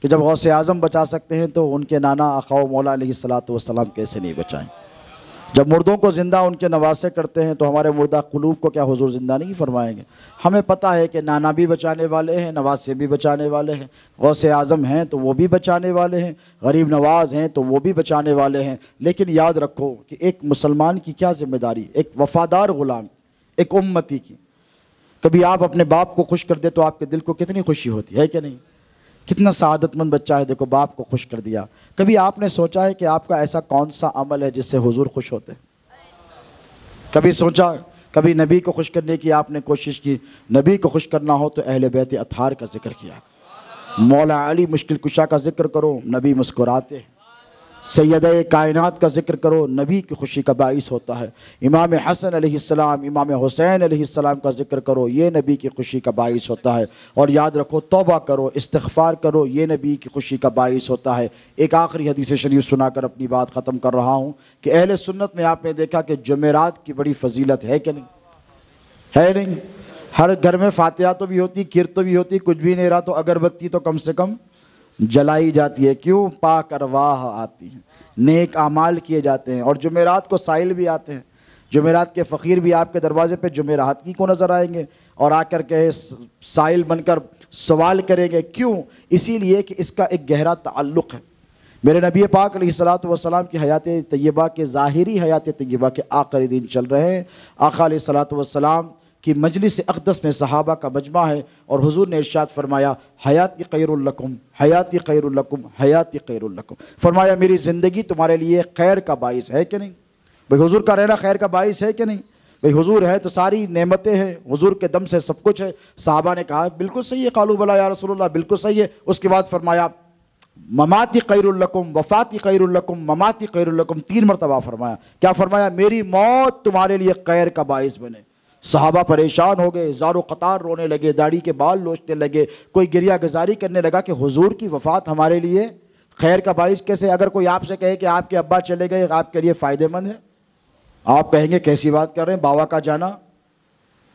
کہ جب غوث اعظم بچا سکتے ہیں تو ان کے نانا آقا و مولا علیہ الصلاۃ والسلام کیسے نہیں بچائیں؟ جب مردوں کو زندہ ان کے نواسے کرتے ہیں تو ہمارے مردہ قلوب کو کیا حضور زندہ نہیں فرمائیں گے؟ ہمیں پتہ ہے کہ نانا بھی بچانے والے ہیں، نواسے بھی بچانے والے ہیں، غوث اعظم ہیں تو وہ بھی بچانے والے ہیں، غریب نواز ہیں تو وہ بھی بچانے والے ہیں۔ لیکن یاد رکھو کہ ایک مسلمان کی کیا ذمہ داری، ایک وفادار غلام، ایک امتی کی۔ کبھی آپ اپنے باپ کو خوش کر دے تو آپ کے دل کو کتنی خوشی ہوتی ہے کہ نہیں؟ کتنا سعادت مند بچہ ہے، دیکھو باپ کو خوش کر دیا۔ کبھی آپ نے سوچا ہے کہ آپ کا ایسا کون سا عمل ہے جس سے حضور خوش ہوتے ہیں؟ کبھی سوچا؟ کبھی نبی کو خوش کرنے کی آپ نے کوشش کی؟ نبی کو خوش کرنا ہو تو اہل بیت اطہار کا ذکر کیا، مولا علی مشکل کشا کا ذکر کرو، نبی مسکراتے ہیں۔ سیدہ کائنات کا ذکر کرو، نبی کی خوشی کا باعث ہوتا ہے۔ امام حسن علیہ السلام، امام حسین علیہ السلام کا ذکر کرو، یہ نبی کی خوشی کا باعث ہوتا ہے۔ اور یاد رکھو، توبہ کرو، استغفار کرو، یہ نبی کی خوشی کا باعث ہوتا ہے۔ ایک آخری حدیث شریف سنا کر اپنی بات ختم کر رہا ہوں کہ اہل سنت میں آپ نے دیکھا کہ جمعرات کی بڑی فضیلت ہے کہ نہیں؟ ہے نہیں؟ ہر گھر میں فاتحہ تو بھی ہوتی، کیر تو بھی ہوتی، کچھ بھی نہیں رہا تو اگربتی تو کم سے کم جلائی جاتی ہے۔ کیوں؟ پاک ارواح آتی ہیں، نیک اعمال کیے جاتے ہیں۔ اور جمعرات کو سائل بھی آتے ہیں، جمعرات کے فقیر بھی آپ کے دروازے پہ جمعرات کی کو نظر آئیں گے اور آ کر کے سائل بن کر سوال کریں گے۔ کیوں؟ اسی لیے کہ اس کا ایک گہرا تعلق ہے۔ میرے نبی پاک علیہ الصلوۃ والسلام کی حیات طیبہ کے، ظاہری حیات طیبہ کے آخری دن چل رہے ہیں۔ آقا علیہ الصلوۃ والسلام کی مجلس اقدس میں صحابہ کا مجمع ہے اور حضور نے ارشاد فرمایا، حیاتی خیر لکم، حیاتی خیر لکم، حیاتی خیر لکم۔ فرمایا میری زندگی تمہارے لیے خیر کا باعث ہے کہ نہیں؟ بھئی حضور کا رہنا خیر کا باعث ہے کہ نہیں؟ بھئی حضور ہے تو ساری نعمتیں ہیں، حضور کے دم سے سب کچھ ہے۔ صحابہ نے کہا بالکل صحیح ہے، قالوا بلا یا رسول اللہ، بالکل صحیح ہے۔ اس کے بعد فرمایا مماتی خیر لکم، وفاتی خیر لکم، مماتی خیر لکم، 3 مرتبہ فرمایا۔ کیا فرمایا؟ میری موت تمہارے لیے خیر کا باعث بنے۔ صحابہ پریشان ہو گئے، زار و قطار رونے لگے، داڑھی کے بال لوچنے لگے، کوئی گریہ گزاری کرنے لگا کہ حضور کی وفات ہمارے لیے خیر کا باعث کیسے؟ اگر کوئی آپ سے کہے کہ آپ کے ابا چلے گئے آپ کے لیے فائدہ مند ہے، آپ کہیں گے کیسی بات کر رہے ہیں، باوا کا جانا؟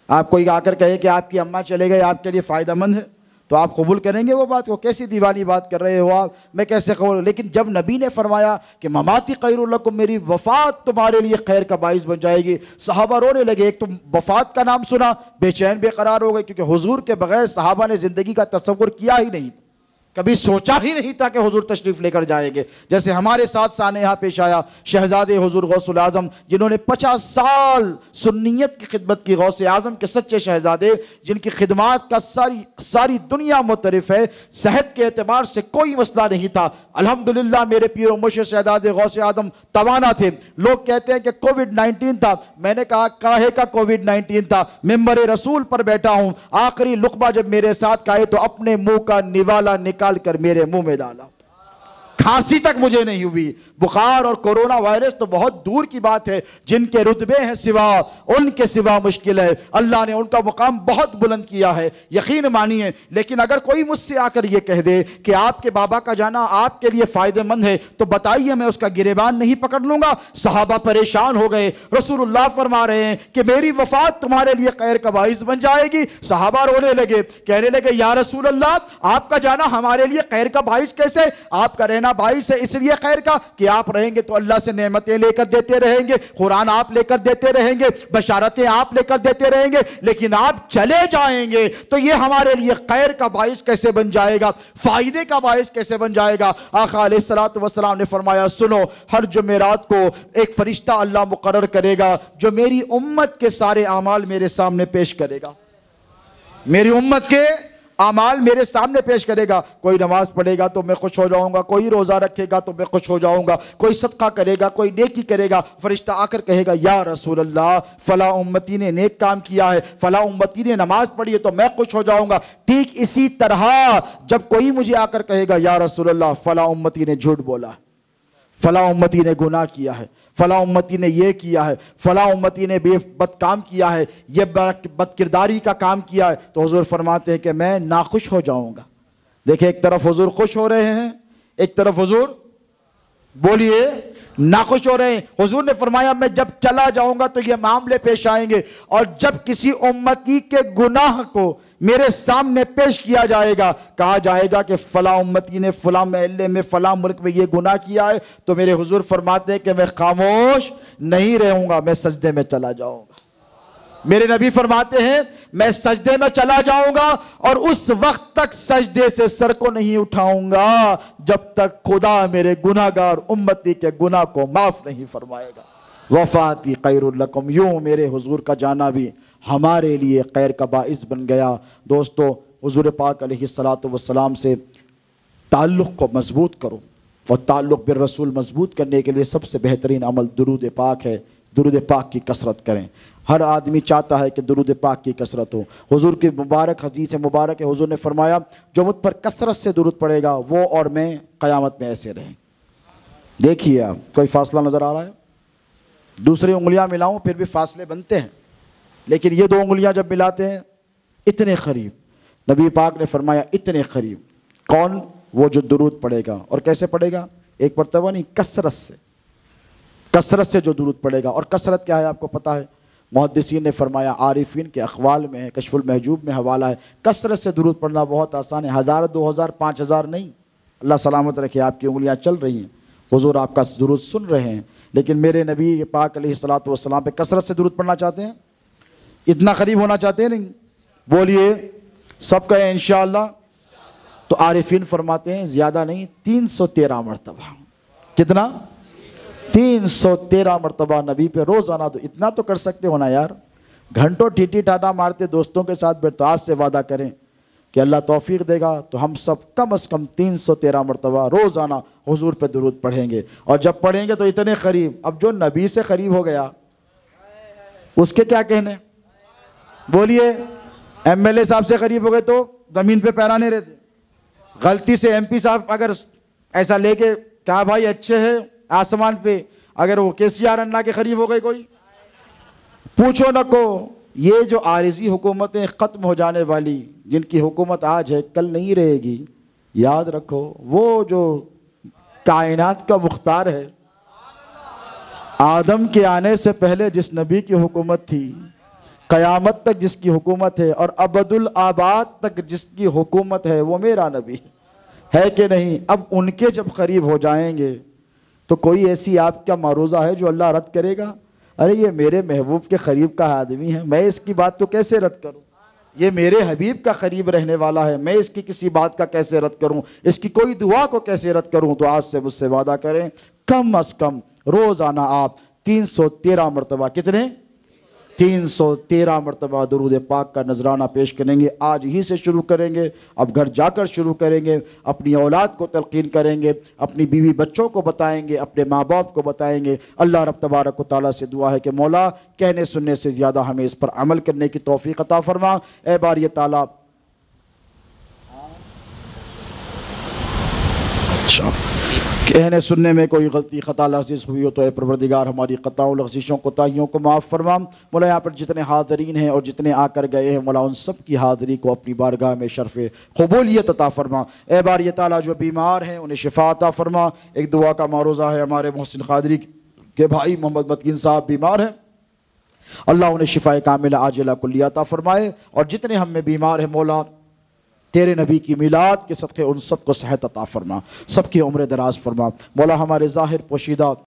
آپ کوئی آ کر کہے کہ آپ کی اماں چلے گئے آپ کے لیے فائدہ مند ہے تو آپ قبول کریں گے وہ بات کو؟ کیسی دیوانی بات کر رہے ہو آپ، میں کیسے قبول؟ لیکن جب نبی نے فرمایا کہ مماتی خیر لکم، میری وفات تمہارے لیے خیر کا باعث بن جائے گی، صحابہ رونے لگے۔ ایک تو وفات کا نام سنا، بے چین بے قرار ہو گئے، کیونکہ حضور کے بغیر صحابہ نے زندگی کا تصور کیا ہی نہیں، کبھی سوچا ہی نہیں تھا کہ حضور تشریف لے کر جائیں گے۔ جیسے ہمارے ساتھ سانحہ پیش آیا شہزادے حضور غوث الاعظم، جنہوں نے 50 سال سنیت کی خدمت کی، غوث اعظم کے سچے شہزادے جن کی خدمات کا ساری دنیا معترف ہے، صحت کے اعتبار سے کوئی مسئلہ نہیں تھا۔ الحمدللہ میرے پیر و مرشد شہزادے غوث اعظم توانا تھے۔ لوگ کہتے ہیں کہ کووڈ-19 تھا، میں نے کہا کاہے کا کووڈ-19 تھا، ممبر رسول پر بیٹھا ہوں، آخری لقمہ جب میرے ساتھ کھائے تو اپنے منہ کا نوالا نکال کر میرے منہ میں ڈالا، کھانسی تک مجھے نہیں ہوئی۔ بخار اور کورونا وائرس تو بہت دور کی بات ہے، جن کے رتبے ہیں سوا، ان کے سوا مشکل ہے، اللہ نے ان کا مقام بہت بلند کیا ہے، یقین مانیے۔ لیکن اگر کوئی مجھ سے آ کر یہ کہہ دے کہ آپ کے بابا کا جانا آپ کے لیے فائدہ مند ہے تو بتائیے میں اس کا گریبان نہیں پکڑ لوں گا؟ صحابہ پریشان ہو گئے، رسول اللہ فرما رہے ہیں کہ میری وفات تمہارے لیے خیر کا باعث بن جائے گی۔ صحابہ رونے لگے، کہنے لگے یا رسول اللہ آپ کا جانا ہمارے لیے خیر کا باعث کیسے؟ آپ کا رہنا باعث ہے اس لیے خیر کا کہ آپ رہیں گے تو اللہ سے نعمتیں لے کر دیتے رہیں گے، قرآن آپ لے کر دیتے رہیں گے، بشارتیں آپ لے کر دیتے رہیں گے، لیکن آپ چلے جائیں گے تو یہ ہمارے لیے خیر کا باعث کیسے بن جائے گا، فائدے کا باعث کیسے بن جائے گا؟ آقا علیہ الصلوۃ والسلام نے فرمایا سنو، ہر جمعرات کو ایک فرشتہ اللہ مقرر کرے گا جو میری امت کے سارے اعمال میرے سامنے پیش کرے گا، میری امت کے اعمال میرے سامنے پیش کرے گا۔ کوئی نماز پڑھے گا تو میں خوش ہو جاؤں گا، کوئی روزہ رکھے گا تو میں خوش ہو جاؤں گا، کوئی صدقہ کرے گا، کوئی نیکی کرے گا، فرشتہ آ کر کہے گا یا رسول اللہ فلاں امتی نے نیک کام کیا ہے، فلاں امتی نے نماز پڑھی ہے تو میں خوش ہو جاؤں گا۔ ٹھیک اسی طرح جب کوئی مجھے آ کر کہے گا یا رسول اللہ فلاں امتی نے جھوٹ بولا ہے، فلاں امتی نے گناہ کیا ہے، فلاں امتی نے یہ کیا ہے، فلاں امتی نے بد کام کیا ہے، یہ بد کرداری کا کام کیا ہے، تو حضور فرماتے ہیں کہ میں ناخوش ہو جاؤں گا۔ دیکھیں ایک طرف حضور خوش ہو رہے ہیں، ایک طرف حضور بولیے ناخوش ہو رہے ہیں۔ حضور نے فرمایا میں جب چلا جاؤں گا تو یہ معاملے پیش آئیں گے، اور جب کسی امتی کے گناہ کو میرے سامنے پیش کیا جائے گا، کہا جائے گا کہ فلاں امتی نے فلاں محلے میں فلاں ملک میں یہ گناہ کیا ہے، تو میرے حضور فرماتے ہیں کہ میں خاموش نہیں رہوں گا، میں سجدے میں چلا جاؤں گا۔ میرے نبی فرماتے ہیں میں سجدے میں چلا جاؤں گا اور اس وقت تک سجدے سے سر کو نہیں اٹھاؤں گا جب تک خدا میرے گناہگار امتی کے گناہ کو معاف نہیں فرمائے گا۔ وفاتی خیر لکم، یوں میرے حضور کا جانا بھی ہمارے لیے خیر کا باعث بن گیا۔ دوستو حضور پاک علیہ الصلوۃ والسلام سے تعلق کو مضبوط کرو، اور تعلق بالرسول مضبوط کرنے کے لیے سب سے بہترین عمل درود پاک ہے۔ درود پاک کی کثرت کریں۔ ہر آدمی چاہتا ہے کہ درود پاک کی کثرت ہو۔ حضور کی مبارک حدیث مبارک ہے، حضور نے فرمایا جو مجھ پر کثرت سے درود پڑے گا وہ اور میں قیامت میں ایسے رہیں۔ دیکھیے آپ، کوئی فاصلہ نظر آ رہا ہے؟ دوسری انگلیاں ملاؤں پھر بھی فاصلے بنتے ہیں، لیکن یہ دو انگلیاں جب ملاتے ہیں اتنے قریب۔ نبی پاک نے فرمایا اتنے قریب۔ کون؟ وہ جو درود پڑے گا۔ اور کیسے پڑے گا؟ ایک مرتبہ نہیں، کثرت سے، کثرت سے جو درود پڑے گا۔ اور کثرت کیا ہے آپ کو پتہ ہے؟ محدثین نے فرمایا، عارفین کے اقوال میں ہے، کشف المحجوب میں حوالہ ہے، کثرت سے درود پڑھنا بہت آسان ہے۔ 1000 2000 5000 نہیں۔ اللہ سلامت رکھے، آپ کی انگلیاں چل رہی ہیں، حضور آپ کا درود سن رہے ہیں، لیکن میرے نبی پاک علیہ الصلوۃ والسلام پہ کثرت سے درود پڑھنا چاہتے ہیں؟ اتنا قریب ہونا چاہتے ہیں؟ نہیں؟ بولیے، سب کہیں انشاءاللہ۔ تو عارفین فرماتے ہیں زیادہ نہیں، 313 مرتبہ۔ کتنا؟ 313 مرتبہ نبی پہ روزانہ۔ تو اتنا تو کر سکتے ہونا یار، گھنٹوں ٹیٹی ٹاٹا مارتے دوستوں کے ساتھ بیٹھ۔ تو آج سے وعدہ کریں کہ اللہ توفیق دے گا تو ہم سب کم از کم 313 مرتبہ روزانہ حضور پہ درود پڑھیں گے، اور جب پڑھیں گے تو اتنے قریب۔ اب جو نبی سے قریب ہو گیا اس کے کیا کہنے؟ بولیے، ایم ایل اے صاحب سے قریب ہو گئے تو زمین پہ پیرانے رہتے۔ غلطی سے ایم پی صاحب اگر ایسا لے کے کہا بھائی اچھے ہے آسمان پہ، اگر وہ KCR انا کے قریب ہو گئے کوئی، پوچھو نہ کو۔ یہ جو عارضی حکومتیں ختم ہو جانے والی، جن کی حکومت آج ہے کل نہیں رہے گی، یاد رکھو وہ جو کائنات کا مختار ہے، آدم کے آنے سے پہلے جس نبی کی حکومت تھی، قیامت تک جس کی حکومت ہے، اور ابد الآباد تک جس کی حکومت ہے، وہ میرا نبی ہے کہ نہیں؟ اب ان کے جب قریب ہو جائیں گے تو کوئی ایسی آپ کا معروضہ ہے جو اللہ رد کرے گا؟ ارے یہ میرے محبوب کے قریب کا آدمی ہے، میں اس کی بات کو کیسے رد کروں؟ یہ میرے حبیب کا قریب رہنے والا ہے، میں اس کی کسی بات کا کیسے رد کروں؟ اس کی کوئی دعا کو کیسے رد کروں؟ تو آج سے مجھ سے وعدہ کریں، کم از کم روزانہ آپ 313 مرتبہ، کتنے؟ 313 مرتبہ درود پاک کا نذرانہ پیش کریں گے۔ آج ہی سے شروع کریں گے، اب گھر جا کر شروع کریں گے، اپنی اولاد کو تلقین کریں گے، اپنی بیوی بچوں کو بتائیں گے، اپنے ماں باپ کو بتائیں گے۔ اللہ رب تبارک و تعالیٰ سے دعا ہے کہ مولا کہنے سننے سے زیادہ ہمیں اس پر عمل کرنے کی توفیق عطا فرما۔ اے باری تعالیٰ، کہنے سننے میں کوئی غلطی خطا لغزش ہوئی ہو تو اے پروردگار ہماری خطاؤں لغزشوں کوتاہیوں کو معاف فرما۔ مولا یہاں پر جتنے حاضرین ہیں اور جتنے آ کر گئے ہیں، مولا ان سب کی حاضری کو اپنی بارگاہ میں شرف قبولیت عطا فرما۔ اے باری تعالیٰ جو بیمار ہیں انہیں شفا عطا فرما۔ ایک دعا کا معروضہ ہے، ہمارے محسن قادری کے بھائی محمد متین صاحب بیمار ہیں، اللہ انہیں شفا کاملہ عاجلہ کلیہ عطا فرمائے، اور جتنے ہم میں بیمار ہیں مولا تیرے نبی کی میلاد کے صدقے ان سب کو صحت عطا فرما، سب کی عمر دراز فرما۔ مولا ہمارے ظاہر پوشیدہ